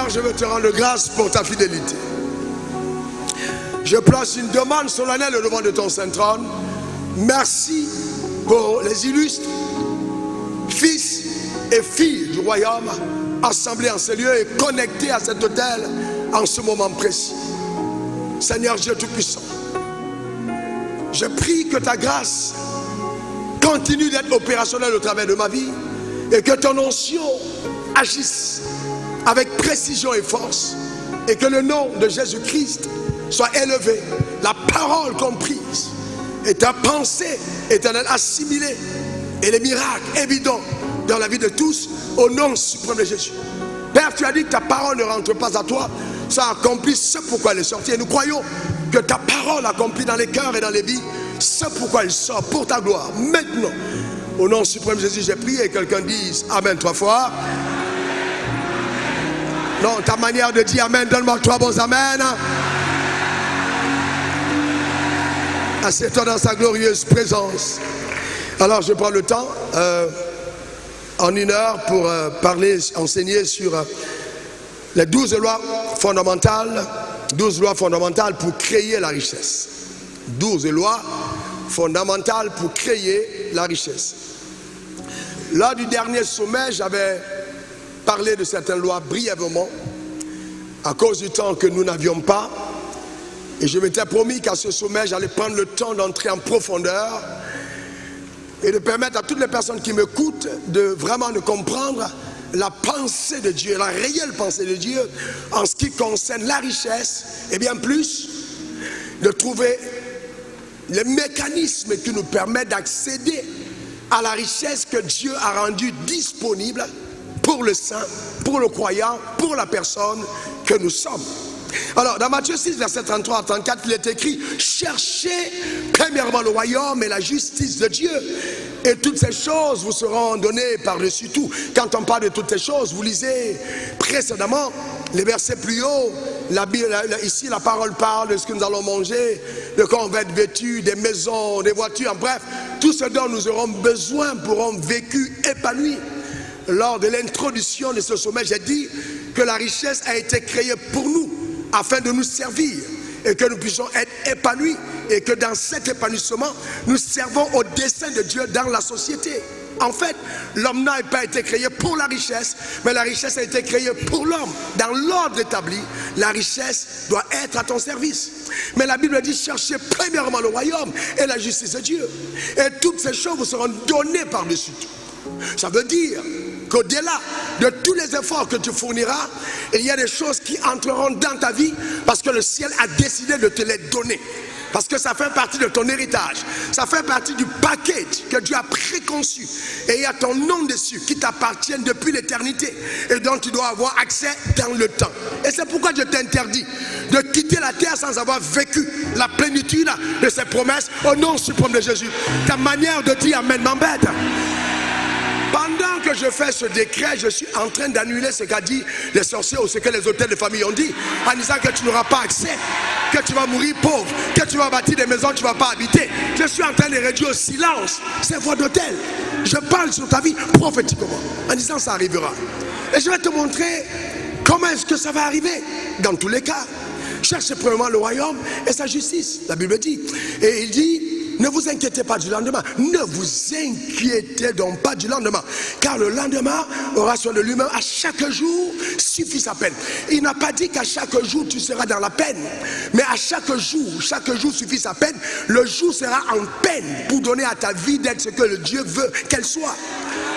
Seigneur, je veux te rendre grâce pour ta fidélité. Je place une demande solennelle au devant de ton Saint-Trône. Merci pour les illustres fils et filles du royaume assemblés en ces lieux et connectés à cet autel en ce moment précis. Seigneur Dieu Tout-Puissant, je prie que ta grâce continue d'être opérationnelle au travers de ma vie et que ton onction agisse avec précision et force et que le nom de Jésus-Christ soit élevé, la parole comprise et ta pensée éternelle assimilée et les miracles évidents dans la vie de tous au nom suprême de Jésus. Père, tu as dit que ta parole ne rentre pas à toi, ça accomplit ce pourquoi elle est sortie. Et nous croyons que ta parole accomplit dans les cœurs et dans les vies ce pourquoi elle sort pour ta gloire. Maintenant, au nom suprême de Jésus, j'ai prié et quelqu'un dise Amen 3 fois. Non, ta manière de dire Amen, donne-moi 3 bons Amen. Assieds-toi dans sa glorieuse présence. Alors je prends le temps en 1 heure pour enseigner sur les 12 lois fondamentales. 12 lois fondamentales pour créer la richesse. 12 lois fondamentales pour créer la richesse. Lors du dernier sommet, j'avais parlé de certaines lois brièvement à cause du temps que nous n'avions pas. Et je m'étais promis qu'à ce sommet, j'allais prendre le temps d'entrer en profondeur et de permettre à toutes les personnes qui m'écoutent de vraiment de comprendre la pensée de Dieu, la réelle pensée de Dieu en ce qui concerne la richesse et bien plus de trouver les mécanismes qui nous permettent d'accéder à la richesse que Dieu a rendue disponible pour le saint, pour le croyant, pour la personne que nous sommes. Alors dans Matthieu 6 verset 33 à 34 il est écrit: cherchez premièrement le royaume et la justice de Dieu et toutes ces choses vous seront données par-dessus tout. Quand on parle de toutes ces choses, vous lisez précédemment les versets plus haut, ici la parole parle de ce que nous allons manger, de quoi on va être vêtu, des maisons, des voitures, bref, tout ce dont nous aurons besoin pour un vécu épanoui. Lors de l'introduction de ce sommet, j'ai dit que la richesse a été créée pour nous afin de nous servir et que nous puissions être épanouis et que dans cet épanouissement, nous servons au dessein de Dieu dans la société. En fait, l'homme n'a pas été créé pour la richesse, mais la richesse a été créée pour l'homme. Dans l'ordre établi, la richesse doit être à ton service. Mais la Bible dit: cherchez premièrement le royaume et la justice de Dieu. Et toutes ces choses vous seront données par-dessus tout. Ça veut dire qu'au-delà de tous les efforts que tu fourniras, il y a des choses qui entreront dans ta vie parce que le ciel a décidé de te les donner. Parce que ça fait partie de ton héritage. Ça fait partie du package que Dieu a préconçu. Et il y a ton nom dessus qui t'appartient depuis l'éternité et dont tu dois avoir accès dans le temps. Et c'est pourquoi je t'interdis de quitter la terre sans avoir vécu la plénitude de ses promesses au nom suprême de Jésus. Ta manière de dire Amen m'embête. Pendant que je fais ce décret, je suis en train d'annuler ce qu'a dit les sorciers ou ce que les hôtels de famille ont dit, en disant que tu n'auras pas accès, que tu vas mourir pauvre, que tu vas bâtir des maisons que tu ne vas pas habiter. Je suis en train de réduire au silence ces voix d'hôtel. Je parle sur ta vie prophétiquement, en disant ça arrivera. Et je vais te montrer comment est-ce que ça va arriver. Dans tous les cas, cherchez premièrement le royaume et sa justice, la Bible dit. Et il dit: ne vous inquiétez pas du lendemain. Ne vous inquiétez donc pas du lendemain. Car le lendemain aura soin de lui-même. À chaque jour suffit sa peine. Il n'a pas dit qu'à chaque jour tu seras dans la peine. Mais à chaque jour suffit sa peine. Le jour sera en peine pour donner à ta vie d'être ce que le Dieu veut qu'elle soit.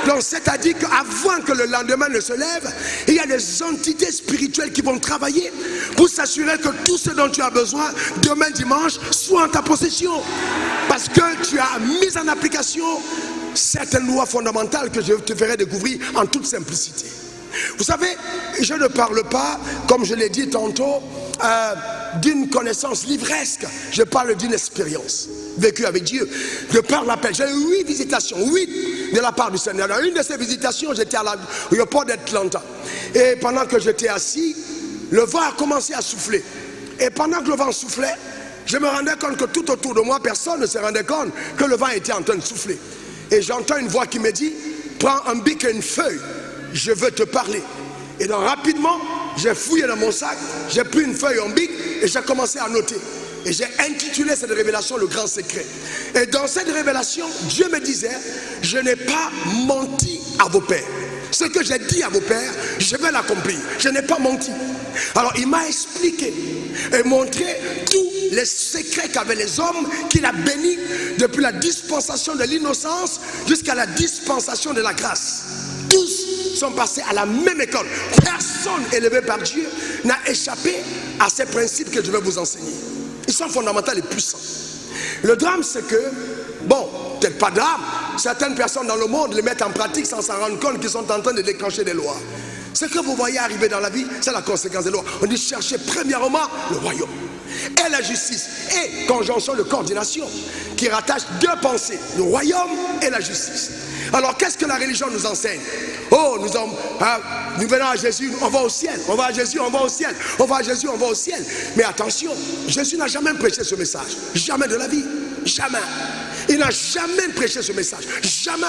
Donc c'est-à-dire qu'avant que le lendemain ne se lève, il y a des entités spirituelles qui vont travailler pour s'assurer que tout ce dont tu as besoin demain dimanche soit en ta possession. Parce que tu as mis en application certaines lois fondamentales que je te ferai découvrir en toute simplicité. Vous savez, je ne parle pas, comme je l'ai dit tantôt, d'une connaissance livresque. Je parle d'une expérience vécue avec Dieu. De par l'appel. J'ai eu 8 visitations, 8 de la part du Seigneur. Dans une de ces visitations, j'étais à l'aéroport d'Atlanta. Et pendant que j'étais assis, le vent a commencé à souffler. Et pendant que le vent soufflait, je me rendais compte que tout autour de moi, personne ne se rendait compte que le vent était en train de souffler. Et j'entends une voix qui me dit: prends un bic et une feuille, je veux te parler. Et donc rapidement, j'ai fouillé dans mon sac, j'ai pris une feuille en bic et j'ai commencé à noter. Et j'ai intitulé cette révélation le grand secret. Et dans cette révélation, Dieu me disait, je n'ai pas menti à vos pères. Ce que j'ai dit à vos pères, je vais l'accomplir. Je n'ai pas menti. Alors il m'a expliqué et montré tous les secrets qu'avaient les hommes qu'il a bénis depuis la dispensation de l'innocence jusqu'à la dispensation de la grâce. Tous sont passés à la même école. Personne élevé par Dieu n'a échappé à ces principes que je vais vous enseigner. Ils sont fondamentaux et puissants. Le drame, c'est que, bon, peut-être pas drame, certaines personnes dans le monde les mettent en pratique sans s'en rendre compte qu'ils sont en train de déclencher des lois. Ce que vous voyez arriver dans la vie, c'est la conséquence des lois. On dit chercher premièrement le royaume et la justice et conjonction de coordination qui rattache deux pensées, le royaume et la justice. Alors qu'est-ce que la religion nous enseigne? Oh, nous venons à Jésus, on va au ciel. On va à Jésus, on va au ciel. On va à Jésus, on va au ciel. Mais attention, Jésus n'a jamais prêché ce message. Jamais de la vie. Jamais. Il n'a jamais prêché ce message. Jamais.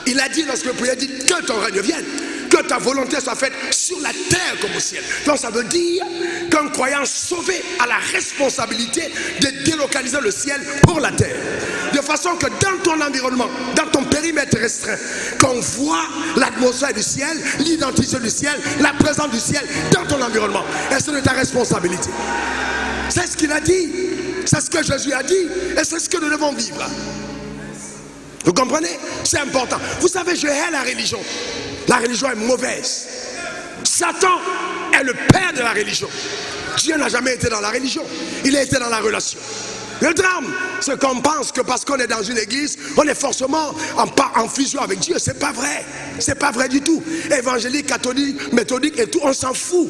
Il a dit lorsque le prière dit que ton règne vienne, que ta volonté soit faite sur la terre comme au ciel. Donc ça veut dire qu'un croyant sauvé a la responsabilité de délocaliser le ciel pour la terre. De façon que dans ton environnement, dans ton périmètre restreint, qu'on voit l'atmosphère du ciel, l'identité du ciel, la présence du ciel dans ton environnement. Et c'est de ta responsabilité. C'est ce qu'il a dit. C'est ce que Jésus a dit. Et c'est ce que nous devons vivre. Vous comprenez? C'est important. Vous savez, je hais la religion. La religion est mauvaise. Satan est le père de la religion. Dieu n'a jamais été dans la religion. Il a été dans la relation. Le drame, c'est qu'on pense que parce qu'on est dans une église, on est forcément en fusion avec Dieu. C'est pas vrai. C'est pas vrai du tout. Évangélique, catholique, méthodique et tout, on s'en fout.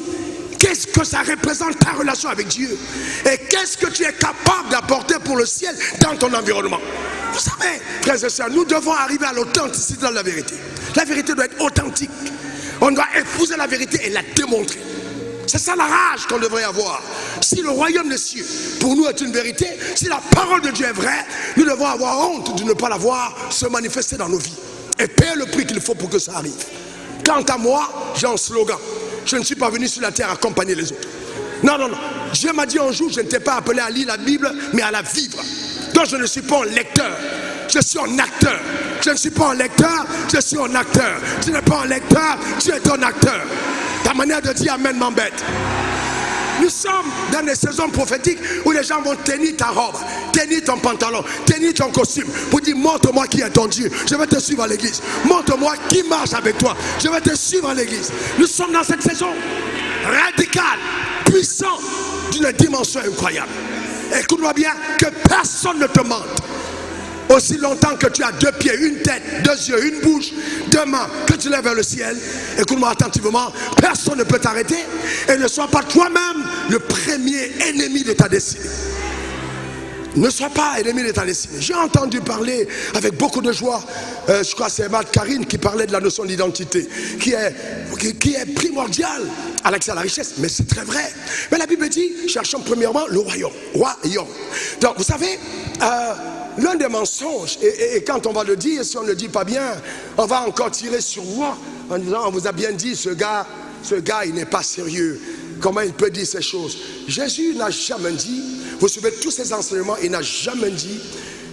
Qu'est-ce que ça représente ta relation avec Dieu? Et qu'est-ce que tu es capable d'apporter pour le ciel dans ton environnement? Vous savez, frères et sœurs, nous devons arriver à l'authenticité de la vérité. La vérité doit être authentique. On doit épouser la vérité et la démontrer. C'est ça la rage qu'on devrait avoir. Si le royaume des cieux, pour nous, est une vérité, si la parole de Dieu est vraie, nous devons avoir honte de ne pas la voir se manifester dans nos vies. Et payer le prix qu'il faut pour que ça arrive. Quant à moi, j'ai un slogan. Je ne suis pas venu sur la terre accompagner les autres. Non, non, non. Dieu m'a dit un jour, je ne t'ai pas appelé à lire la Bible, mais à la vivre. Donc je ne suis pas un lecteur, je suis un acteur. Je ne suis pas un lecteur, je suis un acteur. Tu n'es pas un lecteur, tu es un acteur. Ta manière de dire amen m'embête. Nous sommes dans des saisons prophétiques où les gens vont tenir ta robe, tenir ton pantalon, tenir ton costume pour dire montre-moi qui est ton Dieu, je vais te suivre à l'église. Montre-moi qui marche avec toi, je vais te suivre à l'église. Nous sommes dans cette saison radicale, puissante, d'une dimension incroyable. Écoute-moi bien, que personne ne te mente. Aussi longtemps que tu as deux pieds, une tête, deux yeux, une bouche, deux mains, que tu lèves vers le ciel, écoute-moi attentivement, personne ne peut t'arrêter. Et ne sois pas toi-même le premier ennemi de ta destinée. Ne sois pas ennemi de ta destinée. J'ai entendu parler avec beaucoup de joie, je crois que c'est Matt Karine qui parlait de la notion d'identité, qui est primordiale à l'accès à la richesse, mais c'est très vrai. Mais la Bible dit, cherchons premièrement le royaume. Royaume. Donc vous savez, l'un des mensonges, et quand on va le dire, si on ne le dit pas bien, on va encore tirer sur moi en disant, on vous a bien dit, ce gars il n'est pas sérieux. Comment il peut dire ces choses? Jésus n'a jamais dit, vous suivez tous ces enseignements, il n'a jamais dit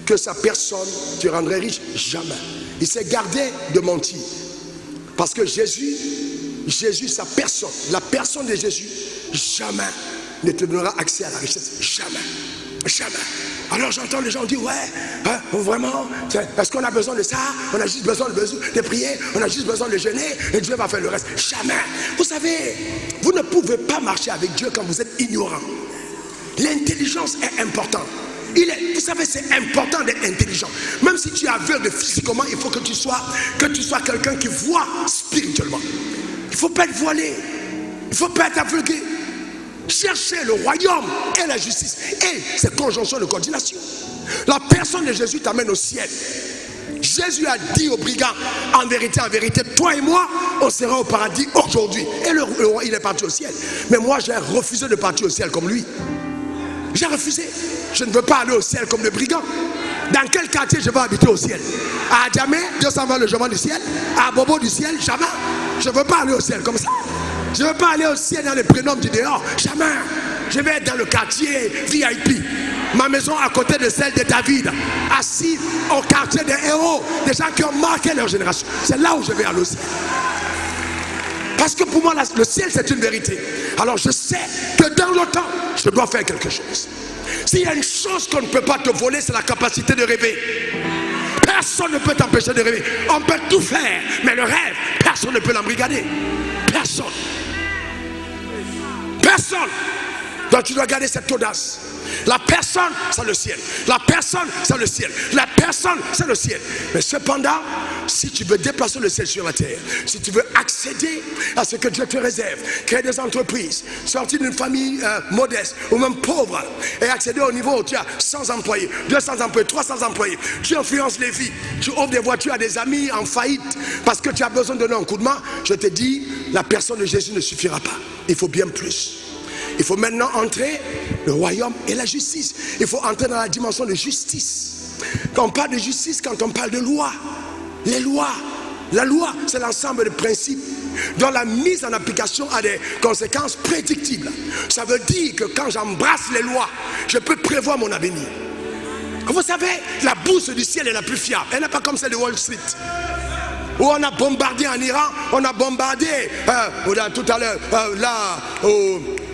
que sa personne te rendrait riche. Jamais. Il s'est gardé de mentir. Parce que Jésus, sa personne, la personne de Jésus, jamais ne te donnera accès à la richesse. Jamais. Jamais. Alors j'entends les gens dire, ouais, hein, vraiment, est-ce qu'on a besoin de ça? On a juste besoin de prier, on a juste besoin de jeûner et Dieu va faire le reste. Jamais. Vous savez, vous ne pouvez pas marcher avec Dieu quand vous êtes ignorant. L'intelligence est importante. Vous savez, c'est important d'être intelligent. Même si tu es aveugle physiquement, il faut que tu sois quelqu'un qui voit spirituellement. Il ne faut pas être voilé. Il ne faut pas être aveuglé. Chercher le royaume et la justice et ces conjonctions de coordination. La personne de Jésus t'amène au ciel. Jésus a dit aux brigands, en vérité, toi et moi, on sera au paradis aujourd'hui. Et le roi, il est parti au ciel. Mais moi, j'ai refusé de partir au ciel comme lui. J'ai refusé. Je ne veux pas aller au ciel comme le brigand. Dans quel quartier je vais habiter au ciel? À Adjamé, 220 logements du ciel. À Bobo du ciel, jamais. Je ne veux pas aller au ciel comme ça. Je ne veux pas aller au ciel dans les prénoms du dehors. Jamais. Je vais être dans le quartier VIP. Ma maison à côté de celle de David. Assis au quartier des héros. Des gens qui ont marqué leur génération. C'est là où je vais aller au ciel. Parce que pour moi, le ciel, c'est une vérité. Alors je sais que dans le temps, je dois faire quelque chose. S'il y a une chose qu'on ne peut pas te voler, c'est la capacité de rêver. Personne ne peut t'empêcher de rêver. On peut tout faire, mais le rêve, personne ne peut l'embrigader. Personne. Personne. Donc tu dois garder cette audace. La personne, c'est le ciel. La personne, c'est le ciel. La personne, c'est le ciel. Mais cependant, si tu veux déplacer le ciel sur la terre, si tu veux accéder à ce que Dieu te réserve, créer des entreprises, sortir d'une famille modeste ou même pauvre et accéder au niveau où tu as 100 employés, 200 employés, 300 employés, tu influences les vies, tu offres des voitures à des amis en faillite parce que tu as besoin de donner un coup de main, je te dis, la personne de Jésus ne suffira pas. Il faut bien plus. Il faut maintenant entrer le royaume et la justice. Il faut entrer dans la dimension de justice. Quand on parle de justice, quand on parle de loi, les lois, la loi, c'est l'ensemble de principes dont la mise en application a des conséquences prédictibles. Ça veut dire que quand j'embrasse les lois, je peux prévoir mon avenir. Vous savez, la bourse du ciel est la plus fiable. Elle n'est pas comme celle de Wall Street. Où on a bombardé en Iran, on a bombardé tout à l'heure là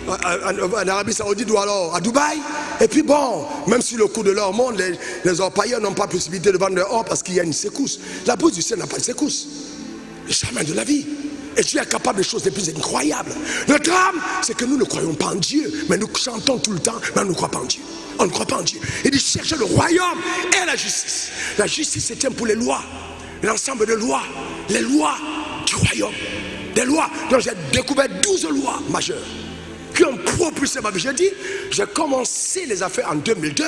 en Arabie Saoudite ou alors à Dubaï. Et puis bon, même si le coût de l'or monte, les orpailleurs n'ont pas possibilité de vendre leur or parce qu'il y a une secousse. La bourse du ciel n'a pas de secousse. Le chemin de la vie. Et tu es capable de choses les plus incroyables. Le drame, c'est que nous ne croyons pas en Dieu, mais nous chantons tout le temps, mais on ne croit pas en Dieu. On ne croit pas en Dieu. Il dit chercher le royaume et la justice. La justice, c'est pour les lois. L'ensemble de lois, les lois du royaume, des lois dont j'ai découvert 12 lois majeures qui ont propulsé ma vie. J'ai dit, j'ai commencé les affaires en 2002,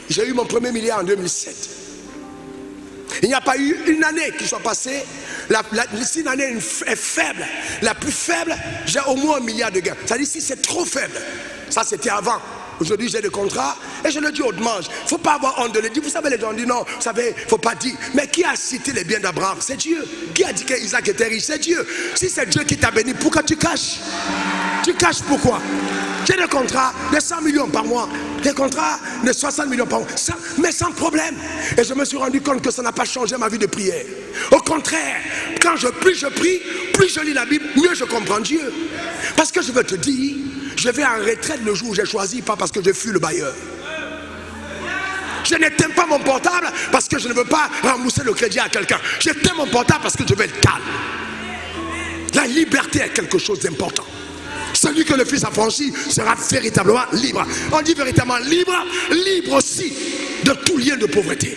j'ai eu mon premier milliard en 2007. Il n'y a pas eu une année qui soit passée, si une année est faible, la plus faible, j'ai au moins 1 milliard de gains. Ça dit si c'est trop faible, ça c'était avant. Aujourd'hui j'ai des contrats et je le dis hautement. Il ne faut pas avoir honte de le dire. Vous savez, les gens disent non, vous savez, il ne faut pas dire. Mais qui a cité les biens d'Abraham? C'est Dieu. Qui a dit qu'Isaac était riche? C'est Dieu. Si c'est Dieu qui t'a béni, pourquoi tu caches? Tu caches pourquoi? J'ai des contrats de 100 millions par mois, des contrats de 60 millions par mois, mais sans problème. Et je me suis rendu compte que ça n'a pas changé ma vie de prière. Au contraire, quand je prie, plus je lis la Bible, mieux je comprends Dieu. Parce que je veux te dire, je vais en retraite le jour où j'ai choisi, pas parce que je fuis le bailleur. Je n'éteins pas mon portable parce que je ne veux pas rembourser le crédit à quelqu'un. J'éteins mon portable parce que je veux être calme. La liberté est quelque chose d'important. Celui que le Fils a franchi sera véritablement libre. On dit véritablement libre, libre aussi de tout lien de pauvreté.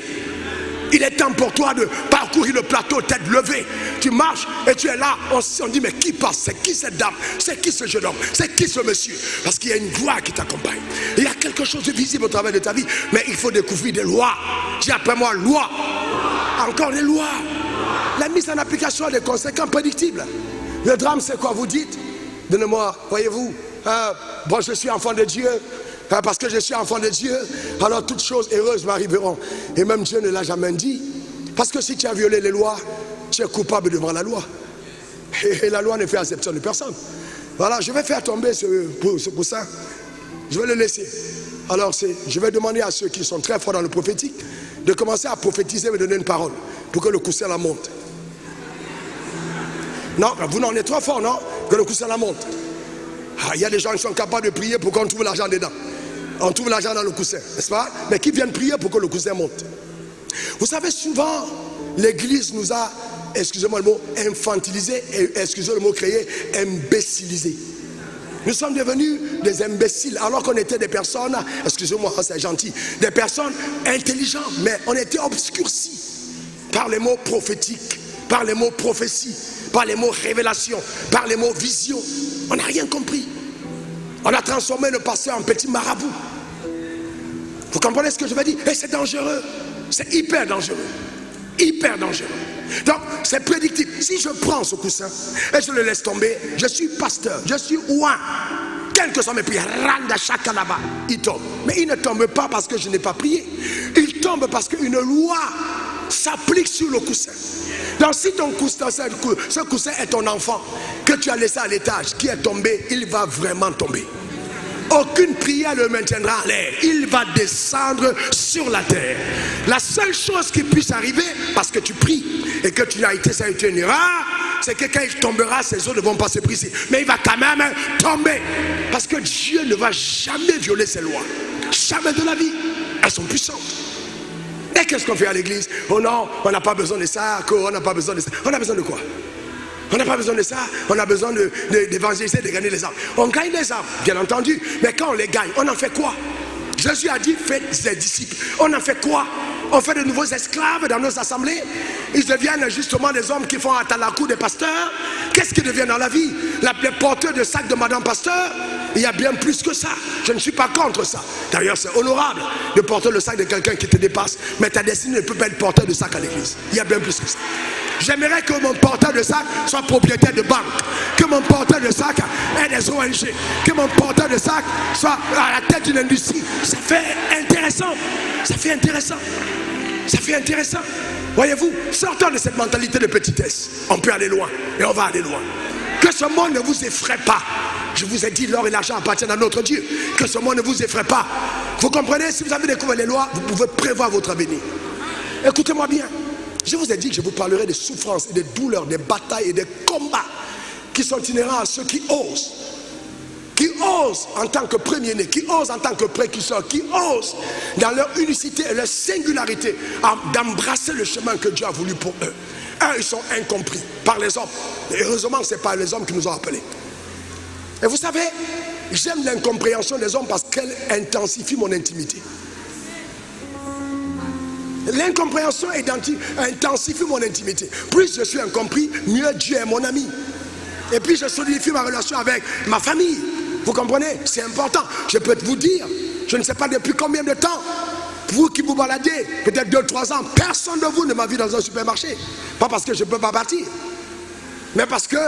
Il est temps pour toi de parcourir le plateau tête levée. Tu marches et tu es là. On dit mais qui passe? C'est qui cette dame? C'est qui ce jeune homme? C'est qui ce monsieur? Parce qu'il y a une gloire qui t'accompagne. Il y a quelque chose de visible au travers de ta vie. Mais il faut découvrir des lois. Dis après moi loi. Encore des lois. La mise en application a des conséquences prédictibles. Le drame c'est quoi? Vous dites, donnez-moi, voyez-vous, bon je suis enfant de Dieu. Parce que je suis enfant de Dieu, alors toutes choses heureuses m'arriveront. Et même Dieu ne l'a jamais dit. Parce que si tu as violé les lois, tu es coupable devant la loi. Et la loi ne fait exception de personne. Voilà, je vais faire tomber ce coussin. Je vais le laisser. Alors je vais demander à ceux qui sont très forts dans le prophétique de commencer à prophétiser et me donner une parole pour que le coussin la monte. Non, vous n'en êtes trop fort, non? Que le coussin la monte. Il y a des gens qui sont capables de prier pour qu'on trouve l'argent dedans. On trouve l'argent dans le coussin, n'est-ce pas? Mais qui viennent prier pour que le coussin monte. Vous savez, souvent, l'église nous a, excusez-moi le mot, infantilisé, et excusez le mot créé, imbécilisé. Nous sommes devenus des imbéciles alors qu'on était des personnes, excusez-moi, c'est gentil, des personnes intelligentes, mais on était obscurcis par les mots prophétiques, par les mots prophétie, par les mots révélation, par les mots vision. On n'a rien compris. On a transformé le pasteur en petit marabout. Vous comprenez ce que je veux dire? Et c'est dangereux. C'est hyper dangereux. Hyper dangereux. Donc, c'est prédictible. Si je prends ce coussin et je le laisse tomber, je suis pasteur, je suis ouin. Quelles que soient mes prières, randa chakalaba, il tombe. Mais il ne tombe pas parce que je n'ai pas prié. Il tombe parce qu'une loi s'applique sur le coussin. Donc si ton coussin, ce coussin est ton enfant que tu as laissé à l'étage, qui est tombé, il va vraiment tomber. Aucune prière le maintiendra en l'air. Il va descendre sur la terre. La seule chose qui puisse arriver, parce que tu pries et que tu as été, ça a été une erreur, c'est que quand il tombera, ses os ne vont pas se briser. Mais il va quand même tomber. Parce que Dieu ne va jamais violer ses lois. Jamais de la vie. Elles sont puissantes. Et qu'est-ce qu'on fait à l'église? Oh non, on n'a pas besoin de ça. On n'a pas besoin de ça. On a besoin de quoi? On n'a pas besoin de ça, on a besoin d'évangéliser, de gagner les âmes. On gagne les âmes, bien entendu, mais quand on les gagne, on en fait quoi? Jésus a dit, faites des disciples. On en fait quoi? On fait de nouveaux esclaves dans nos assemblées. Ils deviennent justement des hommes qui font atalakou des pasteurs. Qu'est-ce qu'ils deviennent dans la vie? Les porteurs de sacs de madame pasteur. Il y a bien plus que ça. Je ne suis pas contre ça. D'ailleurs, c'est honorable de porter le sac de quelqu'un qui te dépasse. Mais ta destinée ne peut pas être porteur de sac à l'église. Il y a bien plus que ça. J'aimerais que mon porteur de sac soit propriétaire de banque. Que mon porteur de sac ait des ONG. Que mon porteur de sac soit à la tête d'une industrie. Ça fait intéressant. Ça fait intéressant. Ça fait intéressant. Voyez-vous, sortons de cette mentalité de petitesse. On peut aller loin et on va aller loin. Que ce monde ne vous effraie pas. Je vous ai dit, l'or et l'argent appartiennent à notre Dieu. Que ce monde ne vous effraie pas. Vous comprenez, si vous avez découvert les lois, vous pouvez prévoir votre avenir. Écoutez-moi bien. Je vous ai dit que je vous parlerai des souffrances et des douleurs, des batailles et des combats qui sont inhérents à ceux qui osent. Qui osent en tant que premier-né, qui osent en tant que précurseurs, qui osent dans leur unicité et leur singularité d'embrasser le chemin que Dieu a voulu pour eux. Eux, ils sont incompris par les hommes. Et heureusement, ce n'est pas les hommes qui nous ont appelés. Et vous savez, j'aime l'incompréhension des hommes parce qu'elle intensifie mon intimité. L'incompréhension intensifie mon intimité. Plus je suis incompris, mieux Dieu est mon ami. Et puis je solidifie ma relation avec ma famille. Vous comprenez? C'est important. Je peux vous dire, je ne sais pas depuis combien de temps, vous qui vous baladez, peut-être 2-3 ans, personne de vous ne m'a vu dans un supermarché. Pas parce que je ne peux pas partir, mais parce que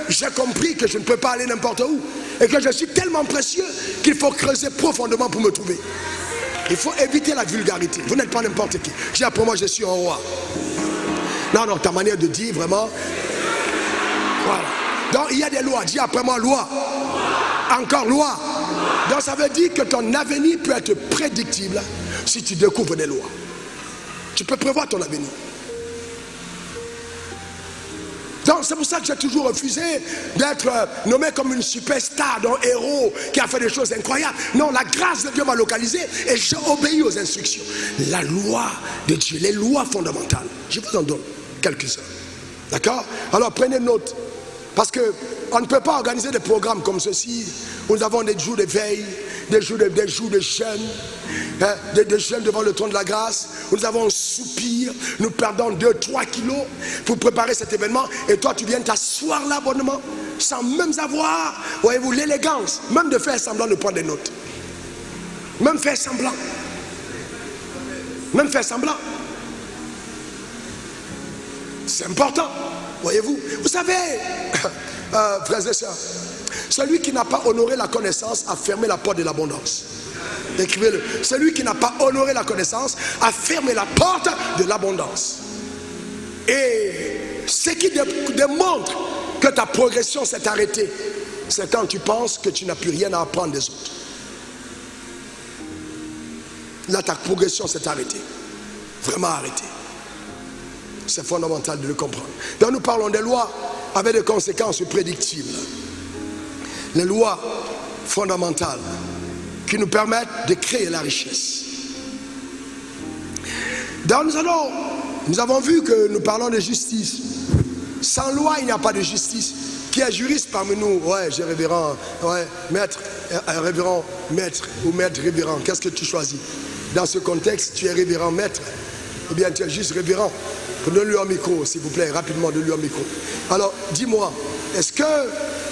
j'ai compris que je ne peux pas aller n'importe où. Et que je suis tellement précieux qu'il faut creuser profondément pour me trouver. Il faut éviter la vulgarité. Vous n'êtes pas n'importe qui. J'ai après moi, je suis un roi. Non, non, ta manière de dire vraiment. Voilà. Donc il y a des lois. Dis après moi, loi. Encore loi. Donc ça veut dire que ton avenir peut être prédictible si tu découvres des lois. Tu peux prévoir ton avenir. Donc c'est pour ça que j'ai toujours refusé d'être nommé comme une superstar, d'un héros qui a fait des choses incroyables. Non, la grâce de Dieu m'a localisé et j'ai obéi aux instructions. La loi de Dieu, les lois fondamentales. Je vous en donne quelques-uns. D'accord? Alors prenez note. Parce qu'on ne peut pas organiser des programmes comme ceci, où nous avons des jours de veille, des jours de jeûne, des jeûnes devant le trône de la grâce, où nous avons un soupir, nous perdons 2-3 kilos pour préparer cet événement, et toi tu viens t'asseoir là bonnement, sans même avoir, voyez-vous, l'élégance, même de faire semblant de prendre des notes. Même faire semblant. Même faire semblant. C'est important. Voyez-vous, vous savez, frères et sœurs, celui qui n'a pas honoré la connaissance a fermé la porte de l'abondance. Écrivez-le. Celui qui n'a pas honoré la connaissance a fermé la porte de l'abondance. Et ce qui démontre que ta progression s'est arrêtée, c'est quand tu penses que tu n'as plus rien à apprendre des autres. Là, ta progression s'est arrêtée. Vraiment arrêtée. C'est fondamental de le comprendre. Donc nous parlons des lois avec des conséquences prédictibles. Les lois fondamentales qui nous permettent de créer la richesse. Donc nous avons vu que nous parlons de justice. Sans loi, il n'y a pas de justice. Qui est juriste parmi nous? Ouais, j'ai révérend, ouais, maître, révérend, maître ou maître révérend. Qu'est-ce que tu choisis? Dans ce contexte, tu es révérend maître ou bien tu es juste révérend? Donne-lui un micro, s'il vous plaît, rapidement, donne-lui un micro. Alors, dis-moi, est-ce que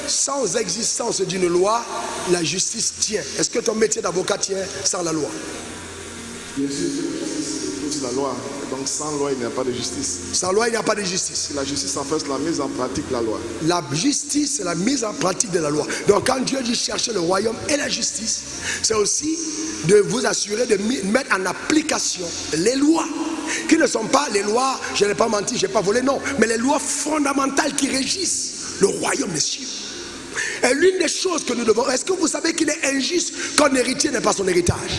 sans existence d'une loi, la justice tient? Est-ce que ton métier d'avocat tient sans la loi? Bien sûr, c'est la loi. Donc sans loi, il n'y a pas de justice. Sans loi, il n'y a pas de justice. La justice, en fait, c'est la mise en pratique de la loi. La justice, c'est la mise en pratique de la loi. Donc quand Dieu dit chercher le royaume et la justice, c'est aussi de vous assurer de mettre en application les lois qui ne sont pas les lois, je n'ai pas menti, je n'ai pas volé, non, mais les lois fondamentales qui régissent le royaume des cieux. Et l'une des choses que nous devons... Est-ce que vous savez qu'il est injuste qu'un héritier n'ait pas son héritage?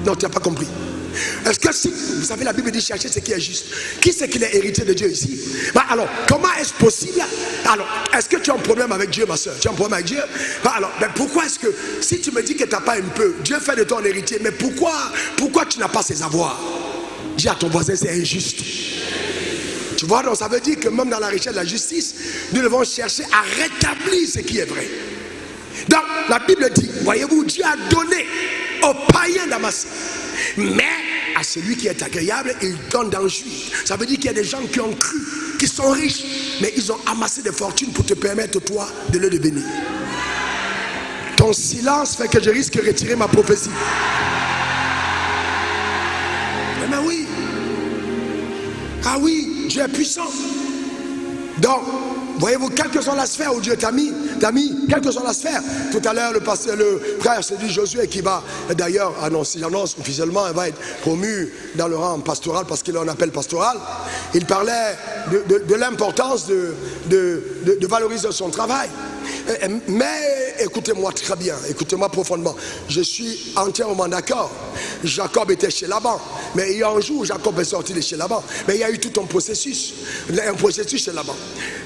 Non, tu n'as pas compris. Est-ce que si, vous savez, la Bible dit chercher ce qui est juste. Qui c'est qui est héritier de Dieu ici? Alors, comment est-ce possible? Alors, est-ce que tu as un problème avec Dieu, ma soeur? Tu as un problème avec Dieu? Alors, pourquoi est-ce que, si tu me dis que tu n'as pas un peu, Dieu fait de toi un héritier, mais pourquoi tu n'as pas ses avoirs? Dis à ton voisin, c'est injuste. Tu vois, donc ça veut dire que même dans la richesse de la justice, nous devons chercher à rétablir ce qui est vrai. Donc, la Bible dit, voyez-vous, Dieu a donné aux païens d'amasser. Mais à celui qui est agréable, il donne d'en jouir. Ça veut dire qu'il y a des gens qui ont cru, qui sont riches, mais ils ont amassé des fortunes pour te permettre, toi, de le devenir. Ton silence fait que je risque de retirer ma prophétie. Mais oui. Ah oui, Dieu est puissant. Donc, voyez-vous, quelle que soit la sphère où Dieu t'a mis, quelle que soit la sphère. Tout à l'heure, le frère s'est dit Josué qui va, d'ailleurs, annonce officiellement, il va être promu dans le rang pastoral parce qu'il a un appel pastoral. Il parlait de l'importance de valoriser son travail. Mais écoutez-moi très bien, écoutez-moi profondément. Je suis entièrement d'accord. Jacob était chez Laban, mais il y a un jour où Jacob est sorti de chez Laban. Mais il y a eu tout un processus chez Laban.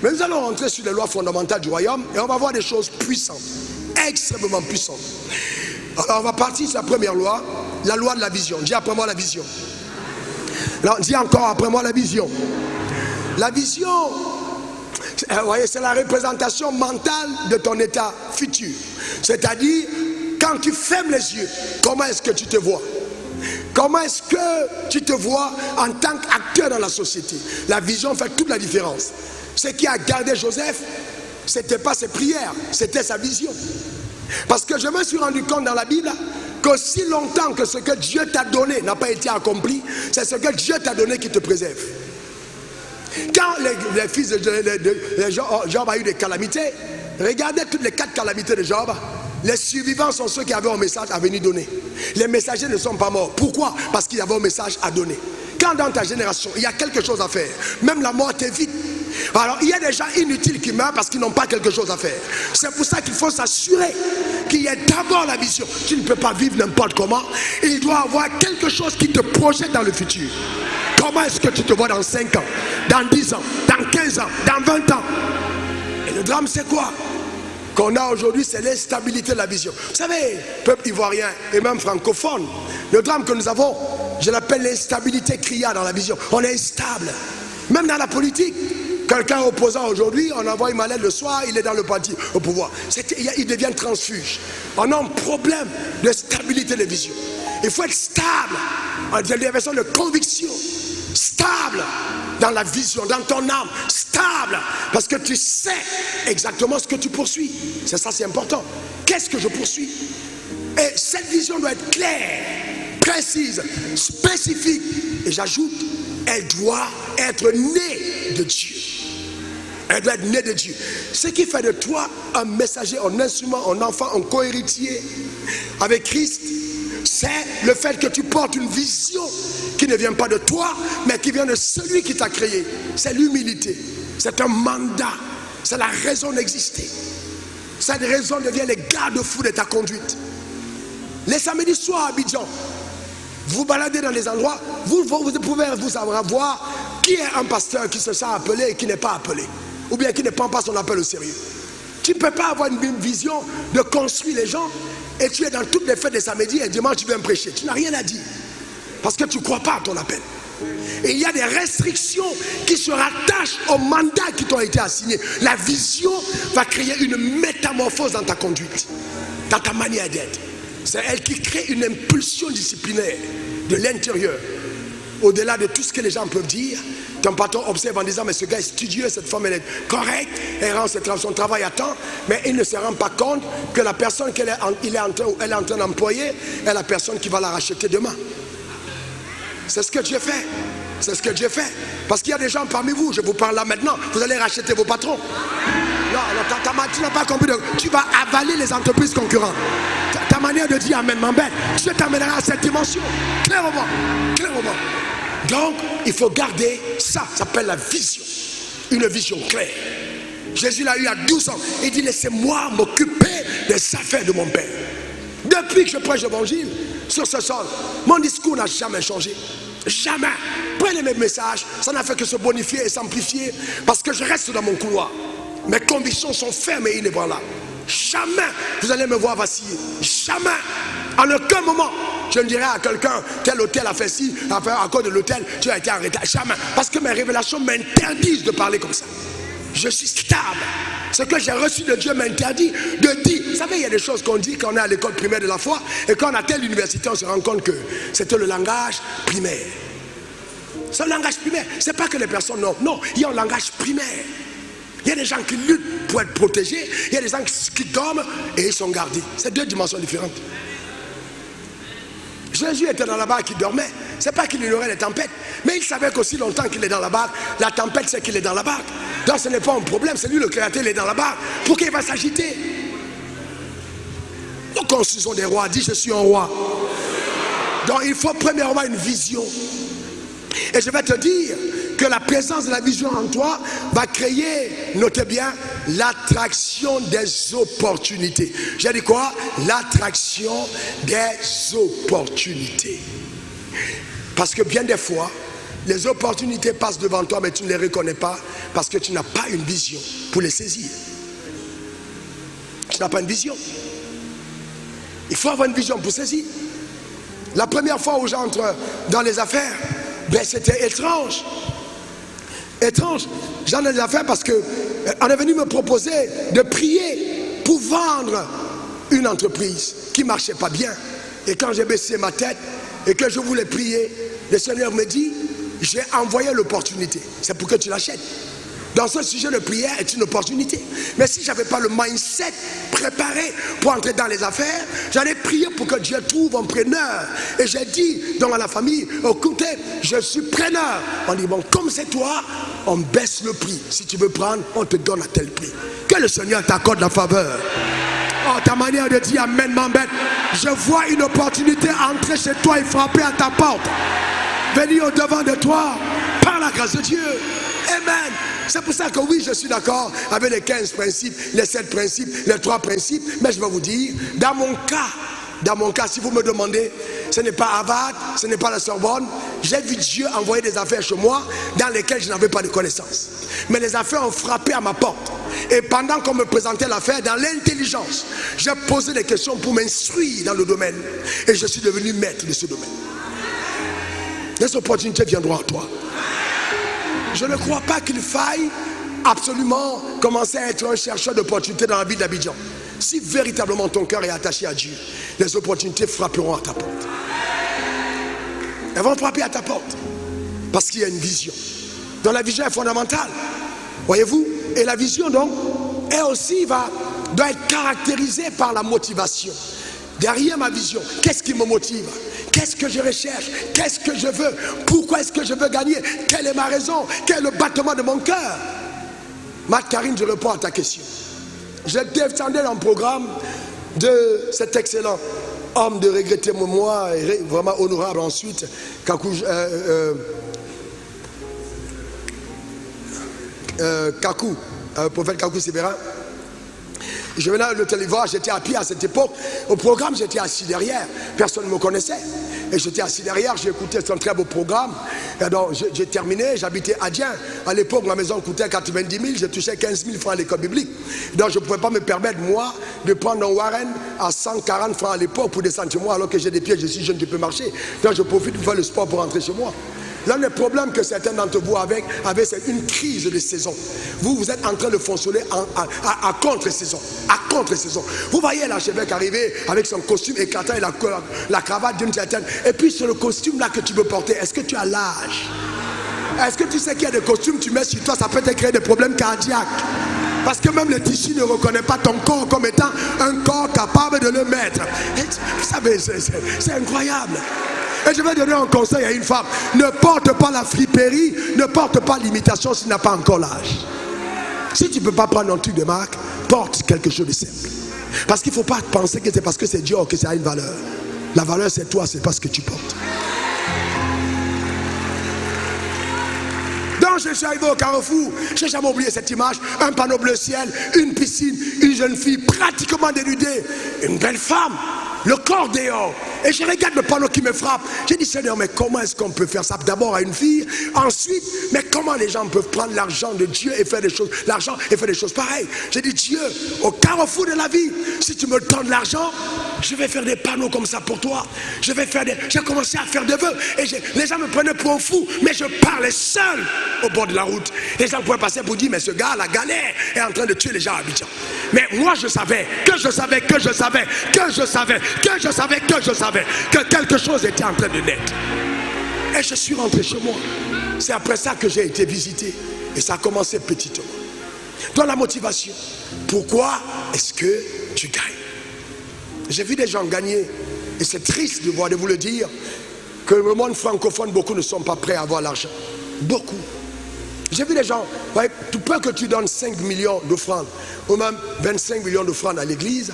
Mais nous allons rentrer sur les lois fondamentales du royaume et on va voir des choses puissantes, extrêmement puissantes. Alors on va partir sur la première loi, la loi de la vision. Dis après moi la vision. Alors, dis encore après moi la vision. La vision, vous voyez, c'est la représentation mentale de ton état futur. C'est-à-dire, quand tu fermes les yeux, comment est-ce que tu te vois? Comment est-ce que tu te vois en tant qu'acteur dans la société? La vision fait toute la différence. Ce qui a gardé Joseph, ce n'était pas ses prières, c'était sa vision. Parce que je me suis rendu compte dans la Bible qu'aussi longtemps que ce que Dieu t'a donné n'a pas été accompli, c'est ce que Dieu t'a donné qui te préserve. Quand les fils de Job a eu des calamités, regardez toutes les 4 calamités de Job. Les survivants sont ceux qui avaient un message à venir donner. Les messagers ne sont pas morts. Pourquoi? Parce qu'il y avait un message à donner. Quand dans ta génération, il y a quelque chose à faire, même la mort t'évite. Alors il y a des gens inutiles qui meurent parce qu'ils n'ont pas quelque chose à faire. C'est pour ça qu'il faut s'assurer qu'il y ait d'abord la vision. Tu ne peux pas vivre n'importe comment. Il doit y avoir quelque chose qui te projette dans le futur. Comment est-ce que tu te vois dans 5 ans, dans 10 ans, dans 15 ans, dans 20 ans? Et le drame c'est quoi qu'on a aujourd'hui? C'est l'instabilité de la vision. Vous savez, peuple ivoirien et même francophone, le drame que nous avons, je l'appelle l'instabilité criarde dans la vision. On est instable. Même dans la politique, quelqu'un opposant aujourd'hui, on envoie une mallette le soir, il est dans le parti au pouvoir. Il devient transfuge. On a un problème de stabilité de vision. Il faut être stable. On a des versions de conviction. Stable dans la vision, dans ton âme. Stable parce que tu sais exactement ce que tu poursuis. C'est ça, c'est important. Qu'est-ce que je poursuis? Et cette vision doit être claire, précise, spécifique. Et j'ajoute, elle doit être née de Dieu. Elle doit être née de Dieu. Ce qui fait de toi un messager, un instrument, un enfant, un co-héritier avec Christ, c'est le fait que tu portes une vision qui ne vient pas de toi, mais qui vient de celui qui t'a créé. C'est l'humilité. C'est un mandat. C'est la raison d'exister. Cette raison devient les garde-fous de ta conduite. Les samedis soirs à Abidjan, vous baladez dans les endroits, vous pouvez vous savoir voir qui est un pasteur qui se sent appelé et qui n'est pas appelé, ou bien qui ne prend pas son appel au sérieux. Tu ne peux pas avoir une vision de construire les gens et tu es dans toutes les fêtes des samedis et dimanche tu viens me prêcher. Tu n'as rien à dire parce que tu ne crois pas à ton appel. Et il y a des restrictions qui se rattachent au mandat qui t'ont été assigné. La vision va créer une métamorphose dans ta conduite, dans ta manière d'être. C'est elle qui crée une impulsion disciplinaire de l'intérieur. Au-delà de tout ce que les gens peuvent dire, ton patron observe en disant mais ce gars est studieux, cette femme elle est correcte, elle rend son travail à temps, mais il ne se rend pas compte que la personne qu'elle est en train d'employer est la personne qui va la racheter demain. C'est ce que Dieu fait. C'est ce que Dieu fait. Parce qu'il y a des gens parmi vous, je vous parle là maintenant, vous allez racheter vos patrons. Non, tu n'as pas compris. Tu vas avaler les entreprises concurrentes. Ta manière de dire amen m'embête. Dieu t'amènera à cette dimension. Clairement. Donc, il faut garder ça. Ça s'appelle la vision. Une vision claire. Jésus l'a eu à 12 ans. Il dit, laissez-moi m'occuper des affaires de mon Père. Depuis que je prêche l'évangile sur ce sol, mon discours n'a jamais changé. Jamais. Prenez mes messages, ça n'a fait que se bonifier et s'amplifier parce que je reste dans mon couloir. Mes convictions sont fermes et inébranlables. Jamais vous allez me voir vaciller. Jamais. En aucun moment, je ne dirai à quelqu'un, tel hôtel a fait ci, à cause de l'hôtel, tu as été arrêté. Jamais. Parce que mes révélations m'interdisent de parler comme ça. Je suis stable. Ce que j'ai reçu de Dieu m'interdit de dire. Vous savez, il y a des choses qu'on dit quand on est à l'école primaire de la foi et quand on atteint l'université, on se rend compte que c'était le langage primaire. C'est un langage primaire. C'est pas que les personnes non. Non, il y a un langage primaire. Il y a des gens qui luttent pour être protégés. Il y a des gens qui dorment et ils sont gardés. C'est deux dimensions différentes. Jésus était dans la barque, il dormait. C'est pas qu'il ignorait les tempêtes, mais il savait qu'aussi longtemps qu'il est dans la barque, la tempête c'est qu'il est dans la barque. Donc ce n'est pas un problème, c'est lui le créateur, il est dans la barque. Pourquoi il va s'agiter? Nous construisons des rois, dit je suis un roi. Donc il faut premièrement une vision. Et je vais te dire que la présence de la vision en toi va créer, notez bien, l'attraction des opportunités. J'ai dit quoi? L'attraction des opportunités. Parce que bien des fois, les opportunités passent devant toi, mais tu ne les reconnais pas parce que tu n'as pas une vision pour les saisir. Tu n'as pas une vision. Il faut avoir une vision pour saisir. La première fois où j'entre dans les affaires, ben c'était étrange. Étrange. J'en ai des affaires parce qu'on est venu me proposer de prier pour vendre une entreprise qui ne marchait pas bien. Et quand j'ai baissé ma tête et que je voulais prier, le Seigneur me dit, j'ai envoyé l'opportunité. C'est pour que tu l'achètes. Dans ce sujet de prière est une opportunité. Mais si je n'avais pas le mindset préparé pour entrer dans les affaires, j'allais prier pour que Dieu trouve un preneur. Et j'ai dit donc à la famille, écoutez, je suis preneur. On dit, bon, comme c'est toi, on baisse le prix. Si tu veux prendre, on te donne à tel prix. Que le Seigneur t'accorde la faveur. Oh, ta manière de dire amen m'embête. Je vois une opportunité entrer chez toi et frapper à ta porte. Venir au-devant de toi par la grâce de Dieu. Amen. C'est pour ça que oui, je suis d'accord avec les 15 principes, les 7 principes, les 3 principes. Mais je vais vous dire, dans mon cas, si vous me demandez, ce n'est pas Harvard, ce n'est pas la Sorbonne. J'ai vu Dieu envoyer des affaires chez moi dans lesquelles je n'avais pas de connaissance. Mais les affaires ont frappé à ma porte. Et pendant qu'on me présentait l'affaire, dans l'intelligence, j'ai posé des questions pour m'instruire dans le domaine. Et je suis devenu maître de ce domaine. Les opportunités viendront à toi. Je ne crois pas qu'il faille absolument commencer à être un chercheur d'opportunités dans la ville d'Abidjan. Si véritablement ton cœur est attaché à Dieu, les opportunités frapperont à ta porte. Elles vont frapper à ta porte. Parce qu'il y a une vision. Donc la vision est fondamentale. Voyez-vous? Et la vision donc, elle aussi doit être caractérisée par la motivation. Derrière ma vision, qu'est-ce qui me motive? Qu'est-ce que je recherche? Qu'est-ce que je veux? Pourquoi est-ce que je veux gagner? Quelle est ma raison? Quel est le battement de mon cœur? Marc Karine, je réponds à ta question. Je défendais dans le programme de cet excellent homme de regretter mémoire et vraiment honorable ensuite, Kakou prophète Kakou Sébera. Je venais à l'hôtel Ivoire, j'étais à pied à cette époque. Au programme, j'étais assis derrière. Personne ne me connaissait. Et j'étais assis derrière, j'ai écouté son très beau programme. Et donc, j'ai terminé, j'habitais à Dien. À l'époque, ma maison coûtait 90 000, je touchais 15 000 francs à l'école biblique. Donc, je ne pouvais pas me permettre, moi, de prendre un Warren à 140 francs à l'époque pour descendre chez moi, alors que j'ai des pieds, je suis jeune, je peux marcher. Donc, je profite pour faire le sport pour rentrer chez moi. L'un des problèmes que certains d'entre vous avaient, c'est une crise de saison. Vous êtes en train de fonctionner à contre-saison. À contre-saison. Vous voyez l'archevêque arriver avec son costume éclatant et la cravate d'une certaine. Et puis c'est le costume là que tu veux porter. Est-ce que tu as l'âge? Est-ce que tu sais qu'il y a des costumes que tu mets sur toi, ça peut te créer des problèmes cardiaques? Parce que même le tissu ne reconnaît pas ton corps comme étant un corps capable de le mettre. Et vous savez, c'est incroyable. Et je vais donner un conseil à une femme. Ne porte pas la friperie, ne porte pas l'imitation si tu n'as pas encore l'âge. Si tu ne peux pas prendre un truc de marque, porte quelque chose de simple. Parce qu'il ne faut pas penser que c'est parce que c'est Dior que ça a une valeur. La valeur c'est toi, c'est pas ce que tu portes. je suis arrivé au carrefour, je n'ai jamais oublié cette image. Un panneau bleu ciel, une piscine, une jeune fille pratiquement dénudée, une belle femme, le corps dehors. Et je regarde le panneau qui me frappe. J'ai dit, Seigneur, mais comment est-ce qu'on peut faire ça? D'abord à une fille, ensuite, mais comment les gens peuvent prendre l'argent de Dieu et faire des choses, l'argent et faire des choses pareilles? J'ai dit, Dieu, au carrefour de la vie, si tu me donnes l'argent, je vais faire des panneaux comme ça pour toi. J'ai commencé à faire des vœux. Et les gens me prenaient pour un fou, mais je parlais seul au bord de la route. Les gens pouvaient passer pour dire, mais ce gars, la galère, est en train de tuer les gens à Abidjan. Mais moi, je savais que quelque chose était en train de naître. Et je suis rentré chez moi. C'est après ça que j'ai été visité. Et ça a commencé petitement. Dans la motivation, pourquoi est-ce que tu gagnes? J'ai vu des gens gagner. Et c'est triste de vous le dire, que le monde francophone, beaucoup ne sont pas prêts à avoir l'argent. Beaucoup. J'ai vu des gens, ouais, tout peu que tu donnes 5 millions d'offrandes, ou même 25 millions d'offrandes à l'église,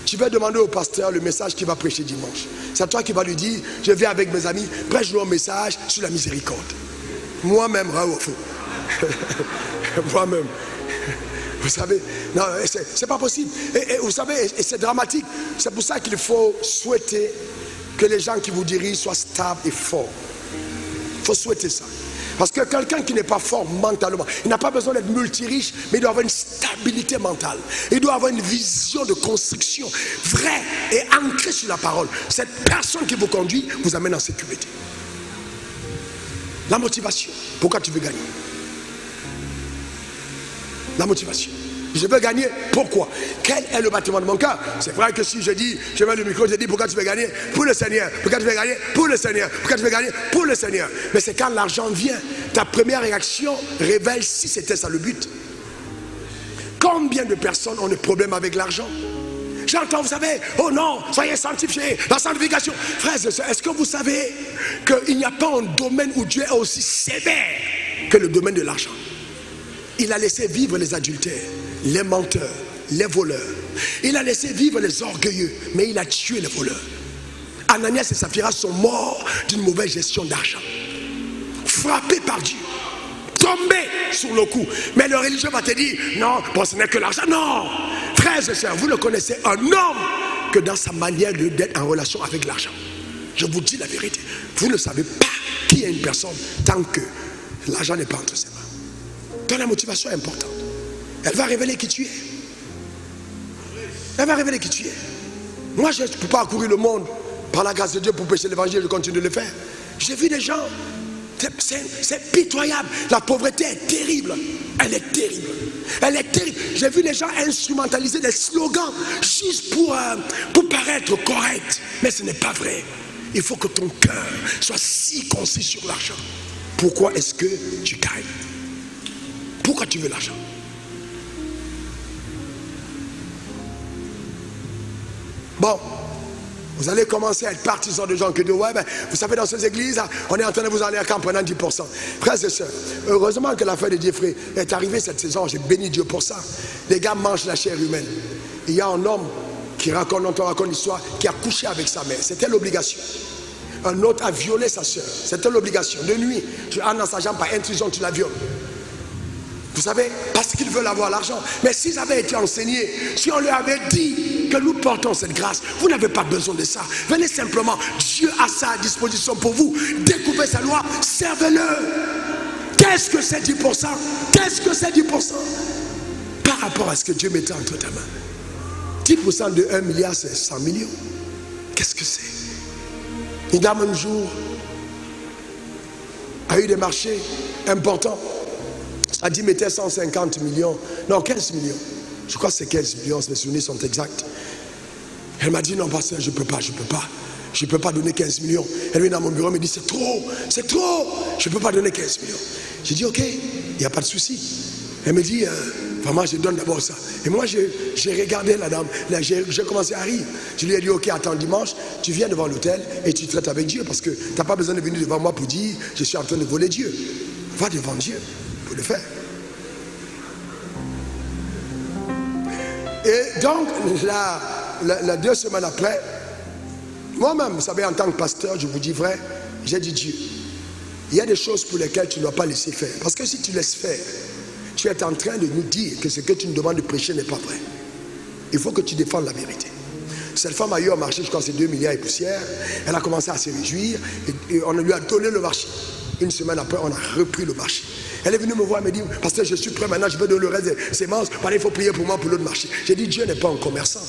tu vas demander au pasteur le message qu'il va prêcher dimanche. C'est toi qui vas lui dire, je viens avec mes amis, prêche-nous un message sur la miséricorde. Moi-même, Raoufou. Moi-même. Vous savez, non, c'est pas possible. Et vous savez, et c'est dramatique. C'est pour ça qu'il faut souhaiter que les gens qui vous dirigent soient stables et forts. Il faut souhaiter ça. Parce que quelqu'un qui n'est pas fort mentalement, il n'a pas besoin d'être multiriche, mais il doit avoir une stabilité mentale. Il doit avoir une vision de construction vraie et ancrée sur la parole. Cette personne qui vous conduit vous amène en sécurité. La motivation. Pourquoi tu veux gagner? La motivation. Je veux gagner, pourquoi? Quel est le bâtiment de mon cœur? C'est vrai que si je dis, je mets le micro, je dis pourquoi tu veux gagner? Pour le Seigneur. Pourquoi tu veux gagner? Pour le Seigneur. Pourquoi tu veux gagner? Pour le Seigneur. Mais c'est quand l'argent vient, ta première réaction révèle si c'était ça le but. Combien de personnes ont des problèmes avec l'argent? J'entends, vous savez, oh non, soyez sanctifiés, la sanctification. Frères et sœurs, est-ce que vous savez qu'il n'y a pas un domaine où Dieu est aussi sévère que le domaine de l'argent? Il a laissé vivre les adultères, les menteurs, les voleurs. Il a laissé vivre les orgueilleux, mais il a tué les voleurs. Ananias et Saphira sont morts d'une mauvaise gestion d'argent. Frappés par Dieu, tombés sur le coup. Mais le religieux va te dire, non, bon, ce n'est que l'argent. Non, frères et sœurs, vous ne connaissez un homme que dans sa manière d'être en relation avec l'argent. Je vous dis la vérité. Vous ne savez pas qui est une personne tant que l'argent n'est pas entre ses mains. Dans la motivation est importante. Elle va révéler qui tu es. Elle va révéler qui tu es. Moi, je ne peux pas courir le monde par la grâce de Dieu pour prêcher l'évangile, je continue de le faire. J'ai vu des gens, c'est pitoyable. La pauvreté est terrible. Elle est terrible. Elle est terrible. J'ai vu les gens instrumentaliser des slogans juste pour paraître correct. Mais ce n'est pas vrai. Il faut que ton cœur soit si concis sur l'argent. Pourquoi est-ce que tu gagnes? Pourquoi tu veux l'argent? Bon, vous allez commencer à être partisans de gens qui disent, ouais, ben, vous savez, dans ces églises, on est en train de vous aller à camp prenant 10%. Frères et sœurs, heureusement que la fin de Jeffrey est arrivée cette saison, j'ai béni Dieu pour ça. Les gars mangent la chair humaine. Il y a un homme qui raconte, dont on raconte l'histoire, qui a couché avec sa mère. C'était l'obligation. Un autre a violé sa soeur. C'était l'obligation. De nuit, tu as dans sa jambe par intrusion, tu la violes. Vous savez, parce qu'ils veulent avoir l'argent. Mais s'ils avaient été enseignés, si on leur avait dit que nous portons cette grâce, vous n'avez pas besoin de ça. Venez simplement, Dieu a ça à disposition pour vous. Découvrez sa loi, servez-le. Qu'est-ce que c'est 10%? Qu'est-ce que c'est 10%? Par rapport à ce que Dieu mettait entre ta main. 10% de 1 milliard, c'est 100 millions. Qu'est-ce que c'est? Une dame un jour a eu des marchés importants. A dit mettez 150 millions, non 15 millions. Je crois que c'est 15 millions, mes souvenirs sont exacts. Elle m'a dit non pasteur, je ne peux pas donner 15 millions. Elle vient dans mon bureau, elle me dit c'est trop, je ne peux pas donner 15 millions. J'ai dit ok, il n'y a pas de souci. Elle me dit vraiment je donne d'abord ça. Et moi j'ai regardé la dame, j'ai commencé à rire. Je lui ai dit ok, attends dimanche, tu viens devant l'hôtel et tu traites avec Dieu parce que tu n'as pas besoin de venir devant moi pour dire je suis en train de voler Dieu. Va devant Dieu. Le faire. Et donc, la 2 semaines après, moi-même, vous savez, en tant que pasteur, je vous dis vrai, j'ai dit Dieu, il y a des choses pour lesquelles tu ne dois pas laisser faire. Parce que si tu laisses faire, tu es en train de nous dire que ce que tu nous demandes de prêcher n'est pas vrai. Il faut que tu défendes la vérité. Cette femme a eu un marché, je crois que c'est 2 milliards et poussière. Elle a commencé à se réjouir et on lui a donné le marché. Une semaine après, on a repris le marché. Elle est venue me voir et me dit, parce que je suis prêt maintenant, je vais donner le reste des semences. Il faut prier pour moi pour l'autre marché. J'ai dit, Dieu n'est pas un commerçant.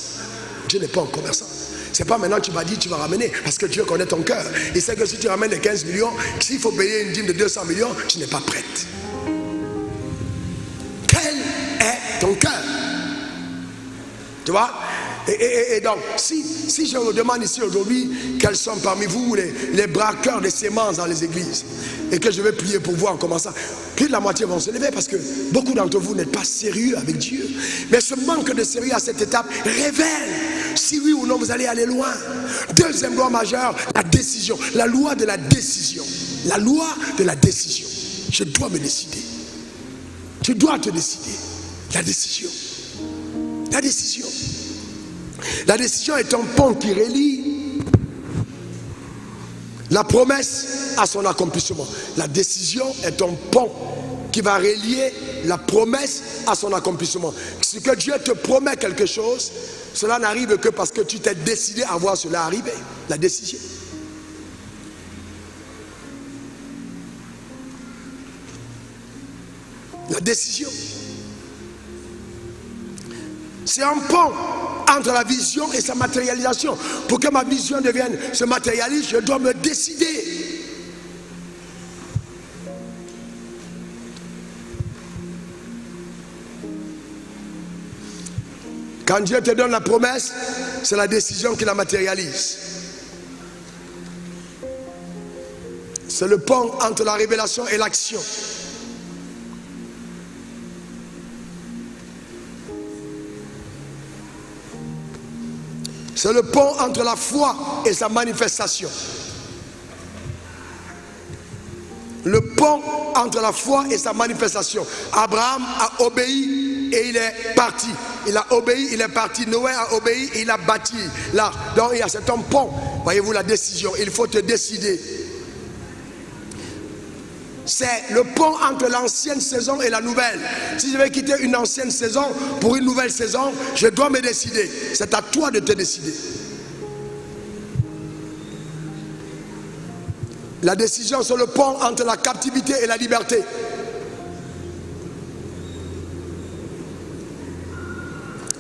Dieu n'est pas un commerçant. C'est pas maintenant tu m'as dit tu vas ramener, parce que Dieu connaît ton cœur. Il sait que si tu ramènes les 15 millions, s'il faut payer une dîme de 200 millions, tu n'es pas prête. Quel est ton cœur? Tu vois? Et donc, si je vous demande ici aujourd'hui quels sont parmi vous les braqueurs de semences dans les églises, et que je vais prier pour vous en commençant, plus de la moitié vont se lever parce que beaucoup d'entre vous n'êtes pas sérieux avec Dieu. Mais ce manque de sérieux à cette étape révèle si oui ou non vous allez aller loin. Deuxième loi majeure, la décision, la loi de la décision. La loi de la décision. Je dois me décider. Tu dois te décider. La décision. La décision. La décision est un pont qui relie la promesse à son accomplissement. La décision est un pont qui va relier la promesse à son accomplissement. Si que Dieu te promet quelque chose, cela n'arrive que parce que tu t'es décidé à voir cela arriver. La décision. La décision. C'est un pont entre la vision et sa matérialisation. Pour que ma vision se matérialise, je dois me décider. Quand Dieu te donne la promesse, c'est la décision qui la matérialise. C'est le pont entre la révélation et l'action. C'est le pont entre la foi et sa manifestation. Le pont entre la foi et sa manifestation. Abraham a obéi et il est parti. Il a obéi, il est parti. Noé a obéi et il a bâti. Là, donc il y a cet pont. Voyez-vous la décision. Il faut te décider. C'est le pont entre l'ancienne saison et la nouvelle. Si je vais quitter une ancienne saison pour une nouvelle saison, je dois me décider. C'est à toi de te décider. La décision, c'est le pont entre la captivité et la liberté.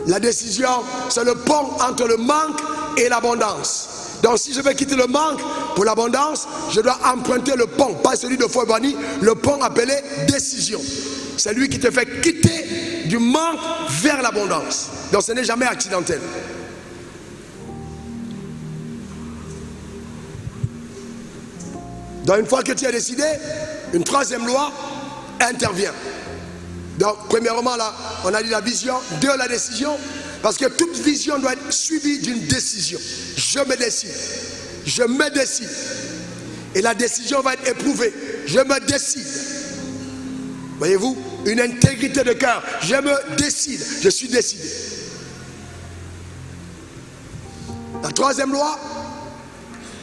La décision, c'est le pont entre le manque et l'abondance. Donc si je vais quitter le manque pour l'abondance, je dois emprunter le pont, pas celui de Fouébani, le pont appelé décision. C'est lui qui te fait quitter du manque vers l'abondance. Donc ce n'est jamais accidentel. Donc une fois que tu as décidé, une troisième loi intervient. Donc premièrement là, on a dit la vision, deux la décision. Parce que toute vision doit être suivie d'une décision. Je me décide. Je me décide. Et la décision va être éprouvée. Je me décide. Voyez-vous, une intégrité de cœur. Je me décide. Je suis décidé. La troisième loi,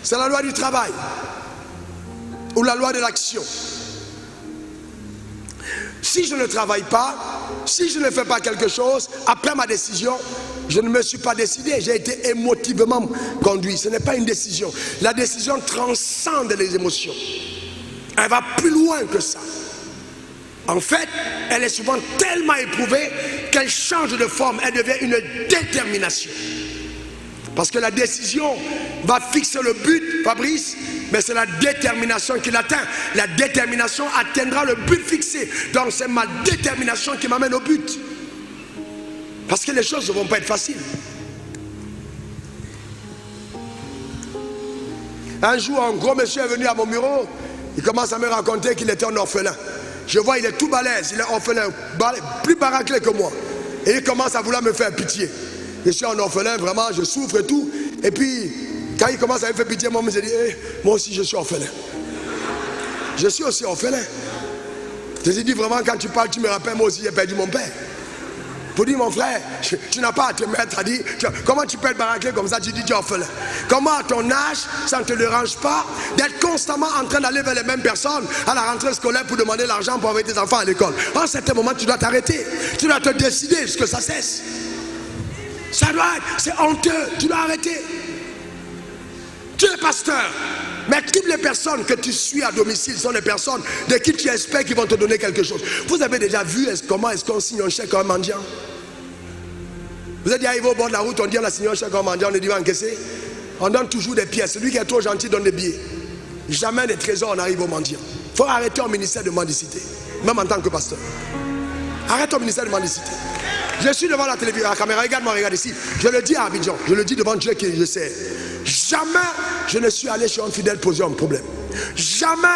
c'est la loi du travail. Ou la loi de l'action. Si je ne travaille pas, si je ne fais pas quelque chose, après ma décision, je ne me suis pas décidé, j'ai été émotivement conduit. Ce n'est pas une décision. La décision transcende les émotions. Elle va plus loin que ça. En fait, elle est souvent tellement éprouvée qu'elle change de forme, elle devient une détermination. Parce que la décision va fixer le but, Fabrice, mais c'est la détermination qui l'atteint. La détermination atteindra le but fixé. Donc c'est ma détermination qui m'amène au but. Parce que les choses ne vont pas être faciles. Un jour, un gros monsieur est venu à mon bureau. Il commence à me raconter qu'il était un orphelin. Je vois, il est tout balèze, il est orphelin, plus baraqué que moi. Et il commence à vouloir me faire pitié. Je suis un orphelin, vraiment, je souffre et tout. Et puis, quand il commence à me faire pitié, moi, je dis, moi aussi, je suis orphelin. Je suis aussi orphelin. Je lui dis vraiment, quand tu parles, tu me rappelles, moi aussi, j'ai perdu mon père. pour dire mon frère, tu n'as pas à te mettre à dire, comment tu peux être baraqué comme ça, tu dis tu es orphelin. Comment à ton âge, ça ne te dérange pas d'être constamment en train d'aller vers les mêmes personnes à la rentrée scolaire pour demander l'argent pour envoyer tes enfants à l'école. À un certain moment, tu dois t'arrêter. Tu dois te décider ce que ça cesse. Ça doit être, c'est honteux, tu dois arrêter. Tu es pasteur, mais toutes les personnes que tu suis à domicile sont des personnes de qui tu espères qu'ils vont te donner quelque chose. Vous avez déjà vu comment est-ce qu'on signe un chèque à un mendiant? Vous êtes déjà arrivé au bord de la route, on dit on a signé un chèque à un mendiant, on est dit encaisser. On donne toujours des pièces. Celui qui est trop gentil donne des billets. Jamais des trésors on arrive au mendiant. Il faut arrêter au ministère de mendicité, même en tant que pasteur. Arrête au ministère de mendicité. Je suis devant la télévision, la caméra, regarde-moi, regarde ici. Je le dis à Abidjan, je le dis devant Dieu qui je sais. Jamais je ne suis allé chez un fidèle poser un problème. Jamais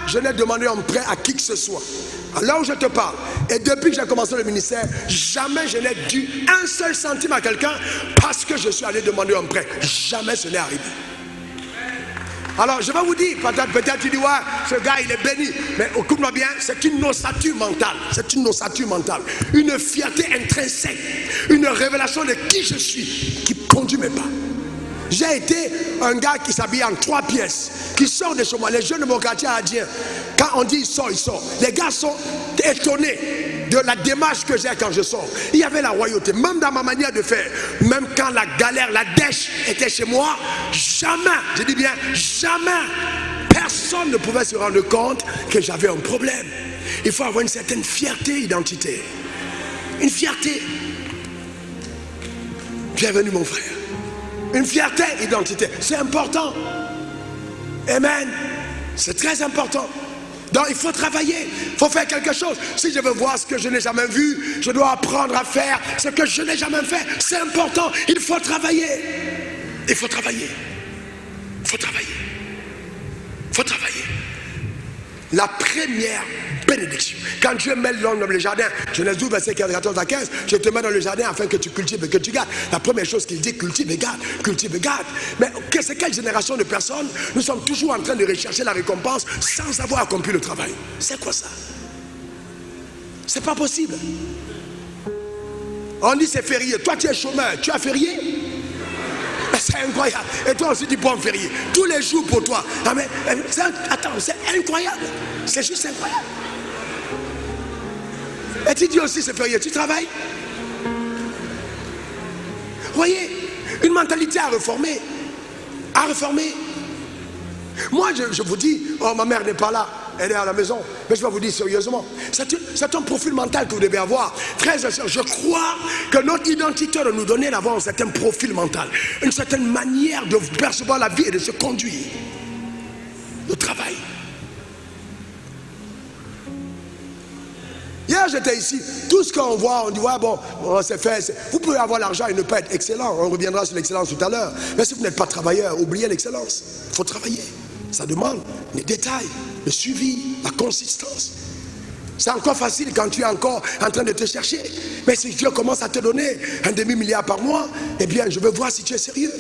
je n'ai demandé un prêt à qui que ce soit. Là où je te parle, et depuis que j'ai commencé le ministère, jamais je n'ai dû un seul centime à quelqu'un parce que je suis allé demander un prêt. Jamais ce n'est arrivé. Alors je vais vous dire, peut-être tu dis ouais, ce gars il est béni, mais écoute-moi bien, c'est une ossature mentale, c'est une ossature mentale, une fierté intrinsèque, une révélation de qui je suis qui conduit mes pas. J'ai été un gars qui s'habille en 3 pièces, qui sort des chômages. Les jeunes de mon quartier hadien, quand on dit il sort, il sort. Les gars sont étonnés de la démarche que j'ai quand je sors. Il y avait la royauté, même dans ma manière de faire. Même quand la galère, la dèche était chez moi, jamais, je dis bien jamais, personne ne pouvait se rendre compte que j'avais un problème. Il faut avoir une certaine fierté identitaire. Une fierté. Bienvenue mon frère. Une fierté identitaire, c'est important. Amen. C'est très important. Donc il faut travailler, il faut faire quelque chose. Si je veux voir ce que je n'ai jamais vu, je dois apprendre à faire ce que je n'ai jamais fait. C'est important, il faut travailler. Il faut travailler. Il faut travailler. Il faut travailler. La première bénédiction. Quand Dieu met l'homme dans le jardin, Genèse 12, verset 14 à 15, je te mets dans le jardin afin que tu cultives et que tu gardes. La première chose qu'il dit, cultive et garde, cultive et garde. Mais c'est quelle génération de personnes? Nous sommes toujours en train de rechercher la récompense sans avoir accompli le travail. C'est quoi ça? C'est pas possible. On dit c'est férié. Toi tu es chômeur, tu as férié? C'est incroyable. Et toi aussi tu prends férié. Tous les jours pour toi. Ah, mais, attends, c'est incroyable. C'est juste incroyable. Et tu dis aussi c'est férié. Tu travailles? Voyez, une mentalité à réformer. À réformer. Moi je vous dis, oh ma mère n'est pas là, elle est à la maison. Mais je vais vous dire sérieusement, c'est un profil mental que vous devez avoir. Frères et sœurs, je crois que notre identité doit nous donner d'avoir un certain profil mental, une certaine manière de percevoir la vie et de se conduire. Le travail. Hier j'étais ici, tout ce qu'on voit, on dit ouais bon, c'est fait. Vous pouvez avoir l'argent et ne pas être excellent. On reviendra sur l'excellence tout à l'heure. Mais si vous n'êtes pas travailleur, oubliez l'excellence. Il faut travailler. Ça demande les détails, le suivi, la consistance. C'est encore facile quand tu es encore en train de te chercher. Mais si Dieu commence à te donner un demi-milliard par mois, eh bien je veux voir si tu es sérieux.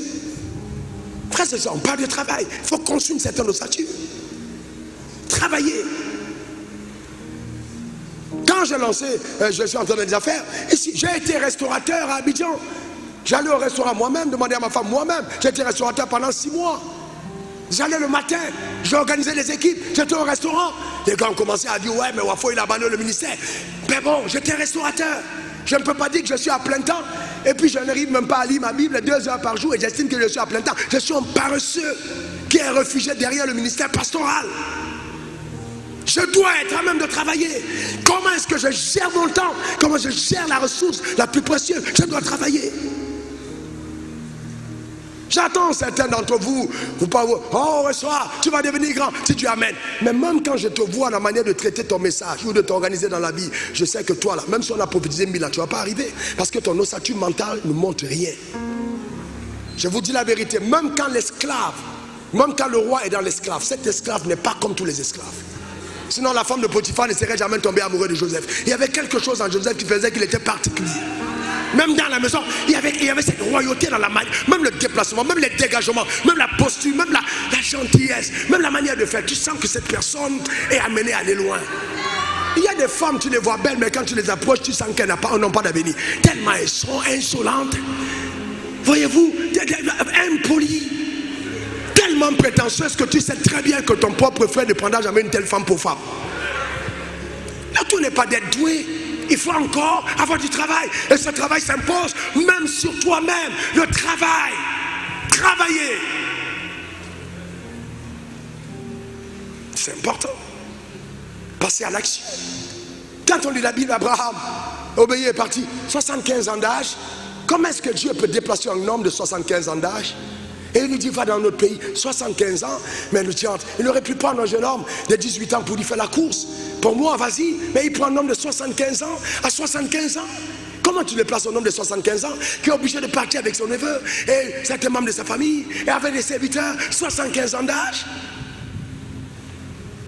Frère, c'est ça, on parle de travail. Il faut construire une certaine ossature. Travailler. Quand j'ai lancé, je suis en train des affaires, ici, j'ai été restaurateur à Abidjan. J'allais au restaurant moi-même, demander à ma femme moi-même. J'ai été restaurateur pendant 6 mois. J'allais le matin, j'ai organisé les équipes, j'étais au restaurant. Les gars ont commencé à dire ouais mais Wafo il a abandonné le ministère. Mais bon, j'étais restaurateur. Je ne peux pas dire que je suis à plein temps. Et puis je n'arrive même pas à lire ma Bible 2 heures par jour et j'estime que je suis à plein temps. Je suis un paresseux qui est réfugié derrière le ministère pastoral. Je dois être à même de travailler. Comment est-ce que je gère mon temps? Comment je gère la ressource la plus précieuse? Je dois travailler. J'attends certains d'entre vous, oh soir, tu vas devenir grand si tu amènes. Mais même quand je te vois la manière de traiter ton message ou de t'organiser dans la vie, je sais que toi là, même si on a prophétisé 1000 ans, tu ne vas pas arriver. Parce que ton ossature mentale ne montre rien. Je vous dis la vérité, même quand l'esclave, même quand le roi est dans l'esclave, cet esclave n'est pas comme tous les esclaves. Sinon la femme de Potiphar ne serait jamais tombée amoureuse de Joseph. Il y avait quelque chose en Joseph qui faisait qu'il était particulier. Même dans la maison, il y avait cette royauté dans la manière, même le déplacement, même les dégagements, même la posture, même la gentillesse, même la manière de faire. Tu sens que cette personne est amenée à aller loin. Il y a des femmes, tu les vois belles, mais quand tu les approches, tu sens qu'elles n'ont pas d'avenir. Tellement elles sont insolentes. Voyez-vous, impolies. Tellement prétentieuses que tu sais très bien que ton propre frère ne prendra jamais une telle femme pour femme. Le tout n'est pas d'être doué. Il faut encore avoir du travail. Et ce travail s'impose même sur toi-même. Le travail. Travailler. C'est important. Passer à l'action. Quand on lit la Bible, Abraham, obéi est parti. 75 ans d'âge. Comment est-ce que Dieu peut déplacer un homme de 75 ans d'âge? Et il lui dit, va dans notre pays, 75 ans, mais le diantre, il aurait pu prendre un jeune homme de 18 ans pour lui faire la course. Pour moi, vas-y, mais il prend un homme de 75 ans, à 75 ans. Comment tu déplaces un homme de 75 ans qui est obligé de partir avec son neveu et certains membres de sa famille et avec des serviteurs, 75 ans d'âge?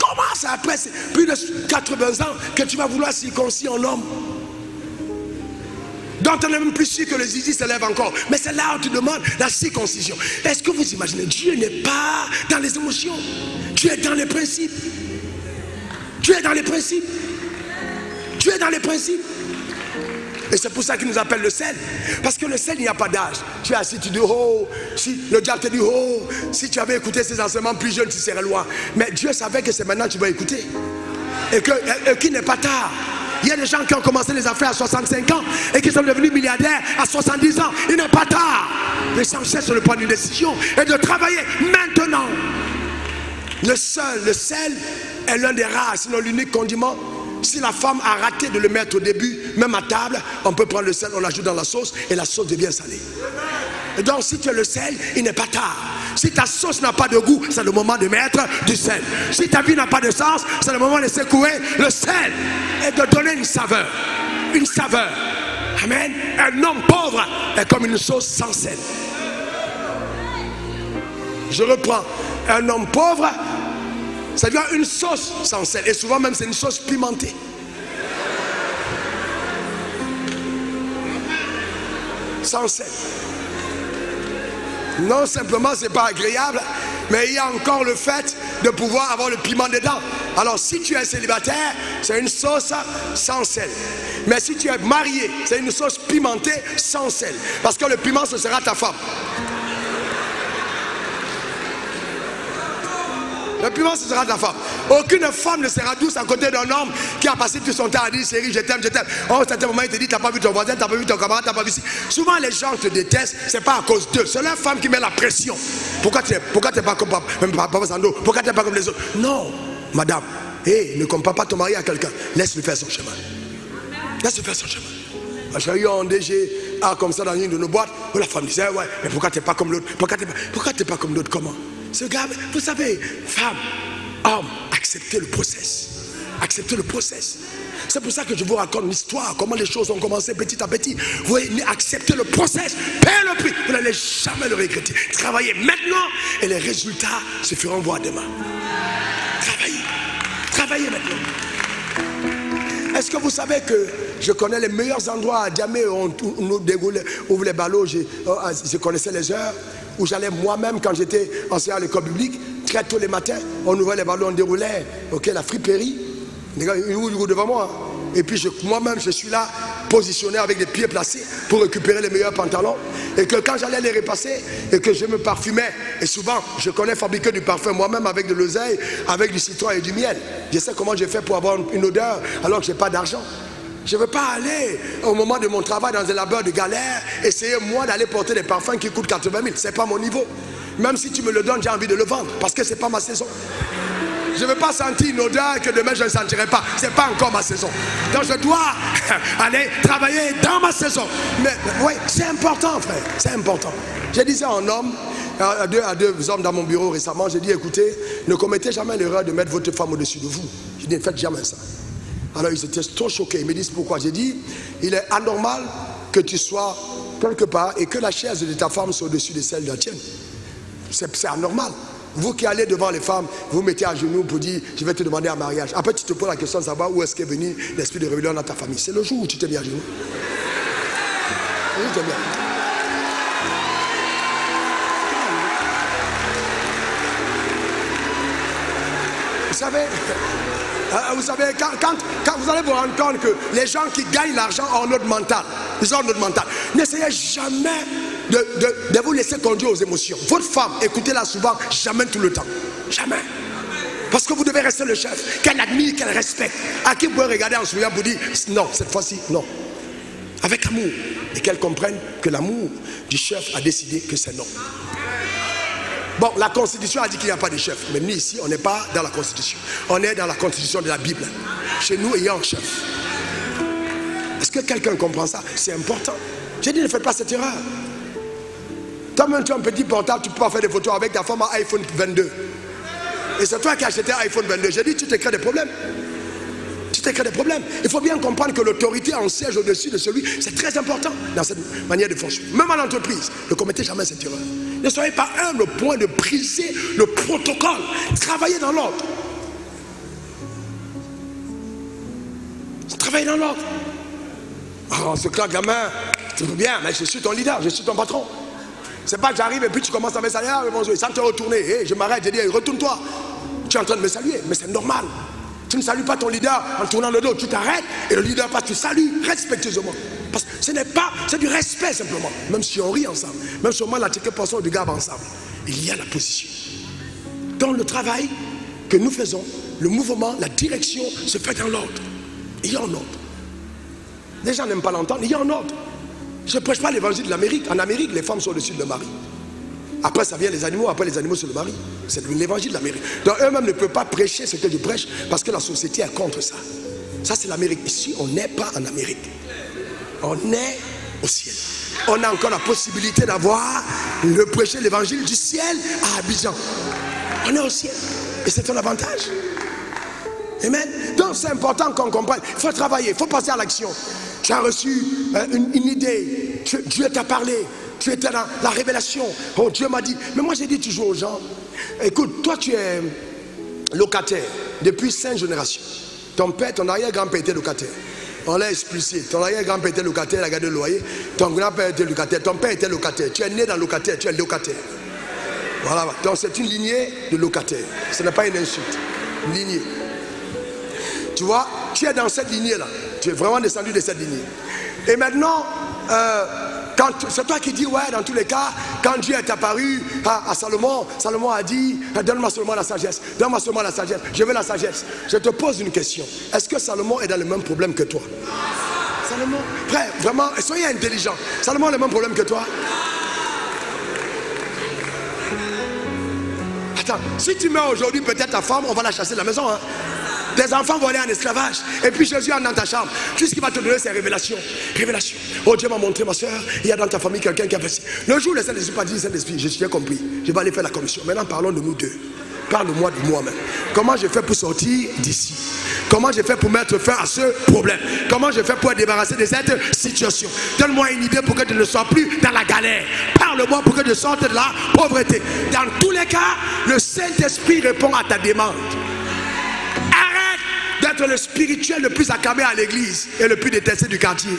Comment ça, après plus de 80 ans, que tu vas vouloir circoncire un homme dont on n'est même plus sûr que le zizi se lève encore? Mais c'est là où tu demandes la circoncision. Est-ce que vous imaginez, Dieu n'est pas dans les émotions, Dieu est dans les principes. Dieu est dans les principes. Dieu est dans les principes. Et c'est pour ça qu'il nous appelle le sel. Parce que le sel, il n'y a pas d'âge. Tu es assis, tu dis oh. Si le diable te dit oh, si tu avais écouté ses enseignements plus jeunes, tu serais loin. Mais Dieu savait que c'est maintenant que tu vas écouter. Et qu'il n'est pas tard. Il y a des gens qui ont commencé les affaires à 65 ans et qui sont devenus milliardaires à 70 ans. Il n'est pas tard. L'essentiel, c'est de prendre une décision et de travailler maintenant. Le sel est l'un des rares, sinon l'unique condiment. Si la femme a raté de le mettre au début, même à table, on peut prendre le sel, on l'ajoute dans la sauce et la sauce devient salée. Et donc si tu as le sel, il n'est pas tard. Si ta sauce n'a pas de goût, c'est le moment de mettre du sel. Si ta vie n'a pas de sens, c'est le moment de secouer le sel et de donner une saveur. Une saveur. Amen. Un homme pauvre est comme une sauce sans sel. Je reprends. Un homme pauvre, ça devient une sauce sans sel. Et souvent même c'est une sauce pimentée. Sans sel. Non simplement c'est pas agréable, mais il y a encore le fait de pouvoir avoir le piment dedans. Alors si tu es célibataire, c'est une sauce sans sel. Mais si tu es marié, c'est une sauce pimentée sans sel. Parce que le piment, ce sera ta femme. Le piment, ce sera ta femme. Aucune femme ne sera douce à côté d'un homme qui a passé tout son temps à dire chérie, je t'aime, je t'aime. Oh, à un certain moment, il te dit, t'as pas vu ton voisin, t'as pas vu ton camarade, t'as pas vu ci. Souvent, les gens te détestent, c'est pas à cause d'eux. C'est leur femme qui met la pression. Pourquoi tu n'es pas comme Papa Sando? Pourquoi tu n'es pas comme les autres? Non, madame, ne compare pas ton mari à quelqu'un. Laisse-le faire son chemin. Laisse-le faire son chemin. J'ai eu un DG comme ça dans une de nos boîtes où la femme disait, ouais, mais pourquoi tu n'es pas comme l'autre? Pourquoi tu n'es pas comme l'autre? Comment? Ce gars, vous savez, femme, homme, acceptez le process. Acceptez le process. C'est pour ça que je vous raconte l'histoire, comment les choses ont commencé petit à petit. Vous voyez, acceptez le process, payez le prix. Vous n'allez jamais le regretter. Travaillez maintenant et les résultats se feront voir demain. Travaillez. Travaillez maintenant. Est-ce que vous savez que je connais les meilleurs endroits à Djamé où on ouvre les ballots, je connaissais les heures où j'allais moi-même quand j'étais enseignant à l'école publique, très tôt les matins, on ouvrait les ballons, on déroulait la friperie, les gars, ils ouvrent devant moi. Et puis moi-même je suis là, positionné avec des pieds placés pour récupérer les meilleurs pantalons. Et que quand j'allais les repasser et que je me parfumais, et souvent je connais fabriquer du parfum moi-même avec de l'oseille, avec du citron et du miel. Je sais comment j'ai fait pour avoir une odeur alors que je n'ai pas d'argent. Je ne veux pas aller au moment de mon travail dans un labeur de galère, essayer moi d'aller porter des parfums qui coûtent 80 000. Ce n'est pas mon niveau. Même si tu me le donnes, j'ai envie de le vendre parce que ce n'est pas ma saison. Je ne veux pas sentir une odeur que demain je ne sentirai pas. Ce n'est pas encore ma saison. Donc je dois aller travailler dans ma saison. Mais oui, c'est important, frère. C'est important. Je disais à un homme, à deux hommes dans mon bureau récemment, j'ai dit écoutez, ne commettez jamais l'erreur de mettre votre femme au-dessus de vous. Je dis ne faites jamais ça. Alors ils étaient trop choqués. Ils me disent pourquoi. J'ai dit il est anormal que tu sois quelque part et que la chaise de ta femme soit au-dessus de celle de la tienne. C'est anormal. Vous qui allez devant les femmes, vous mettez à genoux pour dire je vais te demander un mariage. Après tu te poses la question de savoir où est-ce qu'est venu l'esprit de rébellion dans ta famille. C'est le jour où tu t'es mis à genoux. Oui, bien. Vous savez, Vous savez, quand vous allez vous rendre compte que les gens qui gagnent l'argent ont notre mental, ils ont notre mental. N'essayez jamais de vous laisser conduire aux émotions. Votre femme, écoutez-la souvent, jamais tout le temps. Jamais. Parce que vous devez rester le chef, qu'elle admire, qu'elle respecte. À qui vous pouvez regarder en souriant pour dire non, cette fois-ci, non. Avec amour. Et qu'elle comprenne que l'amour du chef a décidé que c'est non. Bon, la Constitution a dit qu'il n'y a pas de chef. Mais nous ici, on n'est pas dans la Constitution. On est dans la Constitution de la Bible. Chez nous, il y a un chef. Est-ce que quelqu'un comprend ça? C'est important. J'ai dit, ne faites pas cette erreur. Toi-même, tu as un petit portable, tu peux pas faire des photos avec ta femme à iPhone 22. Et c'est toi qui as acheté un iPhone 22. J'ai dit, tu te crées des problèmes. Tu te crées des problèmes. Il faut bien comprendre que l'autorité en siège au-dessus de celui, c'est très important dans cette manière de fonctionner. Même en entreprise, ne commettez jamais cette erreur. Ne soyez pas humble au point de briser le protocole. Travaillez dans l'ordre. Travaillez dans l'ordre. Oh, on se claque la main. C'est bien, mais je suis ton leader, je suis ton patron. C'est pas que j'arrive et puis tu commences à me saluer. Ah, bonjour, sans te retourner. Hey, je m'arrête, je dis, retourne-toi. Tu es en train de me saluer, mais c'est normal. Tu ne salues pas ton leader en tournant le dos. Tu t'arrêtes et le leader passe, tu salues respectueusement. Parce que ce n'est pas, c'est du respect simplement. Même si on rit ensemble, même si on mange la ticket poisson du gab ensemble, il y a la position. Dans le travail que nous faisons, le mouvement, la direction se fait dans l'ordre. Il y a un ordre. Les gens n'aiment pas l'entendre, il y a un ordre. Je ne prêche pas l'évangile de l'Amérique. En Amérique, les femmes sont au-dessus de leur mari. Après, ça vient les animaux, après les animaux sur le mari. C'est l'évangile de l'Amérique. Donc eux-mêmes ne peuvent pas prêcher ce que je prêche parce que la société est contre ça. Ça, c'est l'Amérique. Ici, on n'est pas en Amérique. On est au ciel. On a encore la possibilité d'avoir le prêcher l'évangile du ciel à Abidjan. On est au ciel. Et c'est un avantage. Amen. Donc c'est important qu'on comprenne. Il faut travailler, il faut passer à l'action. Tu as reçu une idée. Dieu t'a parlé. Tu étais dans la révélation. Oh, Dieu m'a dit. Mais moi, j'ai dit toujours aux gens, écoute, toi, tu es locataire depuis 5 générations. Ton père, ton arrière-grand-père était locataire. On l'a expulsé. Ton arrière-grand-père était locataire, il a gardé le loyer. Ton grand-père était locataire. Ton père était locataire. Tu es né dans le locataire, tu es locataire. Voilà. Donc c'est une lignée de locataire. Ce n'est pas une insulte. Une lignée. Tu vois, tu es dans cette lignée-là. Tu es vraiment descendu de cette lignée. Et maintenant, c'est toi qui dis, ouais, dans tous les cas, quand Dieu est apparu à Salomon, Salomon a dit, donne-moi seulement la sagesse, donne-moi seulement la sagesse, je veux la sagesse. Je te pose une question, est-ce que Salomon est dans le même problème que toi? Salomon, frère, vraiment, soyez intelligent. Salomon a le même problème que toi? Attends, si tu mets aujourd'hui peut-être ta femme, on va la chasser de la maison, hein. Des enfants vont aller en esclavage. Et puis Jésus est dans ta chambre. Tout ce qu'il va te donner, c'est révélation. Révélation. Oh, Dieu m'a montré, ma soeur, il y a dans ta famille quelqu'un qui a fait ci. Le jour où le Saint-Esprit pas dit, Saint-Esprit, je suis compris. Je vais aller faire la commission. Maintenant, parlons de nous deux. Parle-moi de moi-même. Comment je fais pour sortir d'ici? Comment je fais pour mettre fin à ce problème? Comment je fais pour être débarrassé de cette situation? Donne-moi une idée pour que je ne sois plus dans la galère. Parle-moi pour que je sorte de la pauvreté. Dans tous les cas, le Saint-Esprit répond à ta demande. D'être le spirituel le plus acclamé à l'église et le plus détesté du quartier.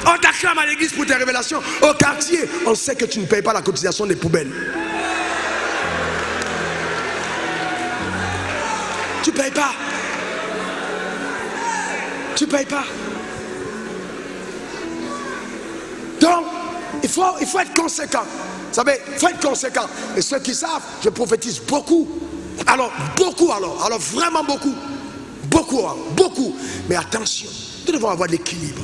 On t'acclame à l'église pour tes révélations. Au quartier, on sait que tu ne payes pas la cotisation des poubelles. Tu ne payes pas. Tu ne payes pas. Donc, il faut être conséquent. Vous savez, il faut être conséquent. Et ceux qui savent, je prophétise beaucoup. Alors, vraiment beaucoup. Beaucoup. Mais attention, nous devons avoir l'équilibre.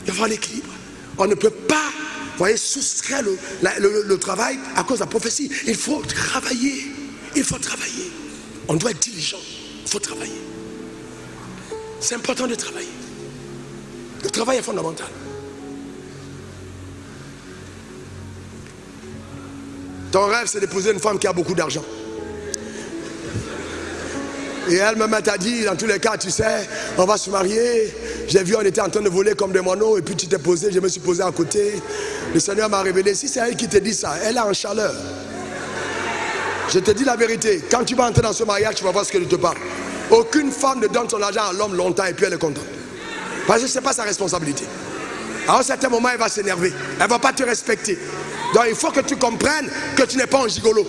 Il faut avoir l'équilibre. On ne peut pas, vous voyez, soustraire le travail à cause de la prophétie. Il faut travailler. On doit être diligent. Il faut travailler. C'est important de travailler. Le travail est fondamental. Ton rêve, c'est d'épouser une femme qui a beaucoup d'argent. Et elle-même t'a dit, dans tous les cas, tu sais, on va se marier. J'ai vu, on était en train de voler comme des moineaux. Et puis tu t'es posé, je me suis posé à côté. Le Seigneur m'a révélé, si c'est elle qui te dit ça, elle est en chaleur. Je te dis la vérité, quand tu vas entrer dans ce mariage, tu vas voir ce que je te parle. Aucune femme ne donne son argent à l'homme longtemps et puis elle est contente. Parce que ce n'est pas sa responsabilité. À un certain moment, elle va s'énerver. Elle ne va pas te respecter. Donc il faut que tu comprennes que tu n'es pas un gigolo.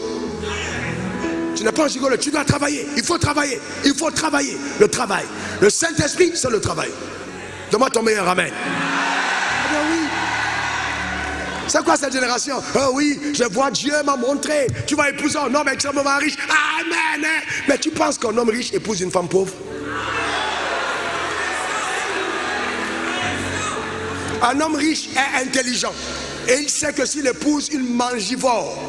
Tu n'es pas un gigolo, tu dois travailler. Il faut travailler. Il faut travailler. Le travail. Le Saint-Esprit, c'est le travail. Donne-moi ton meilleur amen. Eh bien oui. C'est quoi cette génération? Oh oui, je vois Dieu m'a montré. Tu vas épouser un homme extrêmement riche. Amen. Mais tu penses qu'un homme riche épouse une femme pauvre? Un homme riche est intelligent. Et il sait que s'il épouse une mangivore,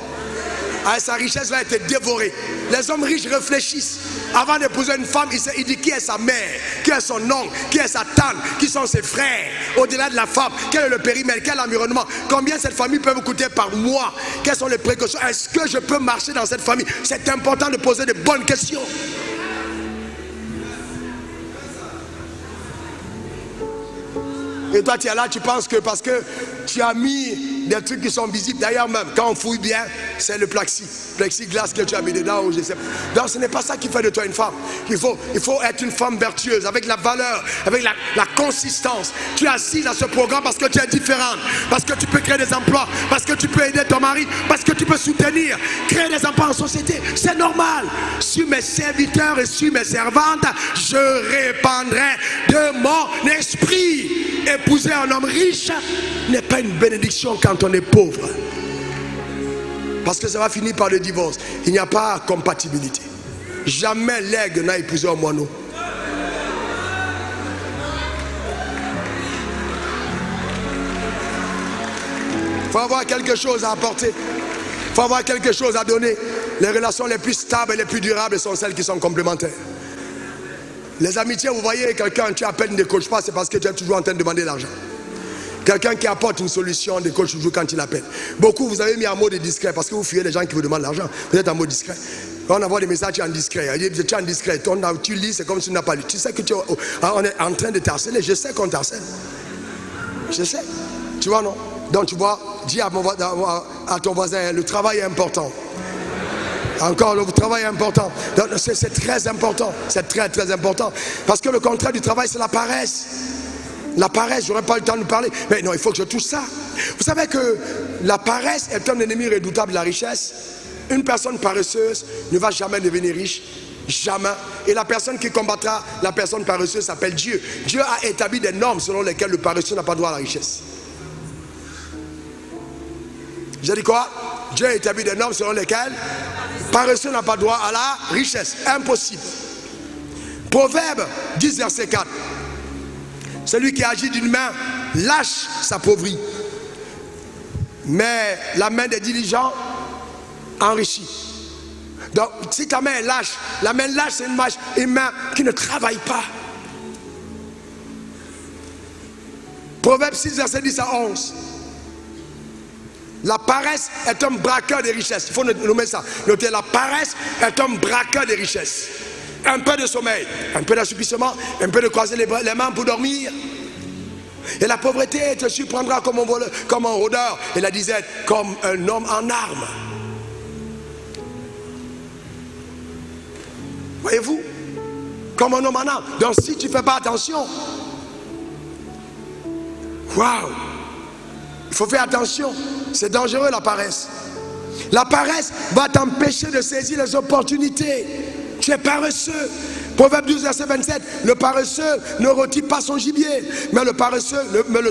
sa richesse va être dévorée. Les hommes riches réfléchissent. Avant d'épouser une femme, il dit qui est sa mère, qui est son oncle, qui est sa tante, qui sont ses frères. Au-delà de la femme, quel est le périmètre, quel est l'environnement, combien cette famille peut vous coûter par mois, quelles sont les précautions, est-ce que je peux marcher dans cette famille? C'est important de poser de bonnes questions. Et toi tu es là, tu penses que parce que tu as mis des trucs qui sont visibles, d'ailleurs même quand on fouille bien, c'est le plexiglas que tu as mis dedans, ou je sais pas. Donc ce n'est pas ça qui fait de toi une femme. Il faut être une femme vertueuse, avec la valeur, avec la consistance. Tu es assise à ce programme parce que tu es différente, parce que tu peux créer des emplois, parce que tu peux aider ton mari, parce que tu peux soutenir, créer des emplois en société. C'est normal. Sur mes serviteurs et sur mes servantes, je répandrai de mon esprit. Épouser un homme riche n'est pas une bénédiction quand on est pauvre. Parce que ça va finir par le divorce. Il n'y a pas compatibilité. Jamais l'aigle n'a épousé un moineau. Il faut avoir quelque chose à apporter. Il faut avoir quelque chose à donner. Les relations les plus stables et les plus durables sont celles qui sont complémentaires. Les amitiés, vous voyez, quelqu'un tu appelles, ne décroche pas, c'est parce que tu es toujours en train de demander l'argent. Quelqu'un qui apporte une solution décroche toujours quand il appelle. Beaucoup, vous avez mis en mode discret parce que vous fuyez les gens qui vous demandent l'argent. Vous êtes en mode discret. Quand on envoie des messages, tu es en discret. Tu es en discret. Tu lis, c'est comme si tu n'as pas lu. Tu sais que on est en train de t'harceler. Je sais qu'on t'harcèle. Je sais. Tu vois, non? Donc, tu vois, dis à ton voisin, le travail est important. Encore, le travail est important. C'est très important. C'est très très important. Parce que le contraire du travail, c'est la paresse. La paresse, j'aurais pas le temps de parler. Mais non, il faut que je touche ça. Vous savez que la paresse est un ennemi redoutable de la richesse. Une personne paresseuse ne va jamais devenir riche. Jamais. Et la personne qui combattra la personne paresseuse s'appelle Dieu. Dieu a établi des normes selon lesquelles le paresseux n'a pas droit à la richesse. J'ai dit quoi? Dieu a établi des normes selon lesquelles paresseux n'a pas droit à la richesse. Impossible. Proverbe 10, verset 4. Celui qui agit d'une main lâche s'appauvrit. Mais la main des diligents enrichit. Donc, si ta main est lâche, la main lâche, c'est une main qui ne travaille pas. Proverbe 6, verset 10 à 11. La paresse est un braqueur des richesses. Il faut nommer ça. Notez, la paresse est un braqueur des richesses. Un peu de sommeil, un peu d'assoupissement, un peu de croiser les mains pour dormir. Et la pauvreté te surprendra comme un rôdeur. Et la disette comme un homme en armes. Voyez-vous? Comme un homme en armes. Donc si tu ne fais pas attention, waouh! Il faut faire attention. C'est dangereux la paresse. La paresse va t'empêcher de saisir les opportunités. Tu es paresseux. Proverbe 12, verset 27. Le paresseux ne retire pas son gibier. Mais le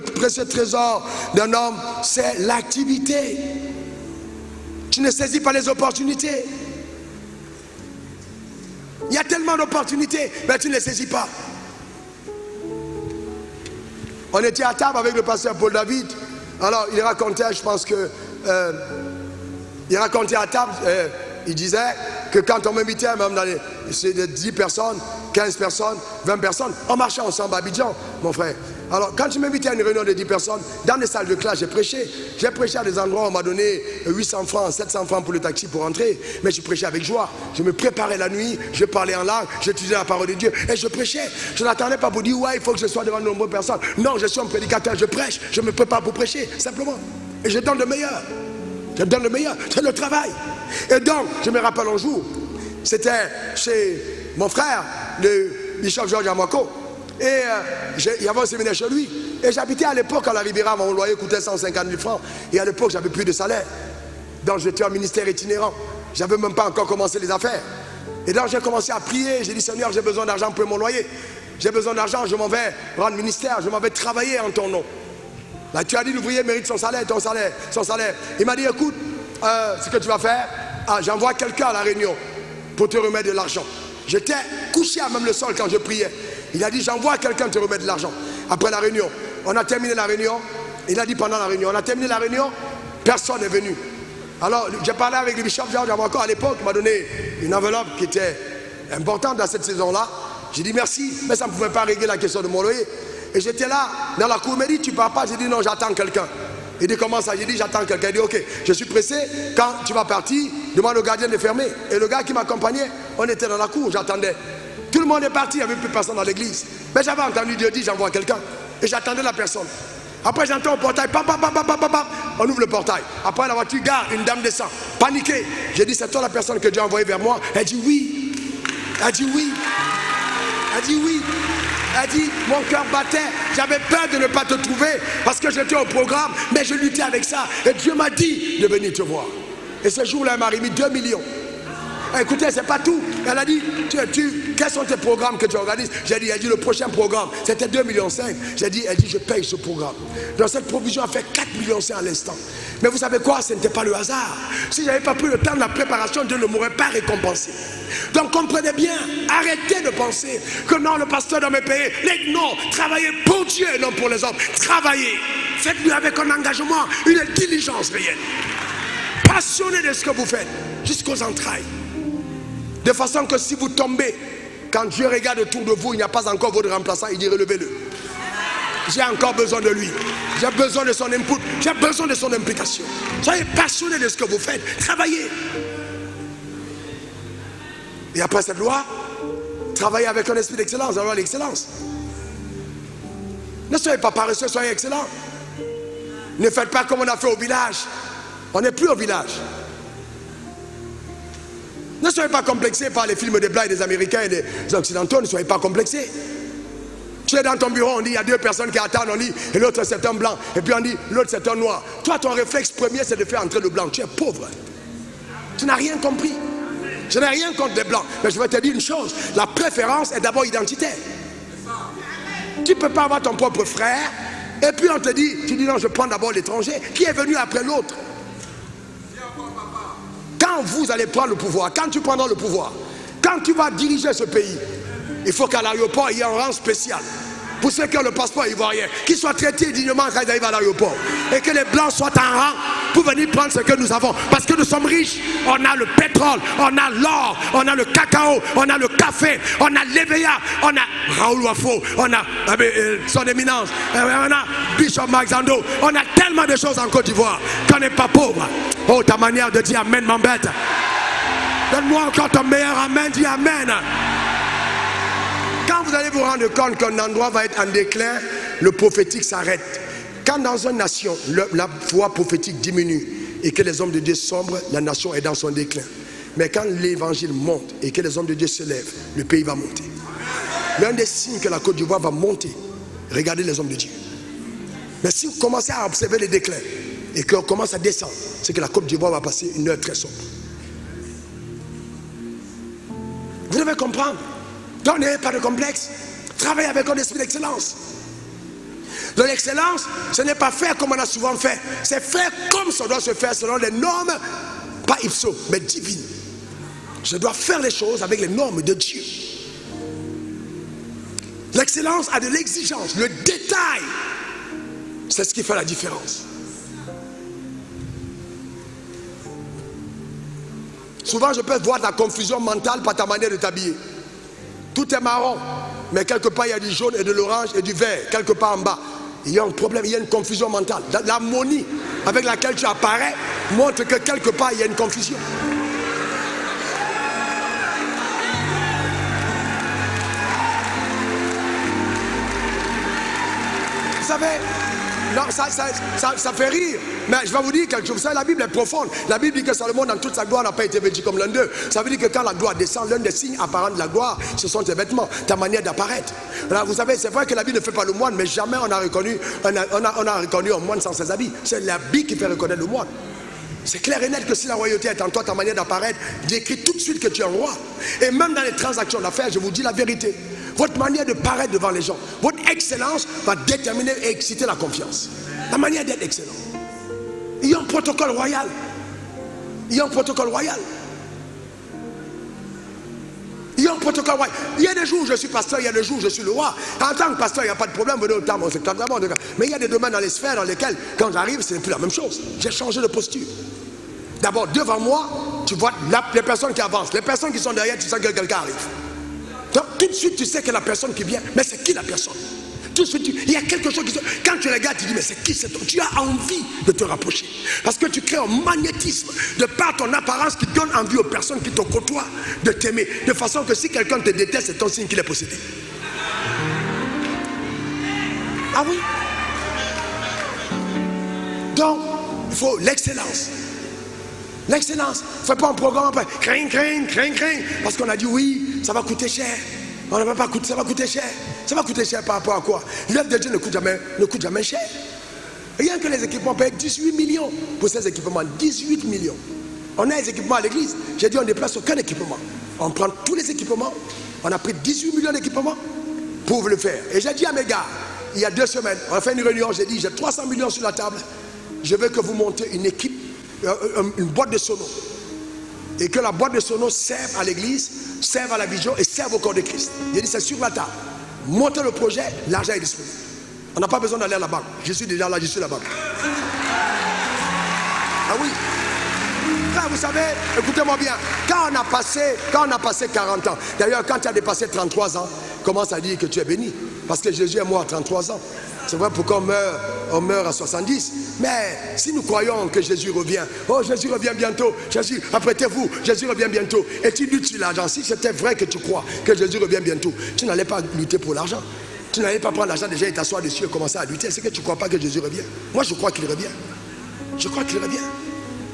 précieux trésor d'un homme, c'est l'activité. Tu ne saisis pas les opportunités. Il y a tellement d'opportunités, mais tu ne les saisis pas. On était à table avec le pasteur Paul David. Alors il racontait, je pense que il racontait à table, il disait que quand on m'invitait, même dans les 10 personnes, 15 personnes, 20 personnes, on marchait ensemble à Abidjan, mon frère. Alors quand tu m'invitais à une réunion de 10 personnes, dans des salles de classe, j'ai prêché. J'ai prêché à des endroits où on m'a donné 800 francs, 700 francs pour le taxi pour entrer. Mais je prêchais avec joie. Je me préparais la nuit, je parlais en langue, j'étudiais la parole de Dieu et je prêchais. Je n'attendais pas pour dire, ouais, il faut que je sois devant de nombreuses personnes. Non, je suis un prédicateur, je prêche, je me prépare pour prêcher, simplement. Et je donne le meilleur. Je donne le meilleur, c'est le travail. Et donc, je me rappelle un jour, c'était chez mon frère, le bishop Georges Amako. Et il y avait un séminaire chez lui. Et j'habitais à l'époque à la Riviera, mon loyer coûtait 150 000 francs. Et à l'époque, j'avais plus de salaire. Donc j'étais en ministère itinérant. j'avais même pas encore commencé les affaires. Et donc j'ai commencé à prier, j'ai dit Seigneur, j'ai besoin d'argent pour mon loyer. J'ai besoin d'argent, je m'en vais rendre ministère, je m'en vais travailler en ton nom. Là tu as dit l'ouvrier mérite son salaire, son salaire. Il m'a dit écoute, ce que tu vas faire, j'envoie quelqu'un à la réunion pour te remettre de l'argent. J'étais couché à même le sol quand je priais. Il a dit j'envoie quelqu'un te remettre de l'argent. Après la réunion, on a terminé la réunion. Il a dit pendant la réunion, on a terminé la réunion, personne n'est venu. Alors j'ai parlé avec le bishop George encore à l'époque, il m'a donné une enveloppe qui était importante dans cette saison-là. J'ai dit merci, mais ça ne pouvait pas régler la question de mon loyer. Et j'étais là, dans la cour, il m'a dit tu pars pas, j'ai dit non, j'attends quelqu'un. Il dit comment ça? J'ai dit j'attends quelqu'un. Il dit ok, je suis pressé, quand tu vas partir, demande au gardien de fermer. Et le gars qui m'accompagnait, on était dans la cour, j'attendais. Tout le monde est parti, il n'y avait plus personne dans l'église. Mais j'avais entendu Dieu dire j'envoie quelqu'un. Et j'attendais la personne. Après j'entends au portail, on ouvre le portail. Après la voiture gare, une dame descend, paniquée. J'ai dit c'est toi la personne que Dieu a envoyée vers moi? Elle dit oui. Elle dit oui. Elle dit oui. Elle dit mon cœur battait, j'avais peur de ne pas te trouver parce que j'étais au programme, mais je luttais avec ça. Et Dieu m'a dit de venir te voir. Et ce jour-là, elle m'a remis 2 millions. Écoutez, c'est pas tout. Elle a dit, quels sont tes programmes que tu organises? J'ai dit, elle dit, le prochain programme, c'était 2,5 millions. J'ai dit, elle dit, je paye ce programme. Donc cette provision a fait 4,5 millions à l'instant. Mais vous savez quoi? Ce n'était pas le hasard. Si je n'avais pas pris le temps de la préparation, Dieu ne m'aurait pas récompensé. Donc comprenez bien, arrêtez de penser que non, le pasteur doit me payer. Non, travaillez pour Dieu et non pour les hommes. Travaillez. Faites-le avec un engagement, une diligence réelle. Passionné de ce que vous faites, jusqu'aux entrailles. De façon que si vous tombez, quand Dieu regarde autour de vous, il n'y a pas encore votre remplaçant, il dit relevez-le. J'ai encore besoin de lui. J'ai besoin de son input. J'ai besoin de son implication. Soyez passionné de ce que vous faites. Travaillez. Et après cette loi, travaillez avec un esprit d'excellence, la loi de l'excellence. Ne soyez pas paresseux, soyez excellents. Ne faites pas comme on a fait au village. On n'est plus au village. Ne soyez pas complexés par les films des Blancs et des Américains et des Occidentaux. Ne soyez pas complexés. Tu es dans ton bureau, on dit il y a 2 personnes qui attendent, on dit et l'autre c'est un blanc. Et puis on dit l'autre c'est un noir. Toi ton réflexe premier c'est de faire entrer le blanc. Tu es pauvre. Tu n'as rien compris. Je n'ai rien contre les blancs. Mais je vais te dire une chose. La préférence est d'abord identitaire. Tu ne peux pas avoir ton propre frère. Et puis on te dit, tu dis non je prends d'abord l'étranger. Qui est venu après l'autre? Quand vous allez prendre le pouvoir, quand tu prendras le pouvoir, quand tu vas diriger ce pays, il faut qu'à l'aéroport il y ait un rang spécial pour ceux qui ont le passeport ivoirien, qu'ils soient traités dignement quand ils arrivent à l'aéroport et que les blancs soient en rang pour venir prendre ce que nous avons parce que nous sommes riches. On a le pétrole, on a l'or, on a le cacao, on a le café, on a l'EVA, on a Raoul Wafo, on a son éminence, on a Bishop Maxando, on a tellement de choses en Côte d'Ivoire qu'on n'est pas pauvre. Oh, ta manière de dire amen m'embête. Donne-moi encore ton meilleur amen, dis amen. Quand vous allez vous rendre compte qu'un endroit va être en déclin, le prophétique s'arrête. Quand dans une nation, la foi prophétique diminue et que les hommes de Dieu sombrent, la nation est dans son déclin. Mais quand l'évangile monte et que les hommes de Dieu se lèvent, le pays va monter. L'un des signes que la Côte d'Ivoire va monter, regardez les hommes de Dieu. Mais si vous commencez à observer les déclins et qu'on commence à descendre, c'est que la Côte d'Ivoire va passer une heure très sombre. Vous devez comprendre. Donc n'ayez pas de complexe. Travaillez avec un esprit d'excellence. De l'excellence, ce n'est pas faire comme on a souvent fait. C'est faire comme ça doit se faire selon les normes, pas ipso, mais divines. Je dois faire les choses avec les normes de Dieu. L'excellence a de l'exigence. Le détail, c'est ce qui fait la différence. Souvent, je peux voir ta confusion mentale par ta manière de t'habiller. Tout est marron, mais quelque part, il y a du jaune et de l'orange et du vert, quelque part en bas. Il y a un problème, il y a une confusion mentale. L'harmonie avec laquelle tu apparais montre que quelque part, il y a une confusion. Vous savez, non, ça fait rire, mais je vais vous dire quelque chose. Vous savez, la Bible est profonde. La Bible dit que Salomon, dans toute sa gloire, n'a pas été vêtu comme l'un d'eux. Ça veut dire que quand la gloire descend, l'un des signes apparents de la gloire, ce sont tes vêtements, ta manière d'apparaître. Alors, vous savez, c'est vrai que la Bible ne fait pas le moine, mais jamais on a reconnu un moine sans ses habits. C'est l'habit qui fait reconnaître le moine. C'est clair et net que si la royauté est en toi, ta manière d'apparaître décrit tout de suite que tu es un roi. Et même dans les transactions d'affaires, je vous dis la vérité. Votre manière de paraître devant les gens, votre excellence va déterminer et exciter la confiance. La manière d'être excellent. Il y a un protocole royal. Il y a un protocole royal. Il y a un protocole royal. Il y a des jours où je suis pasteur, il y a des jours où je suis le roi. En tant que pasteur, il n'y a pas de problème. Venez au temps, on s'éclate d'abord. Mais il y a des domaines dans les sphères dans lesquels, quand j'arrive, ce n'est plus la même chose. J'ai changé de posture. D'abord, devant moi, tu vois les personnes qui avancent. Les personnes qui sont derrière, tu sens que quelqu'un arrive. Donc, tout de suite, tu sais que la personne qui vient, mais c'est qui la personne? Tout de suite, il y a quelque chose qui se... Quand tu regardes, tu dis, mais c'est qui cet homme? Tu as envie de te rapprocher. Parce que tu crées un magnétisme de par ton apparence qui donne envie aux personnes qui te côtoient de t'aimer. De façon que si quelqu'un te déteste, c'est ton signe qu'il est possédé. Ah oui? Donc, il faut l'excellence. L'excellence. Ne fais pas un programme après. Crains. Parce qu'on a dit oui, ça va coûter cher. On ne va pas coûter, ça va coûter cher. Ça va coûter cher par rapport à quoi? L'œuvre de Dieu ne coûte jamais cher. Rien que les équipements payent 18 millions pour ces équipements. 18 millions. On a les équipements à l'église. J'ai dit on ne déplace aucun équipement. On prend tous les équipements. On a pris 18 millions d'équipements pour le faire. Et j'ai dit à mes gars, il y a 2 semaines, on a fait une réunion, j'ai dit j'ai 300 millions sur la table. Je veux que vous montez une équipe, une boîte de sonos. Et que la boîte de sonos serve à l'église, serve à la vision et serve au corps de Christ. J'ai dit c'est sur la table. Montez le projet, l'argent est disponible. On n'a pas besoin d'aller à la banque. Je suis déjà là, je suis à la banque. Ah oui. Là, vous savez, écoutez-moi bien, quand on a passé 40 ans, d'ailleurs quand tu as dépassé 33 ans, commence à dire que tu es béni. Parce que Jésus est mort à 33 ans. C'est vrai pourquoi on meurt à 70. Mais si nous croyons que Jésus revient, oh Jésus revient bientôt, Jésus, apprêtez-vous, Jésus revient bientôt. Et tu luttes sur l'argent. Si c'était vrai que tu crois que Jésus revient bientôt, tu n'allais pas lutter pour l'argent. Tu n'allais pas prendre l'argent déjà et t'asseoir dessus et commencer à lutter. C'est que tu ne crois pas que Jésus revient. Moi je crois qu'il revient. Je crois qu'il revient.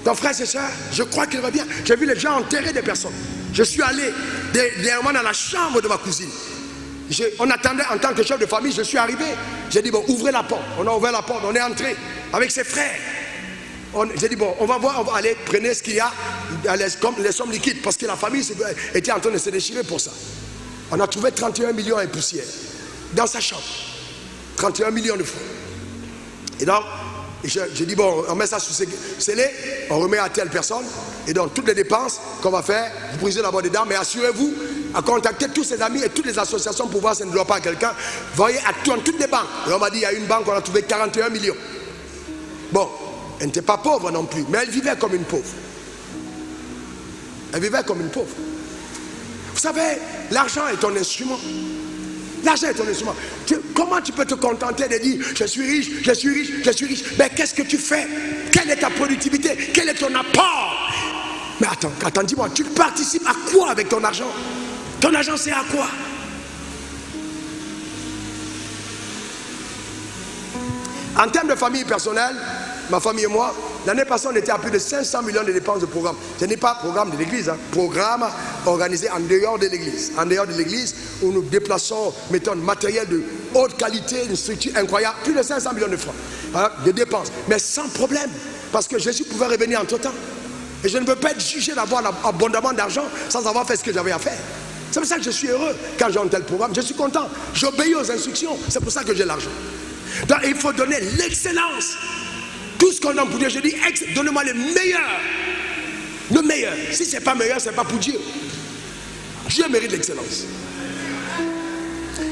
Donc frères et sœurs, je crois qu'il revient. J'ai vu les gens enterrer des personnes. Je suis allé dernièrement dans la chambre de ma cousine. On attendait en tant que chef de famille, je suis arrivé. J'ai dit bon, ouvrez la porte. On a ouvert la porte, on est entré avec ses frères. J'ai dit bon, on va voir, on va aller, prenez ce qu'il y a, les sommes liquides, parce que la famille était en train de se déchirer pour ça. On a trouvé 31 millions et poussière dans sa chambre. 31 millions de francs. Et donc, j'ai dit bon, on met ça sur scellé, on remet à telle personne. Et donc, toutes les dépenses qu'on va faire, vous brisez d'abord dedans, mais assurez-vous à contacter tous ses amis et toutes les associations pour voir si ça ne doit pas à quelqu'un. Voyez à toutes les banques. Et on m'a dit, il y a une banque, on a trouvé 41 millions. Bon, elle n'était pas pauvre non plus, mais elle vivait comme une pauvre. Elle vivait comme une pauvre. Vous savez, l'argent est ton instrument. L'argent est ton instrument. Comment tu peux te contenter de dire, je suis riche, je suis riche, je suis riche. Mais qu'est-ce que tu fais? Quelle est ta productivité? Quel est ton apport? Mais attends, dis-moi, tu participes à quoi avec ton argent? Ton argent, c'est à quoi? En termes de famille personnelle, ma famille et moi, l'année passée, on était à plus de 500 millions de dépenses de programme. Ce n'est pas programme de l'église, hein. Programme organisé en dehors de l'église. En dehors de l'église, où nous déplaçons, mettons, matériel de haute qualité, une structure incroyable, plus de 500 millions de francs hein, de dépenses. Mais sans problème, parce que Jésus pouvait revenir entre temps. Et je ne veux pas être jugé d'avoir abondamment d'argent sans avoir fait ce que j'avais à faire. C'est pour ça que je suis heureux quand j'ai un tel programme. Je suis content. J'obéis aux instructions. C'est pour ça que j'ai l'argent. Donc il faut donner l'excellence. Tout ce qu'on donne pour Dieu, je dis, donnez-moi le meilleur. Le meilleur. Si ce n'est pas meilleur, ce n'est pas pour Dieu. Dieu mérite l'excellence.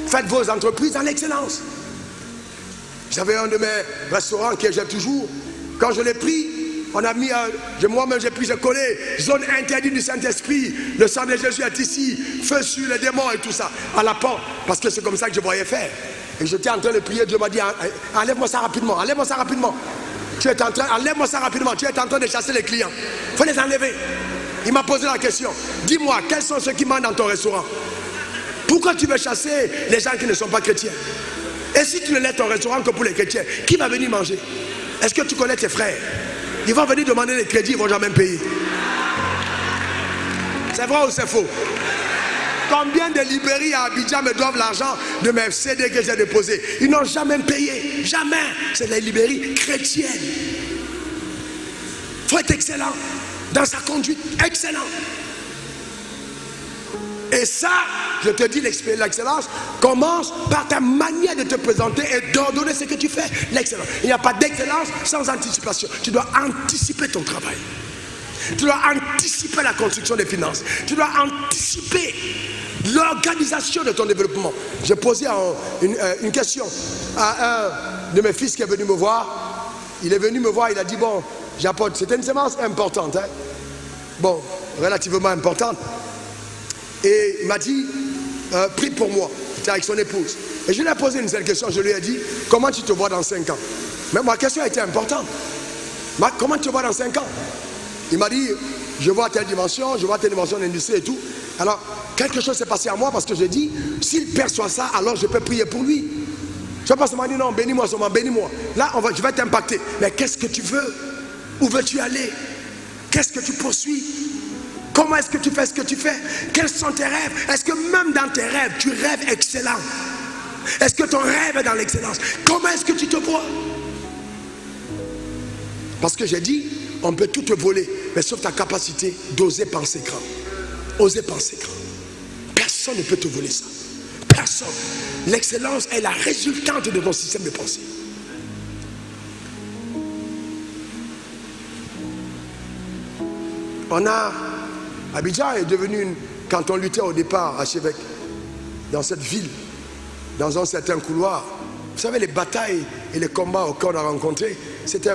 Faites vos entreprises dans l'excellence. J'avais un de mes restaurants que j'ai toujours. Quand je l'ai pris, on a mis, moi-même j'ai pris, j'ai collé, zone interdite du Saint-Esprit, le sang de Jésus est ici, feu sur les démons et tout ça, à la porte, parce que c'est comme ça que je voyais faire. Et j'étais en train de prier, Dieu m'a dit, enlève-moi ça rapidement, enlève-moi ça rapidement. Enlève-moi ça rapidement, tu es en train de chasser les clients, il faut les enlever. Il m'a posé la question, dis-moi, quels sont ceux qui mangent dans ton restaurant? Pourquoi tu veux chasser les gens qui ne sont pas chrétiens? Et si tu ne laisses ton restaurant que pour les chrétiens, qui va venir manger? Est-ce que tu connais tes frères? Ils vont venir demander les crédits, ils ne vont jamais payer. C'est vrai ou c'est faux? Combien de librairies à Abidjan me doivent l'argent de mes CD que j'ai déposés? Ils n'ont jamais payé. Jamais. C'est les librairies chrétiennes. Il faut être excellent dans sa conduite. Excellent. Et ça, je te dis, l'excellence commence par ta manière de te présenter et d'ordonner ce que tu fais. L'excellence. Il n'y a pas d'excellence sans anticipation. Tu dois anticiper ton travail. Tu dois anticiper la construction des finances. Tu dois anticiper l'organisation de ton développement. J'ai posé une question à un de mes fils qui est venu me voir. Il est venu me voir, il a dit, bon, j'apporte. C'était une sémence importante. Hein? Bon, relativement importante. Et il m'a dit, prie pour moi. C'était avec son épouse. Et je lui ai posé une seule question. Je lui ai dit, comment tu te vois dans 5 ans? Mais ma question a été importante. Comment tu te vois dans 5 ans? Il m'a dit, je vois telle dimension d'industrie et tout. Alors, quelque chose s'est passé à moi parce que j'ai dit, s'il perçoit ça, alors je peux prier pour lui. Je ne sais pas, ça m'a dit, non, bénis-moi seulement, bénis-moi. Là, je vais t'impacter. Mais qu'est-ce que tu veux? Où veux-tu aller? Qu'est-ce que tu poursuis? Comment est-ce que tu fais ce que tu fais? Quels sont tes rêves? Est-ce que même dans tes rêves, tu rêves excellent? Est-ce que ton rêve est dans l'excellence? Comment est-ce que tu te vois? Parce que j'ai dit, on peut tout te voler, mais sauf ta capacité d'oser penser grand. Oser penser grand. Personne ne peut te voler ça. Personne. L'excellence est la résultante de ton système de pensée. Abidjan est devenu, quand on luttait au départ à Chevêque, dans cette ville, dans un certain couloir, vous savez, les batailles et les combats qu'on a rencontrés, c'était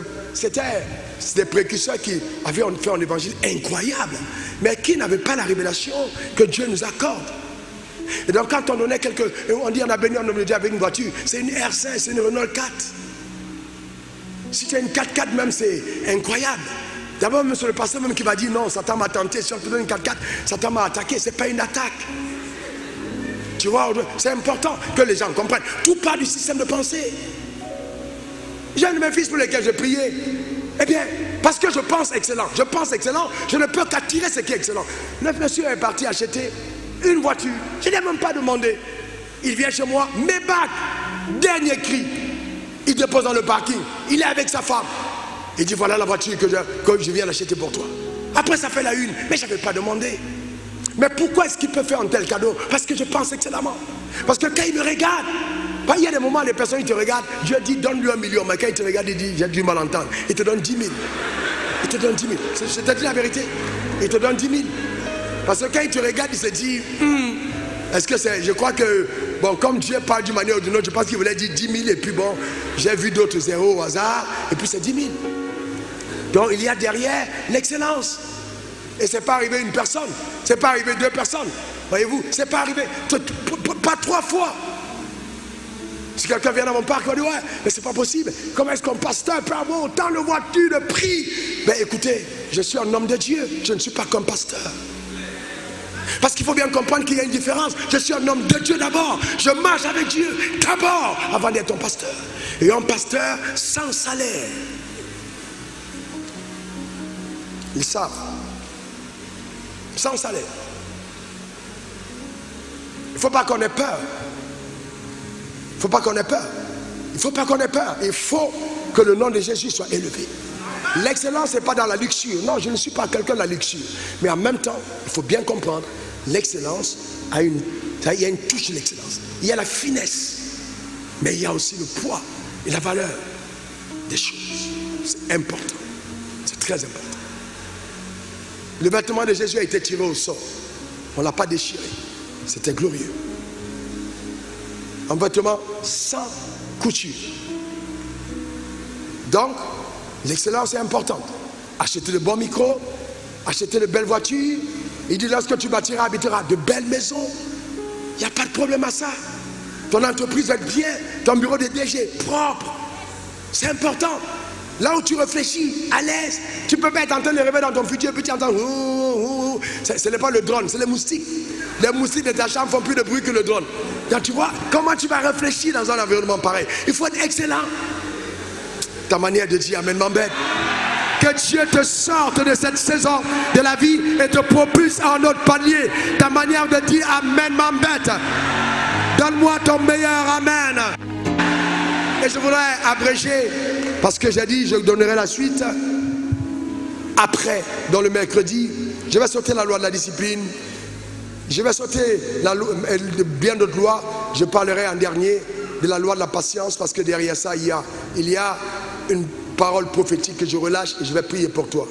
des précurseurs qui avaient fait un évangile incroyable, mais qui n'avaient pas la révélation que Dieu nous accorde. Et donc quand on donnait on dit on a béni un homme de Dieu avec une voiture, c'est une R5, c'est une Renault 4. Si tu as une 4x4 même, c'est incroyable. D'abord, même sur le pasteur même qui va dire non, Satan m'a tenté, si on te donne une 4x4, Satan m'a attaqué, ce n'est pas une attaque. Tu vois, c'est important que les gens comprennent. Tout part du système de pensée. J'ai un de mes fils pour lesquels j'ai prié. Eh bien, parce que je pense excellent, je ne peux qu'attirer ce qui est excellent. Le monsieur est parti acheter une voiture. Je n'ai même pas demandé. Il vient chez moi, mes bacs, dernier cri. Il dépose dans le parking. Il est avec sa femme. Il dit voilà la voiture que je viens d'acheter pour toi. Après ça fait la une, mais je n'avais pas demandé. Mais pourquoi est-ce qu'il peut faire un tel cadeau? Parce que je pense excellemment. Parce que quand il me regarde, il y a des moments, les personnes qui te regardent, Dieu dit donne-lui 1 million, mais quand il te regarde, il dit j'ai du mal à entendre. Il te donne 10 000. Il te donne 10 000. Je te dis la vérité. Il te donne 10 000. Parce que quand il te regarde, il se dit est-ce que c'est. Je crois que, bon, comme Dieu parle d'une manière ou d'une autre, je pense qu'il voulait dire 10 000 et puis bon, j'ai vu d'autres zéros au hasard, et puis c'est 10 000. Donc il y a derrière l'excellence. Et c'est pas arrivé une personne, c'est pas arrivé 2 personnes. Voyez-vous, c'est pas arrivé pas 3 fois. Si quelqu'un vient dans mon parc, il va dire ouais, mais c'est pas possible. Comment est-ce qu'un pasteur peut avoir autant de voitures, de prix? Ben écoutez, je suis un homme de Dieu, je ne suis pas comme pasteur. Parce qu'il faut bien comprendre qu'il y a une différence. Je suis un homme de Dieu d'abord. Je marche avec Dieu d'abord avant d'être un pasteur. Et un pasteur sans salaire. Ils savent. Sans salaire. Il ne faut pas qu'on ait peur. Il ne faut pas qu'on ait peur. Il ne faut pas qu'on ait peur. Il faut que le nom de Jésus soit élevé. L'excellence n'est pas dans la luxure. Non, je ne suis pas quelqu'un de la luxure. Mais en même temps, il faut bien comprendre, l'excellence il y a une touche de l'excellence. Il y a la finesse. Mais il y a aussi le poids et la valeur des choses. C'est important. C'est très important. Le vêtement de Jésus a été tiré au sort. On ne l'a pas déchiré. C'était glorieux. Un vêtement sans couture. Donc, l'excellence est importante. Acheter de bons micros, acheter de belles voitures. Il dit lorsque tu bâtiras, habiteras de belles maisons. Il n'y a pas de problème à ça. Ton entreprise va être bien. Ton bureau de DG propre. C'est important. Là où tu réfléchis, à l'aise, tu peux pas être en train de rêver dans ton futur, puis tu entends. Ce n'est pas le drone, c'est les moustiques. Les moustiques de ta chambre font plus de bruit que le drone. Donc tu vois, comment tu vas réfléchir dans un environnement pareil? Il faut être excellent. Ta manière de dire amen m'embête. Que Dieu te sorte de cette saison de la vie et te propulse à un autre palier. Ta manière de dire amen m'embête. Donne-moi ton meilleur amen. Et je voudrais abréger, parce que j'ai dit je donnerai la suite. après, dans le mercredi, je vais sauter la loi de la discipline. Je vais sauter bien d'autres lois. Je parlerai en dernier de la loi de la patience, parce que derrière ça, il y a une parole prophétique que je relâche et je vais prier pour toi.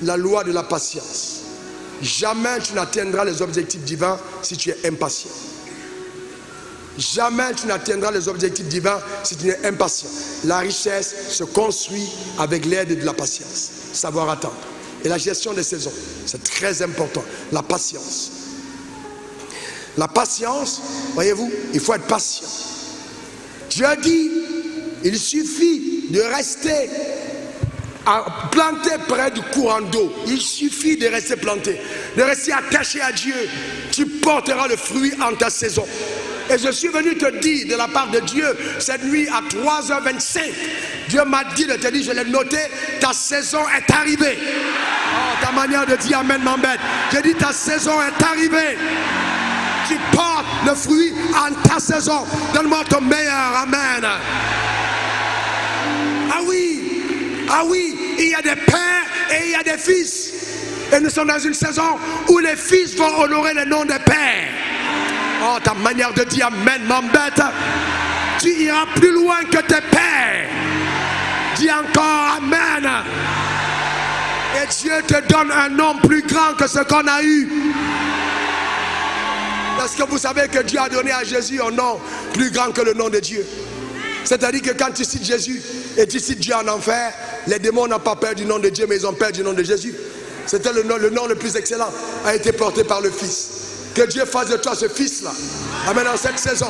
La loi de la patience. Jamais tu n'atteindras les objectifs divins si tu es impatient. Jamais tu n'atteindras les objectifs divins si tu es impatient. La richesse se construit avec l'aide de la patience. Savoir attendre. Et la gestion des saisons, c'est très important. La patience. La patience, voyez-vous, il faut être patient. Dieu dit, il suffit de rester planté près du courant d'eau. Il suffit de rester planté, de rester attaché à Dieu. Tu porteras le fruit en ta saison. Et je suis venu te dire de la part de Dieu, cette nuit à 3h25, Dieu m'a dit de te dire, je l'ai noté, ta saison est arrivée. Oh, ta manière de dire amen m'embête. J'ai dit, ta saison est arrivée. Tu portes le fruit en ta saison. Donne-moi ton meilleur amen. Ah oui, il y a des pères et il y a des fils. Et nous sommes dans une saison où les fils vont honorer le nom des pères. Oh, ta manière de dire amen m'embête. Tu iras plus loin que tes pères. Dis encore amen. Et Dieu te donne un nom plus grand que ce qu'on a eu. Est-ce que vous savez que Dieu a donné à Jésus un nom plus grand que le nom de Dieu? C'est-à-dire que quand tu cites Jésus et tu cites Dieu en enfer, les démons n'ont pas peur du nom de Dieu, mais ils ont peur du nom de Jésus. C'était le nom le plus excellent, a été porté par le Fils. Que Dieu fasse de toi ce Fils-là, amen, dans cette saison,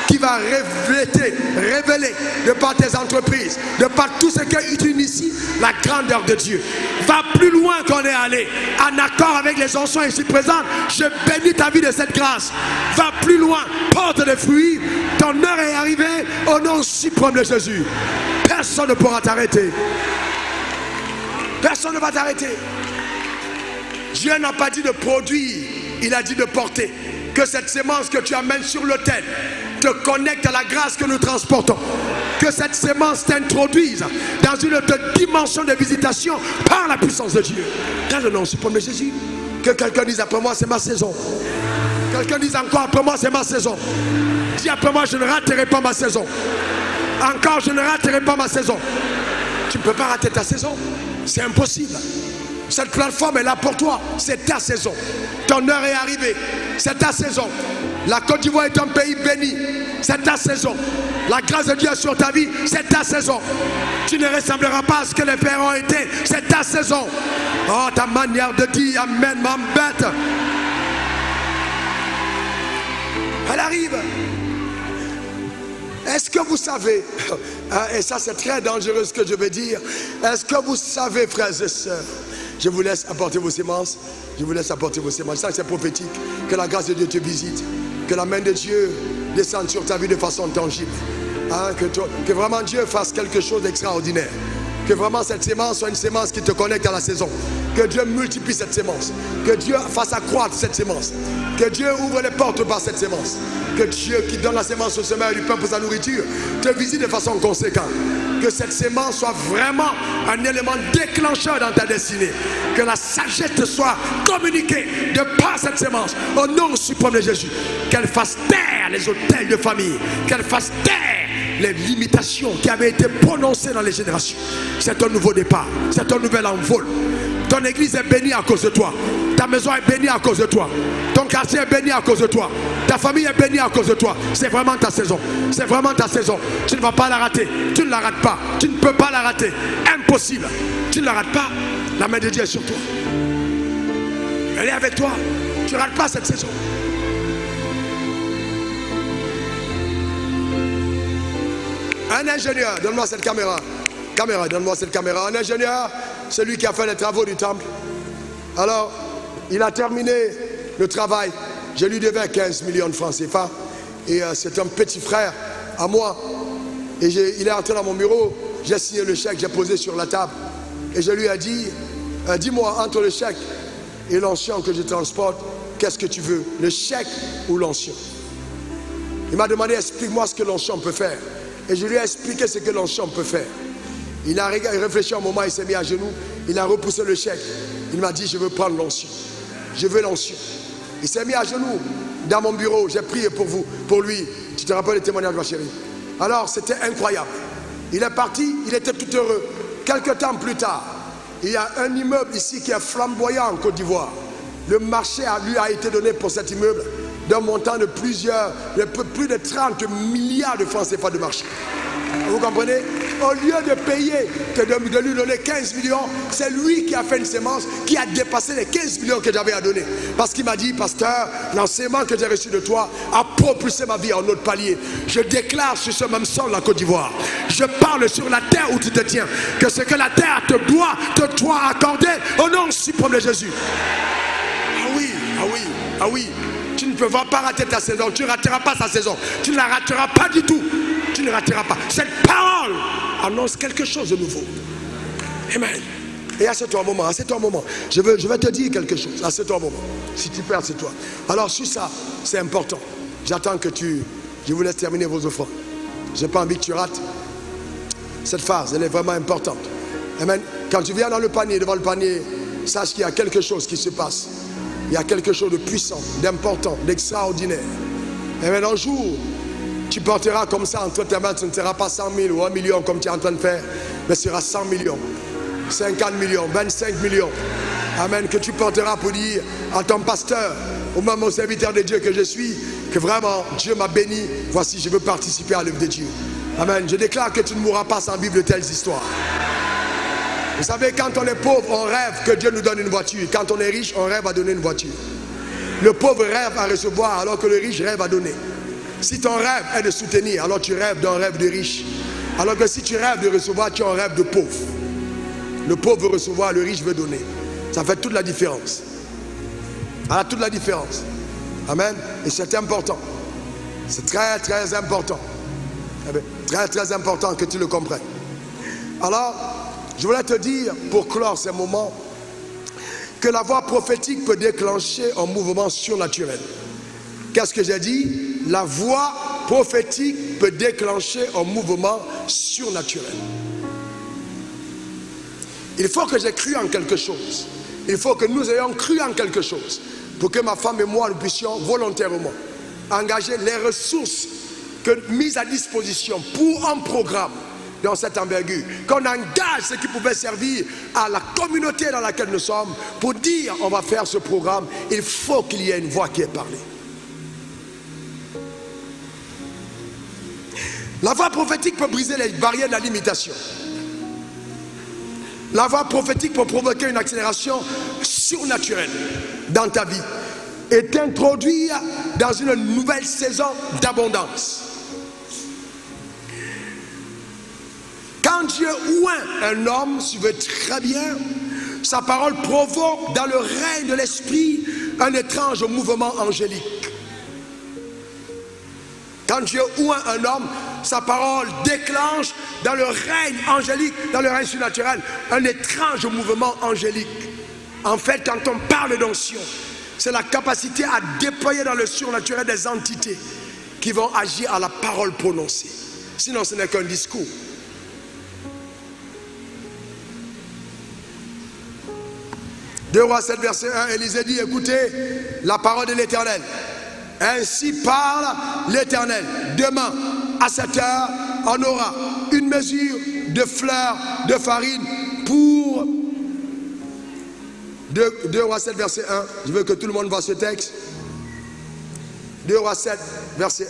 qui va révéler de par tes entreprises, de par tout ce que tu inities, la grandeur de Dieu. Va plus loin qu'on est allé, en accord avec les anciens ici présents. Je bénis ta vie de cette grâce. Va plus loin, porte des fruits. Ton heure est arrivée au nom suprême de Jésus. Personne ne pourra t'arrêter. Personne ne va t'arrêter. Dieu n'a pas dit de produire, il a dit de porter. Que cette sémence que tu amènes sur l'autel te connecte à la grâce que nous transportons. Que cette sémence t'introduise dans une autre dimension de visitation par la puissance de Dieu. Dans le nom suprême de Jésus. Que quelqu'un dise après moi, c'est ma saison. Quelqu'un dise encore après moi, c'est ma saison. Dis après moi, je ne raterai pas ma saison. Encore, je ne raterai pas ma saison. Tu ne peux pas rater ta saison. C'est impossible. Cette plateforme est là pour toi. C'est ta saison. Ton heure est arrivée. C'est ta saison. La Côte d'Ivoire est un pays béni. C'est ta saison. La grâce de Dieu est sur ta vie. C'est ta saison. Tu ne ressembleras pas à ce que les pères ont été. C'est ta saison. Oh, ta manière de dire amen m'embête. Elle arrive. Est-ce que vous savez, et ça c'est très dangereux ce que je vais dire, est-ce que vous savez, frères et sœurs, je vous laisse apporter vos sémences, je vous laisse apporter vos sémences, ça c'est prophétique, que la grâce de Dieu te visite, que la main de Dieu descende sur ta vie de façon tangible, hein, que vraiment Dieu fasse quelque chose d'extraordinaire, que vraiment cette sémence soit une sémence qui te connecte à la saison, que Dieu multiplie cette sémence, que Dieu fasse accroître cette sémence, que Dieu ouvre les portes par cette sémence, que Dieu qui donne la sémence au semeur et du pain pour sa nourriture te visite de façon conséquente, que cette sémence soit vraiment un élément déclencheur dans ta destinée, que la sagesse te soit communiquée de par cette sémence au nom suprême de Jésus, qu'elle fasse taire les autels de famille, qu'elle fasse taire les limitations qui avaient été prononcées dans les générations. C'est un nouveau départ, c'est un nouvel envol. Ton église est bénie à cause de toi. Ta maison est bénie à cause de toi. Ton quartier est béni à cause de toi. Ta famille est bénie à cause de toi. C'est vraiment ta saison. C'est vraiment ta saison. Tu ne vas pas la rater. Tu ne la rates pas. Tu ne peux pas la rater. Impossible. Tu ne la rates pas. La main de Dieu est sur toi. Elle est avec toi. Tu ne rates pas cette saison. Un ingénieur, donne-moi cette caméra. Donne-moi cette caméra. Un ingénieur, celui qui a fait les travaux du temple. Alors, il a terminé le travail. Je lui devais 15 millions de francs CFA. Et c'est un petit frère à moi. Et il est entré dans mon bureau. J'ai signé le chèque, j'ai posé sur la table. Et je lui ai dit, dis-moi, entre le chèque et l'ancien que je transporte, qu'est-ce que tu veux? Le chèque ou l'ancien? Il m'a demandé, explique-moi ce que l'ancien peut faire. Et je lui ai expliqué ce que l'ancien peut faire. Il a réfléchi un moment, il s'est mis à genoux. il a repoussé le chèque. Il m'a dit, je veux prendre l'onction. Je veux l'onction. Il s'est mis à genoux dans mon bureau. J'ai prié pour vous, pour lui. Tu te rappelles le témoignage, ma chérie? Alors, c'était incroyable. Il est parti, il était tout heureux. Quelque temps plus tard, il y a un immeuble ici qui est flamboyant en Côte d'Ivoire. Le marché lui a été donné pour cet immeuble d'un montant de plus de 30 milliards de francs CFA de marché. Vous comprenez? Au lieu de payer, de lui donner 15 millions, c'est lui qui a fait une sémence qui a dépassé les 15 millions que j'avais à donner. Parce qu'il m'a dit, pasteur, l'enseignement que j'ai reçu de toi a propulsé ma vie à un autre palier. Je déclare sur ce même sol la Côte d'Ivoire. Je parle sur la terre où tu te tiens. Que ce que la terre te doit accorder au nom suprême de Jésus. Ah oui, ah oui, ah oui. Tu ne peux pas rater ta saison. Tu ne rateras pas sa saison. Tu ne la rateras pas du tout. Tu ne rateras pas. Cette parole annonce quelque chose de nouveau. Amen. Et assieds-toi un moment, assieds-toi un moment. Je vais te dire quelque chose. Assieds-toi un moment. Si tu peux, assieds-toi. Alors sur ça, c'est important. J'attends que je vous laisse terminer vos offrandes. Je n'ai pas envie que tu rates cette phase. Elle est vraiment importante. Amen. Quand tu viens dans le panier, devant le panier, sache qu'il y a quelque chose qui se passe. Il y a quelque chose de puissant, d'important, d'extraordinaire. Amen. Un jour, tu porteras comme ça entre tes mains, ce ne sera pas 100 000 ou 1 million comme tu es en train de faire, mais ce sera 100 millions, 50 millions, 25 millions. Amen. Que tu porteras pour dire à ton pasteur, au même au serviteur de Dieu que je suis, que vraiment Dieu m'a béni. Voici, je veux participer à l'œuvre de Dieu. Amen. Je déclare que tu ne mourras pas sans vivre de telles histoires. Vous savez, quand on est pauvre, on rêve que Dieu nous donne une voiture. Quand on est riche, on rêve à donner une voiture. Le pauvre rêve à recevoir alors que le riche rêve à donner. Si ton rêve est de soutenir, alors tu rêves d'un rêve de riche. Alors que si tu rêves de recevoir, tu as un rêve de pauvre. Le pauvre veut recevoir, le riche veut donner. Ça fait toute la différence. Alors, toute la différence. Amen. Et c'est important. C'est très, très important. Très, très important que tu le comprennes. Alors, je voulais te dire, pour clore ces moments, que la voix prophétique peut déclencher un mouvement surnaturel. Qu'est-ce que j'ai dit? La voix prophétique peut déclencher un mouvement surnaturel. Il faut que j'ai cru en quelque chose. Il faut que nous ayons cru en quelque chose pour que ma femme et moi, nous puissions volontairement engager les ressources mises à disposition pour un programme dans cette envergure, qu'on engage ce qui pouvait servir à la communauté dans laquelle nous sommes pour dire on va faire ce programme. Il faut qu'il y ait une voix qui est parlée. La voix prophétique peut briser les barrières de la limitation. La voix prophétique peut provoquer une accélération surnaturelle dans ta vie et t'introduire dans une nouvelle saison d'abondance. Quand Dieu oint un homme, tu veux très bien, sa parole provoque dans le règne de l'esprit un étrange mouvement angélique. Quand Dieu oint un homme, sa parole déclenche dans le règne angélique, dans le règne surnaturel, un étrange mouvement angélique. En fait, quand on parle d'onction, c'est la capacité à déployer dans le surnaturel des entités qui vont agir à la parole prononcée. Sinon, ce n'est qu'un discours. Deux Rois 7, verset 1, Élisée dit, écoutez la parole de l'Éternel. Ainsi parle l'Éternel. Demain, à 7 heures, on aura une mesure de fleurs de farine pour 2 Rois 7, verset 1. Je veux que tout le monde voit ce texte. 2 Rois 7, verset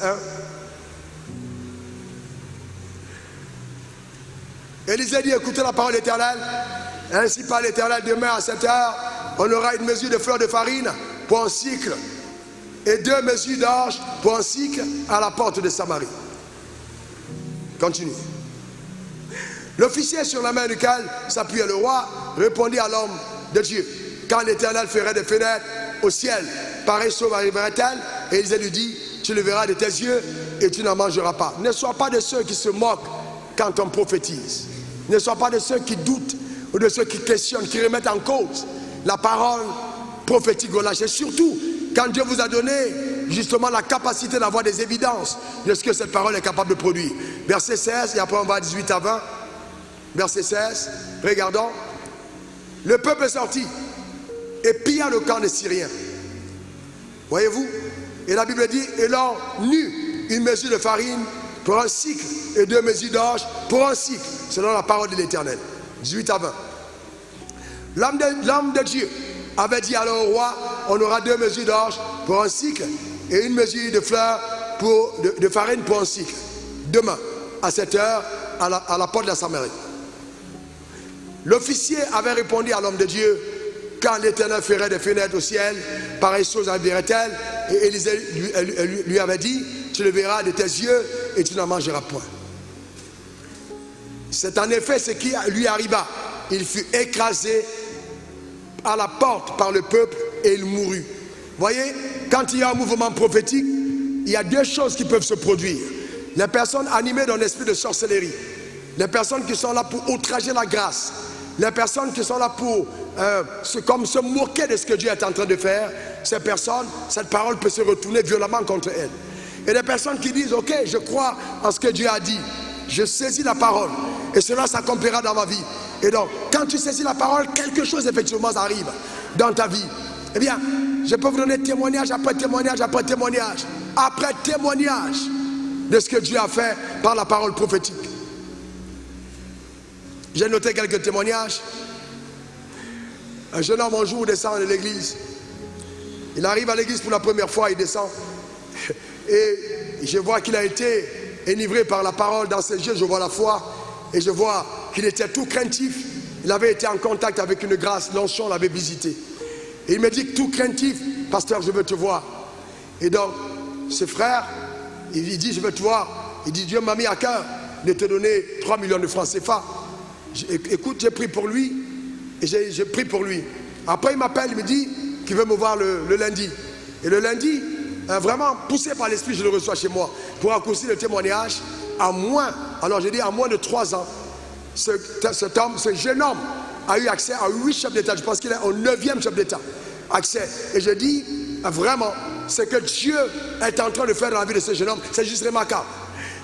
1. Élisée dit, écoutez la parole de l'Éternel. Ainsi parle l'Éternel, demain à 7 heures, on aura une mesure de fleurs de farine pour un cycle et 2 mesures d'orge pour un cycle à la porte de Samarie. Continue. L'officier sur la main duquel s'appuyait le roi répondit à l'homme de Dieu, quand l'Éternel ferait des fenêtres au ciel, pareille sauve arriverait-elle? Et Élisée lui dit, tu le verras de tes yeux et tu n'en mangeras pas. Ne sois pas de ceux qui se moquent quand on prophétise. Ne sois pas de ceux qui doutent ou de ceux qui questionnent, qui remettent en cause la parole prophétique relâchée. Surtout quand Dieu vous a donné justement la capacité d'avoir des évidences de ce que cette parole est capable de produire. Verset 16, et après on va à 18 à 20. Verset 16, regardons. Le peuple est sorti et pilla le camp des Syriens. Voyez-vous? Et la Bible dit, et l'on eut une mesure de farine pour un cycle et 2 mesures d'orge pour un cycle, selon la parole de l'Éternel. 18 à 20. L'homme de Dieu avait dit alors au roi, on aura 2 mesures d'orge pour un cycle et 1 mesure de fleurs de farine pour un cycle. Demain, à 7 heures, à la porte de la Samarie. L'officier avait répondu à l'homme de Dieu, quand l'Éternel ferait des fenêtres au ciel, pareille chose arriverait-elle. Et Élisée lui avait dit, tu le verras de tes yeux et tu n'en mangeras point. C'est en effet ce qui lui arriva. Il fut écrasé à la porte par le peuple et il mourut. Voyez, quand il y a un mouvement prophétique, il y a 2 choses qui peuvent se produire. Les personnes animées d'un esprit de sorcellerie, les personnes qui sont là pour outrager la grâce, les personnes qui sont là pour comme se moquer de ce que Dieu est en train de faire, ces personnes, cette parole peut se retourner violemment contre elles. Et les personnes qui disent, ok, je crois en ce que Dieu a dit, je saisis la parole et cela s'accomplira dans ma vie. Et donc, quand tu saisis la parole, quelque chose effectivement arrive dans ta vie. Eh bien, je peux vous donner témoignage après témoignage après témoignage après témoignage de ce que Dieu a fait par la parole prophétique. J'ai noté quelques témoignages. Un jeune homme un jour descend de l'église. Il arrive à l'église pour la première fois, il descend. Et je vois qu'il a été enivré par la parole dans ses yeux, je vois la foi. Et je vois qu'il était tout craintif. Il avait été en contact avec une grâce, l'onction l'avait visité. Et il me dit tout craintif, pasteur, je veux te voir. Et donc, ce frère, il dit, je veux te voir. Il dit, Dieu m'a mis à cœur de te donner 3 millions de francs CFA. Écoute, j'ai pris pour lui. Et j'ai pris pour lui. Après, il m'appelle, il me dit qu'il veut me voir le lundi. Et le lundi, vraiment poussé par l'esprit, je le reçois chez moi. Pour raccourcir le témoignage, à moins de 3 ans, ce jeune homme a eu accès à 8 chefs d'État. Je pense qu'il est au 9e chef d'État. Accès. Et je dis, vraiment, ce que Dieu est en train de faire dans la vie de ce jeune homme, c'est juste remarquable.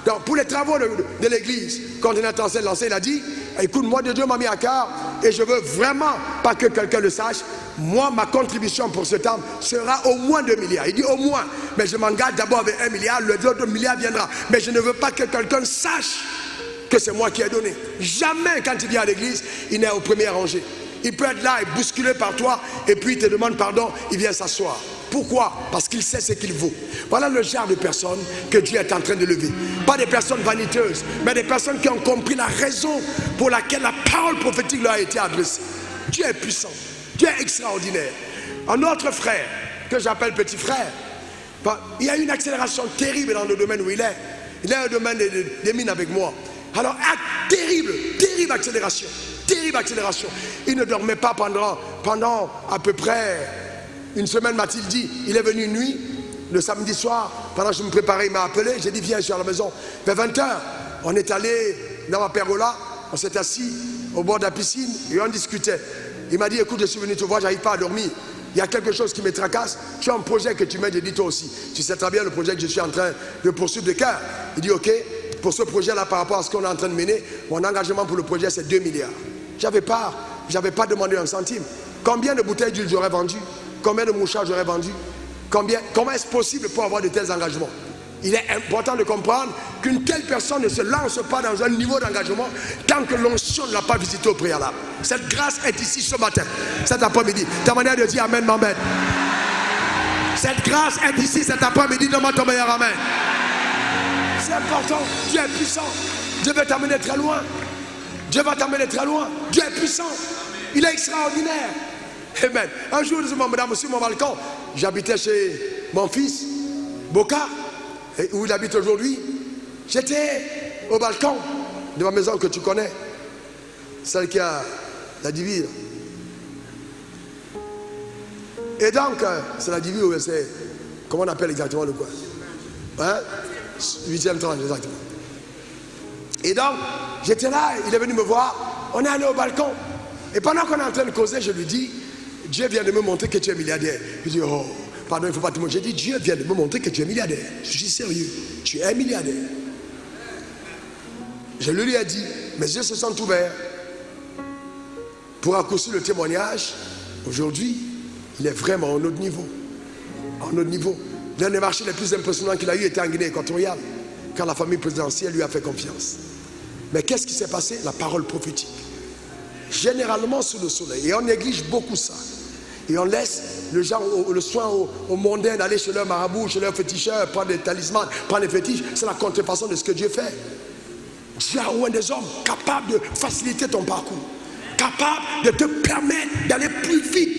Donc, pour les travaux de l'église, quand on est en train de lancer, il a dit, écoute, moi, Dieu m'a mis à cœur et je veux vraiment pas que quelqu'un le sache. Moi, ma contribution pour ce temps sera au moins 2 milliards. Il dit au moins, mais je m'engage d'abord avec 1 milliard, l'autre milliard viendra. Mais je ne veux pas que quelqu'un sache que c'est moi qui ai donné. Jamais, quand il vient à l'église, il n'est au premier rangé. Il peut être là et bousculé par toi et puis il te demande pardon, il vient s'asseoir. Pourquoi? Parce qu'il sait ce qu'il vaut. Voilà le genre de personnes que Dieu est en train de lever. Pas des personnes vaniteuses, mais des personnes qui ont compris la raison pour laquelle la parole prophétique leur a été adressée. Dieu est puissant, Dieu est extraordinaire. Un autre frère, que j'appelle petit frère, il y a une accélération terrible dans le domaine où il est. Il est au domaine des mines avec moi. Alors, terrible accélération. Terrible accélération. Il ne dormait pas pendant à peu près une semaine, m'a-t-il dit. Il est venu une nuit, le samedi soir, pendant que je me préparais, il m'a appelé. J'ai dit, viens, je suis à la maison. Vers 20h, on est allé dans ma pergola, on s'est assis au bord de la piscine et on discutait. Il m'a dit, écoute, je suis venu te voir, j'arrive pas à dormir. Il y a quelque chose qui me tracasse. Tu as un projet que tu m'aides, j'ai dit toi aussi. Tu sais très bien le projet que je suis en train de poursuivre de cœur. Il dit, ok, pour ce projet-là, par rapport à ce qu'on est en train de mener, mon engagement pour le projet, c'est 2 milliards. J'avais pas demandé un centime. Combien de bouteilles d'huile j'aurais vendu? Combien de mouchards j'aurais vendu? Comment est-ce possible pour avoir de tels engagements? Il est important de comprendre qu'une telle personne ne se lance pas dans un niveau d'engagement tant que l'onction ne l'a pas visité au préalable. Cette grâce est ici ce matin, cet après-midi. Ta manière de dire amen, m'emmène. Cette grâce est ici cet après-midi, demande ton meilleur amen. C'est important, Dieu est puissant. Dieu veut t'amener très loin. Dieu va t'amener très loin. Dieu est puissant. Il est extraordinaire. Amen. Un jour, sur mon balcon, j'habitais chez mon fils, Boca, où il habite aujourd'hui. J'étais au balcon de ma maison que tu connais, celle qui a la divise. Et donc, c'est la divise où c'est, comment on appelle exactement le coin? Hein? 8e tranche, exactement. Et donc, j'étais là, il est venu me voir, on est allé au balcon. Et pendant qu'on est en train de causer, je lui dis, Dieu vient de me montrer que tu es milliardaire. Il dit, oh, pardon, il ne faut pas te montrer. J'ai dit, Dieu vient de me montrer que tu es milliardaire. Je suis sérieux, tu es milliardaire. Je lui ai dit, mes yeux se sont ouverts. Pour raccourcir le témoignage, aujourd'hui, il est vraiment à un autre niveau. À un autre niveau. L'un des marchés les plus impressionnants qu'il a eu était en Guinée équatoriale, quand la famille présidentielle lui a fait confiance. Mais qu'est-ce qui s'est passé? La parole prophétique. Généralement sous le soleil. Et on néglige beaucoup ça. Et on laisse le soin aux mondains d'aller chez leur marabout, chez leur féticheur, prendre des talismans, prendre des fétiches. C'est la contrefaçon de ce que Dieu fait. Dieu a oint des hommes capables de faciliter ton parcours, capables de te permettre d'aller plus vite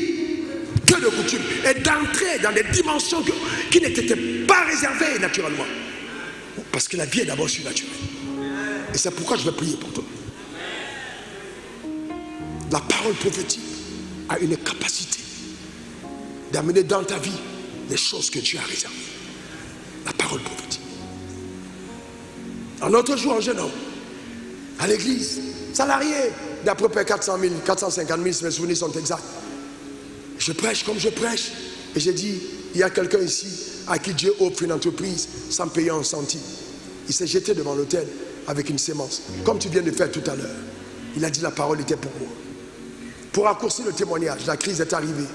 que de coutume et d'entrer dans des dimensions qui n'étaient pas réservées naturellement. Parce que la vie est d'abord surnaturelle. Et c'est pourquoi je vais prier pour toi. La parole prophétique a une capacité d'amener dans ta vie les choses que Dieu a réservées. La parole prophétique. Un autre jour, un jeune homme, à l'église, salarié d'à peu près 400 000, 450 000, si mes souvenirs sont exacts. Je prêche comme je prêche. Et j'ai dit, il y a quelqu'un ici à qui Dieu offre une entreprise sans payer un centime. Il s'est jeté devant l'autel avec une sémence, comme tu viens de faire tout à l'heure. Il a dit la parole était pour moi. Pour raccourcir le témoignage, la crise est arrivée.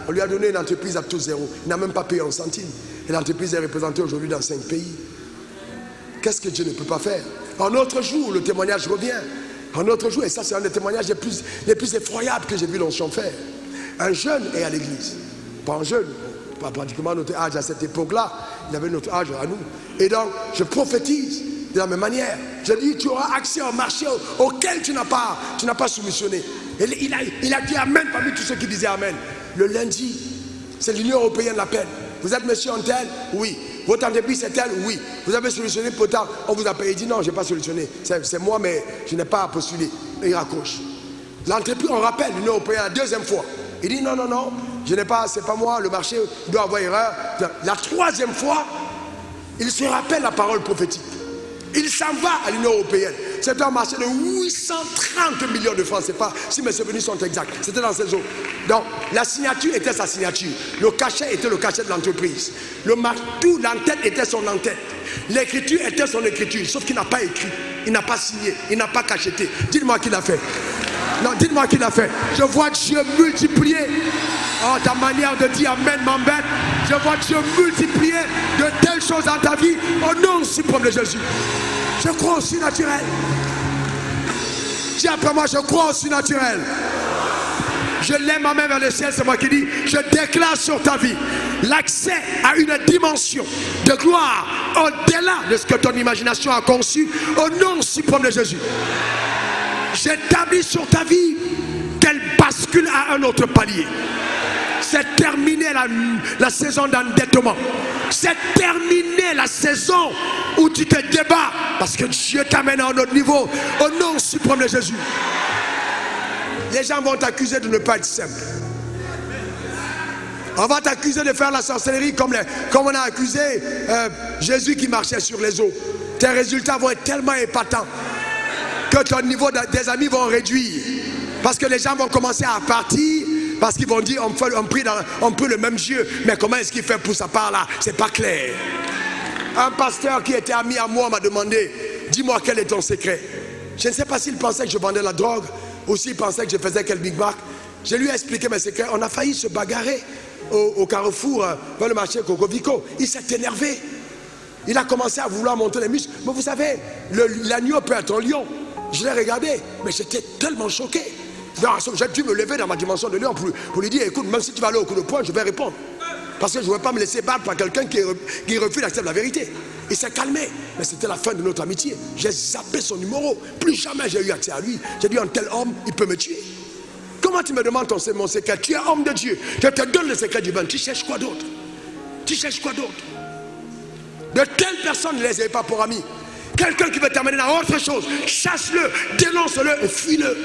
On lui a donné une entreprise à taux zéro. Il n'a même pas payé un centime. Et l'entreprise est représentée aujourd'hui dans 5 pays. Qu'est-ce que Dieu ne peut pas faire? Un autre jour, le témoignage revient. Un autre jour, et ça c'est un des témoignages les plus effroyables que j'ai vu dans son frère. Un jeune est à l'église. Pas un jeune, pas pratiquement notre âge à cette époque-là. Il avait notre âge à nous. Et donc, je prophétise de la même manière. Je dis, tu auras accès au marché auquel tu n'as pas soumissionné. Et il a dit Amen parmi tous ceux qui disaient Amen. Le lundi, c'est l'Union européenne l'appelle. Vous êtes monsieur Antel? Oui. Votre entreprise c'est elle? Oui. Vous avez solutionné pour tant? On vous a payé. Il dit non, je n'ai pas solutionné. C'est moi, mais je n'ai pas postulé. Et il raccroche. L'entreprise, on rappelle l'Union européenne la deuxième fois. Il dit non, je n'ai pas, c'est pas moi, le marché doit avoir erreur. La troisième fois, il se rappelle la parole prophétique. Il s'en va à l'Union européenne. C'était un marché de 830 millions de francs. C'est pas, si mes souvenirs sont exacts. C'était dans ces eaux. Donc, la signature était sa signature. Le cachet était le cachet de l'entreprise. L'entête était son entête. L'écriture était son écriture. Sauf qu'il n'a pas écrit. Il n'a pas signé. Il n'a pas cacheté. Dites-moi qui l'a fait. Non, dites-moi qui l'a fait. Je vois Dieu multiplier. Oh, ta manière de dire Amen m'embête. Je vois Dieu multiplier de telles choses dans ta vie au nom suprême de Jésus. Je crois au surnaturel. Dis après moi, je crois au surnaturel. Je lève ma main vers le ciel, c'est moi qui dis, je déclare sur ta vie l'accès à une dimension de gloire au-delà de ce que ton imagination a conçu au nom suprême de Jésus. J'établis sur ta vie qu'elle bascule à un autre palier. C'est terminé la saison d'endettement. C'est terminé la saison où tu te débats parce que Dieu t'amène à un autre niveau au nom suprême de Jésus. Les gens vont t'accuser de ne pas être simple. On va t'accuser de faire la sorcellerie comme on a accusé Jésus qui marchait sur les eaux. Tes résultats vont être tellement épatants que ton niveau des amis vont réduire. Parce que les gens vont commencer à partir. Parce qu'ils vont dire, on prie le même Dieu. Mais comment est-ce qu'il fait pour sa part là? C'est pas clair. Un pasteur qui était ami à moi m'a demandé, dis-moi quel est ton secret. Je ne sais pas s'il pensait que je vendais la drogue ou s'il pensait que je faisais quel Big Mac. Je lui ai expliqué mes secrets. On a failli se bagarrer au carrefour vers le marché Cocovico. Il s'est énervé. Il a commencé à vouloir monter les muscles. Mais vous savez, l'agneau peut être un lion. Je l'ai regardé, mais j'étais tellement choqué. J'ai dû me lever dans ma dimension de lion pour lui dire, écoute, même si tu vas aller au coup de poing, je vais répondre. Parce que je ne vais pas me laisser battre par quelqu'un qui refuse d'accepter la vérité. Il s'est calmé, mais c'était la fin de notre amitié. J'ai zappé son numéro, plus jamais j'ai eu accès à lui. J'ai dit, un tel homme, il peut me tuer. Comment tu me demandes mon secret? Tu es homme de Dieu, je te donne le secret divin. Tu cherches quoi d'autre? Tu cherches quoi d'autre? De telles personnes, ne les ayez pas pour amis. Quelqu'un qui veut t'amener dans autre chose, chasse-le, dénonce-le et fuis-le.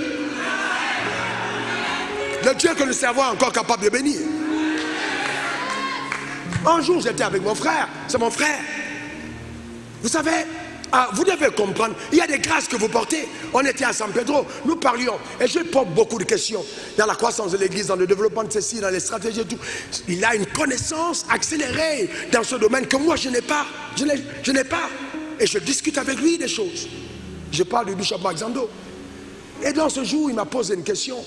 Le Dieu que nous servons est encore capable de bénir. Un jour, j'étais avec mon frère. C'est mon frère. Vous savez, vous devez comprendre, il y a des grâces que vous portez. On était à San Pedro, nous parlions. Et je pose beaucoup de questions. Dans la croissance de l'église, dans le développement de ceci, dans les stratégies et tout. Il a une connaissance accélérée dans ce domaine que moi, je n'ai pas. Je n'ai pas. Et je discute avec lui des choses. Je parle du bishop Maxando. Et dans ce jour, il m'a posé une question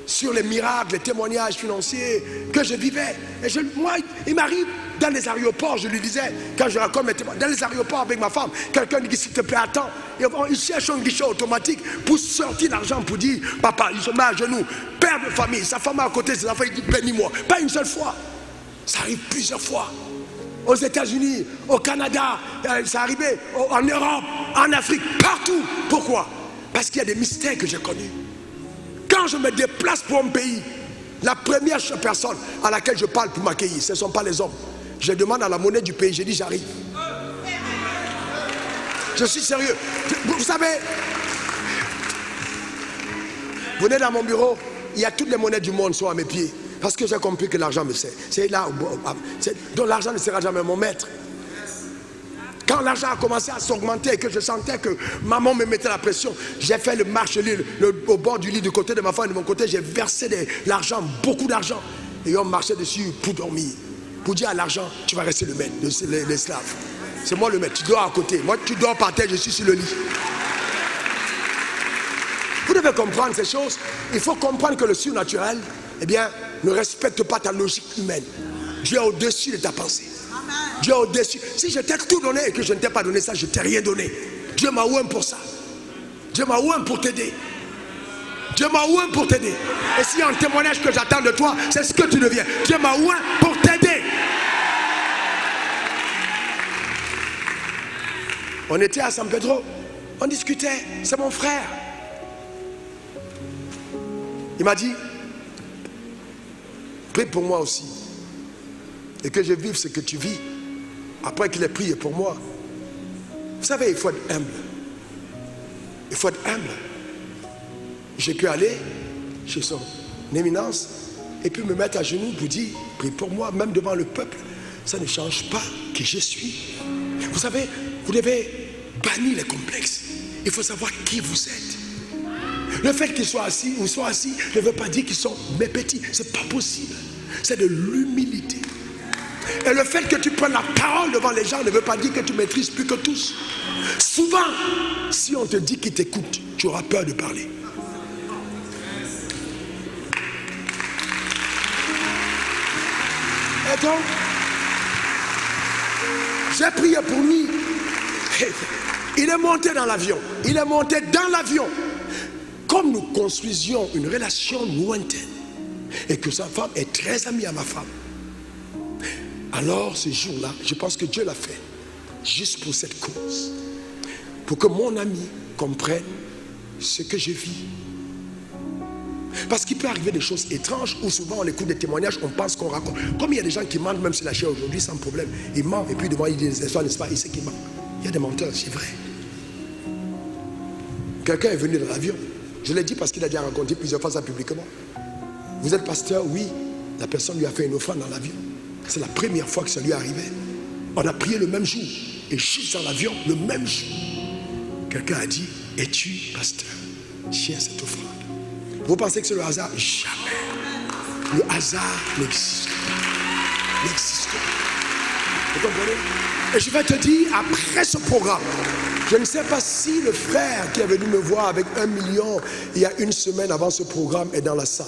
sur les miracles, les témoignages financiers que je vivais. Et moi, il m'arrive dans les aéroports, je lui disais, quand je raconte mes témoignages, dans les aéroports avec ma femme, quelqu'un dit s'il te plaît, attends. Et il cherche un guichet automatique pour sortir l'argent, pour dire, papa, il se met à genoux, père de famille, sa femme à côté, ses enfants, il dit, bénis-moi. Pas une seule fois. Ça arrive plusieurs fois. Aux États-Unis, au Canada, ça arrivait en Europe, en Afrique, partout. Pourquoi? Parce qu'il y a des mystères que j'ai connus. Quand je me déplace pour un pays, la première personne à laquelle je parle pour m'accueillir, ce ne sont pas les hommes. Je demande à la monnaie du pays, je dis j'arrive. Je suis sérieux. Vous savez, vous venez dans mon bureau, il y a toutes les monnaies du monde sont à mes pieds. Parce que j'ai compris que l'argent me sert. C'est là donc l'argent ne sera jamais mon maître. Quand l'argent a commencé à s'augmenter et que je sentais que maman me mettait la pression, j'ai fait le marche-lit au bord du lit du côté de ma femme et de mon côté, j'ai versé l'argent, beaucoup d'argent. Et on marchait dessus pour dormir. Pour dire à l'argent, tu vas rester le maître, l'esclave. C'est moi le maître, tu dors à côté. Moi, tu dors par terre, je suis sur le lit. Vous devez comprendre ces choses. Il faut comprendre que le surnaturel, eh bien, ne respecte pas ta logique humaine. Dieu est au-dessus de ta pensée. Dieu est au-dessus. Si je t'ai tout donné et que je ne t'ai pas donné ça, je ne t'ai rien donné. Dieu m'a oint pour ça. Dieu m'a oint pour t'aider. Dieu m'a oint pour t'aider. Et s'il y a un témoignage que j'attends de toi, c'est ce que tu deviens. Dieu m'a oint pour t'aider. On était à San Pedro. On discutait. C'est mon frère. Il m'a dit, prie pour moi aussi. Et que je vive ce que tu vis. Après qu'il ait prié pour moi. Vous savez, il faut être humble. Il faut être humble. J'ai pu aller chez son éminence et puis me mettre à genoux pour dire, prie pour moi, même devant le peuple. Ça ne change pas qui je suis. Vous savez, vous devez bannir les complexes. Il faut savoir qui vous êtes. Le fait qu'ils soient assis ou soient assis ne veut pas dire qu'ils sont mes petits. C'est pas possible. C'est de l'humilité. Et le fait que tu prennes la parole devant les gens ne veut pas dire que tu maîtrises plus que tous. Souvent, si on te dit qu'ils t'écoutent, tu auras peur de parler. Et donc, j'ai prié pour lui. Il est monté dans l'avion. Il est monté dans l'avion. Comme nous construisions une relation lointaine et que sa femme est très amie à ma femme, alors ce jour-là, je pense que Dieu l'a fait juste pour cette cause, pour que mon ami comprenne ce que je vis. Parce qu'il peut arriver des choses étranges où souvent on écoute des témoignages, on pense qu'on raconte. Comme il y a des gens qui mentent même sur la chair aujourd'hui sans problème, ils mentent et puis devant ils disent des histoires, n'est-ce pas? Il sait qu'ils mentent. Il y a des menteurs, c'est vrai. Quelqu'un est venu dans l'avion. Je l'ai dit parce qu'il a déjà raconté plusieurs fois ça publiquement. Vous êtes pasteur? Oui. La personne lui a fait une offrande dans l'avion. C'est la première fois que ça lui arrivait. On a prié le même jour. Et juste dans l'avion, le même jour, quelqu'un a dit, es-tu pasteur? Tiens cette offrande. Vous pensez que c'est le hasard? Jamais. Le hasard n'existe pas. N'existe pas. Vous comprenez? Et je vais te dire, après ce programme, je ne sais pas si le frère qui est venu me voir avec 1 million il y a une semaine avant ce programme est dans la salle.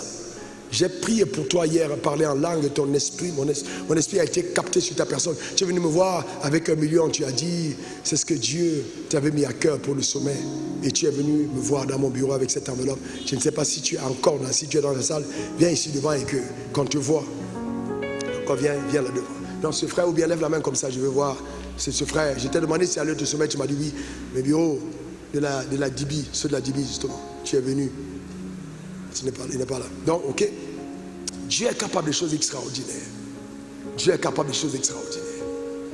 J'ai prié pour toi hier, parler en langue, ton esprit, mon esprit a été capté sur ta personne. Tu es venu me voir avec 1 million, tu as dit, c'est ce que Dieu t'avait mis à cœur pour le sommet. Et tu es venu me voir dans mon bureau avec cette enveloppe. Je ne sais pas si tu es encore là, si tu es dans la salle, viens ici devant et que quand tu vois, quand viens là devant. Non, ce frère, ou bien lève la main comme ça, je veux voir. C'est ce frère. Je t'ai demandé si allait te sommet, tu m'as dit oui. Mais bureau de la Dibi, ceux de la Dibi justement, tu es venu. Il n'est pas là. Donc, ok. Dieu est capable de choses extraordinaires. Dieu est capable de choses extraordinaires.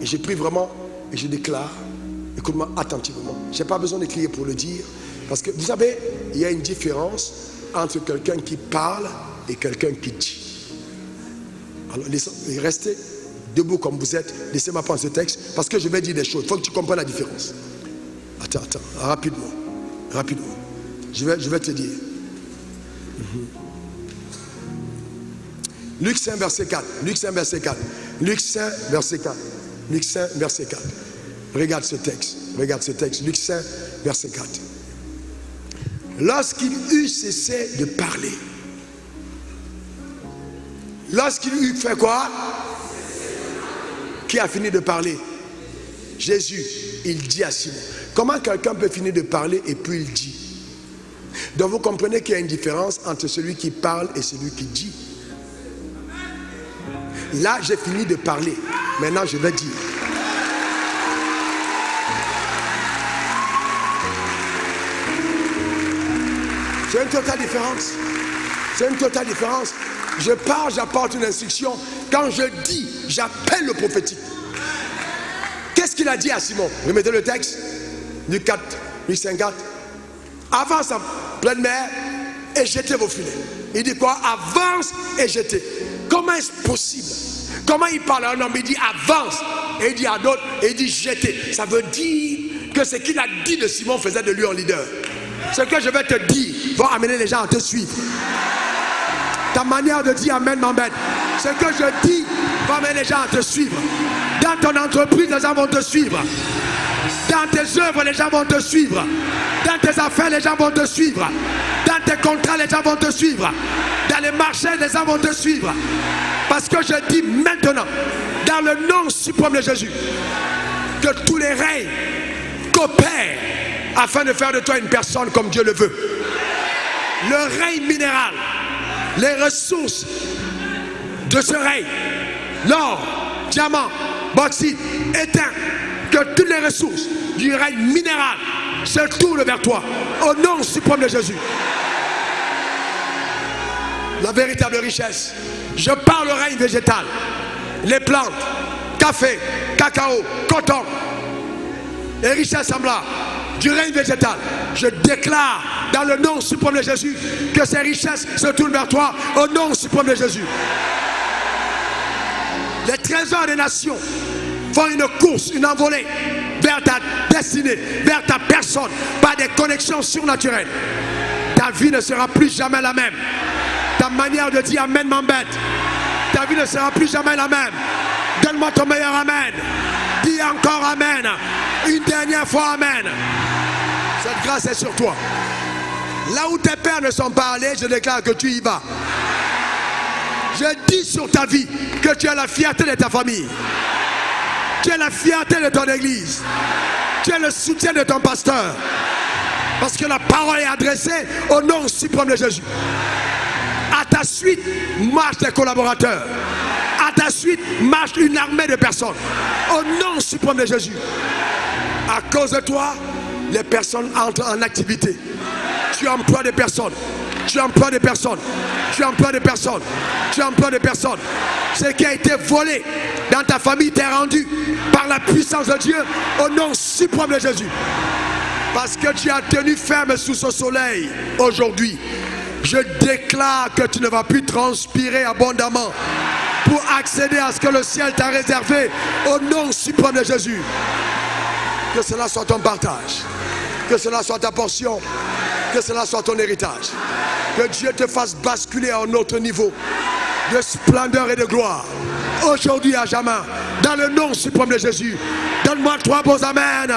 Et je prie vraiment et je déclare, écoute-moi attentivement. Je n'ai pas besoin de crier pour le dire. Parce que vous savez, il y a une différence entre quelqu'un qui parle et quelqu'un qui dit. Alors, restez debout comme vous êtes. Laissez-moi prendre ce texte parce que je vais dire des choses. Il faut que tu comprennes la différence. Attends, rapidement. Je vais te dire. Luc 5, verset 4. Luc 5, verset 4. Luc 5, verset 4. Luc 5, verset 4. Regarde ce texte. Luc 5, verset 4. lorsqu'il eut cessé de parler, lorsqu'il eut fait quoi? Qui a fini de parler? Jésus. Il dit à Simon. Comment quelqu'un peut finir de parler et puis il dit? Donc vous comprenez qu'il y a une différence entre celui qui parle et celui qui dit. Là, j'ai fini de parler. Maintenant, je vais dire. C'est une totale différence. C'est une totale différence. Je parle, j'apporte une instruction. Quand je dis, j'appelle le prophétique. Qu'est-ce qu'il a dit à Simon? Remettez le texte. Luc 4, Luc 54. Avance en pleine mer et jetez vos filets. Il dit quoi? Avance et jetez. Comment est-ce possible? Comment il parle à un homme? Il dit avance. Et il dit à d'autres, et il dit jetez. Ça veut dire que ce qu'il a dit de Simon faisait de lui un leader. Ce que je vais te dire va amener les gens à te suivre. Ta manière de dire amen m'embête. Ce que je dis va amener les gens à te suivre. Dans ton entreprise, les gens vont te suivre. Dans tes œuvres, les gens vont te suivre. Dans tes affaires, les gens vont te suivre. Dans tes contrats, les gens vont te suivre. Dans les marchés, les gens vont te suivre. Parce que je dis maintenant, dans le nom suprême de Jésus, que tous les règnes coopèrent afin de faire de toi une personne comme Dieu le veut. Le règne minéral, les ressources de ce règne, l'or, diamant, bauxite, éteint, que toutes les ressources du règne minéral se tournent vers toi, au nom suprême de Jésus. La véritable richesse. Je parle au règne végétal, les plantes, café, cacao, coton, les richesses semblables du règne végétal. Je déclare dans le nom suprême de Jésus que ces richesses se tournent vers toi au nom suprême de Jésus. Les trésors des nations font une course, une envolée vers ta destinée, vers ta personne, par des connexions surnaturelles. Ta vie ne sera plus jamais la même. Ta manière de dire amen m'embête. Ta vie ne sera plus jamais la même. Donne-moi ton meilleur amen. Dis encore amen. Une dernière fois amen. Cette grâce est sur toi. Là où tes pères ne sont pas allés, je déclare que tu y vas. Je dis sur ta vie que tu as la fierté de ta famille. Tu es la fierté de ton église. Tu es le soutien de ton pasteur. Parce que la parole est adressée au nom suprême de Jésus. À ta suite marchent tes collaborateurs. À ta suite marche une armée de personnes. Au nom suprême de Jésus. À cause de toi, les personnes entrent en activité. Tu emploies des personnes. Tu emploies des personnes. Tu emploies des personnes. Tu emploies des personnes. Ce qui a été volé dans ta famille t'est rendu par la puissance de Dieu au nom suprême de Jésus. Parce que tu as tenu ferme sous ce soleil aujourd'hui. Je déclare que tu ne vas plus transpirer abondamment pour accéder à ce que le ciel t'a réservé au nom suprême de Jésus. Que cela soit ton partage. Que cela soit ta portion. Que cela soit ton héritage. Que Dieu te fasse basculer à un autre niveau de splendeur et de gloire. Aujourd'hui à jamais. Dans le nom suprême de Jésus. Donne-moi 3 beaux amen.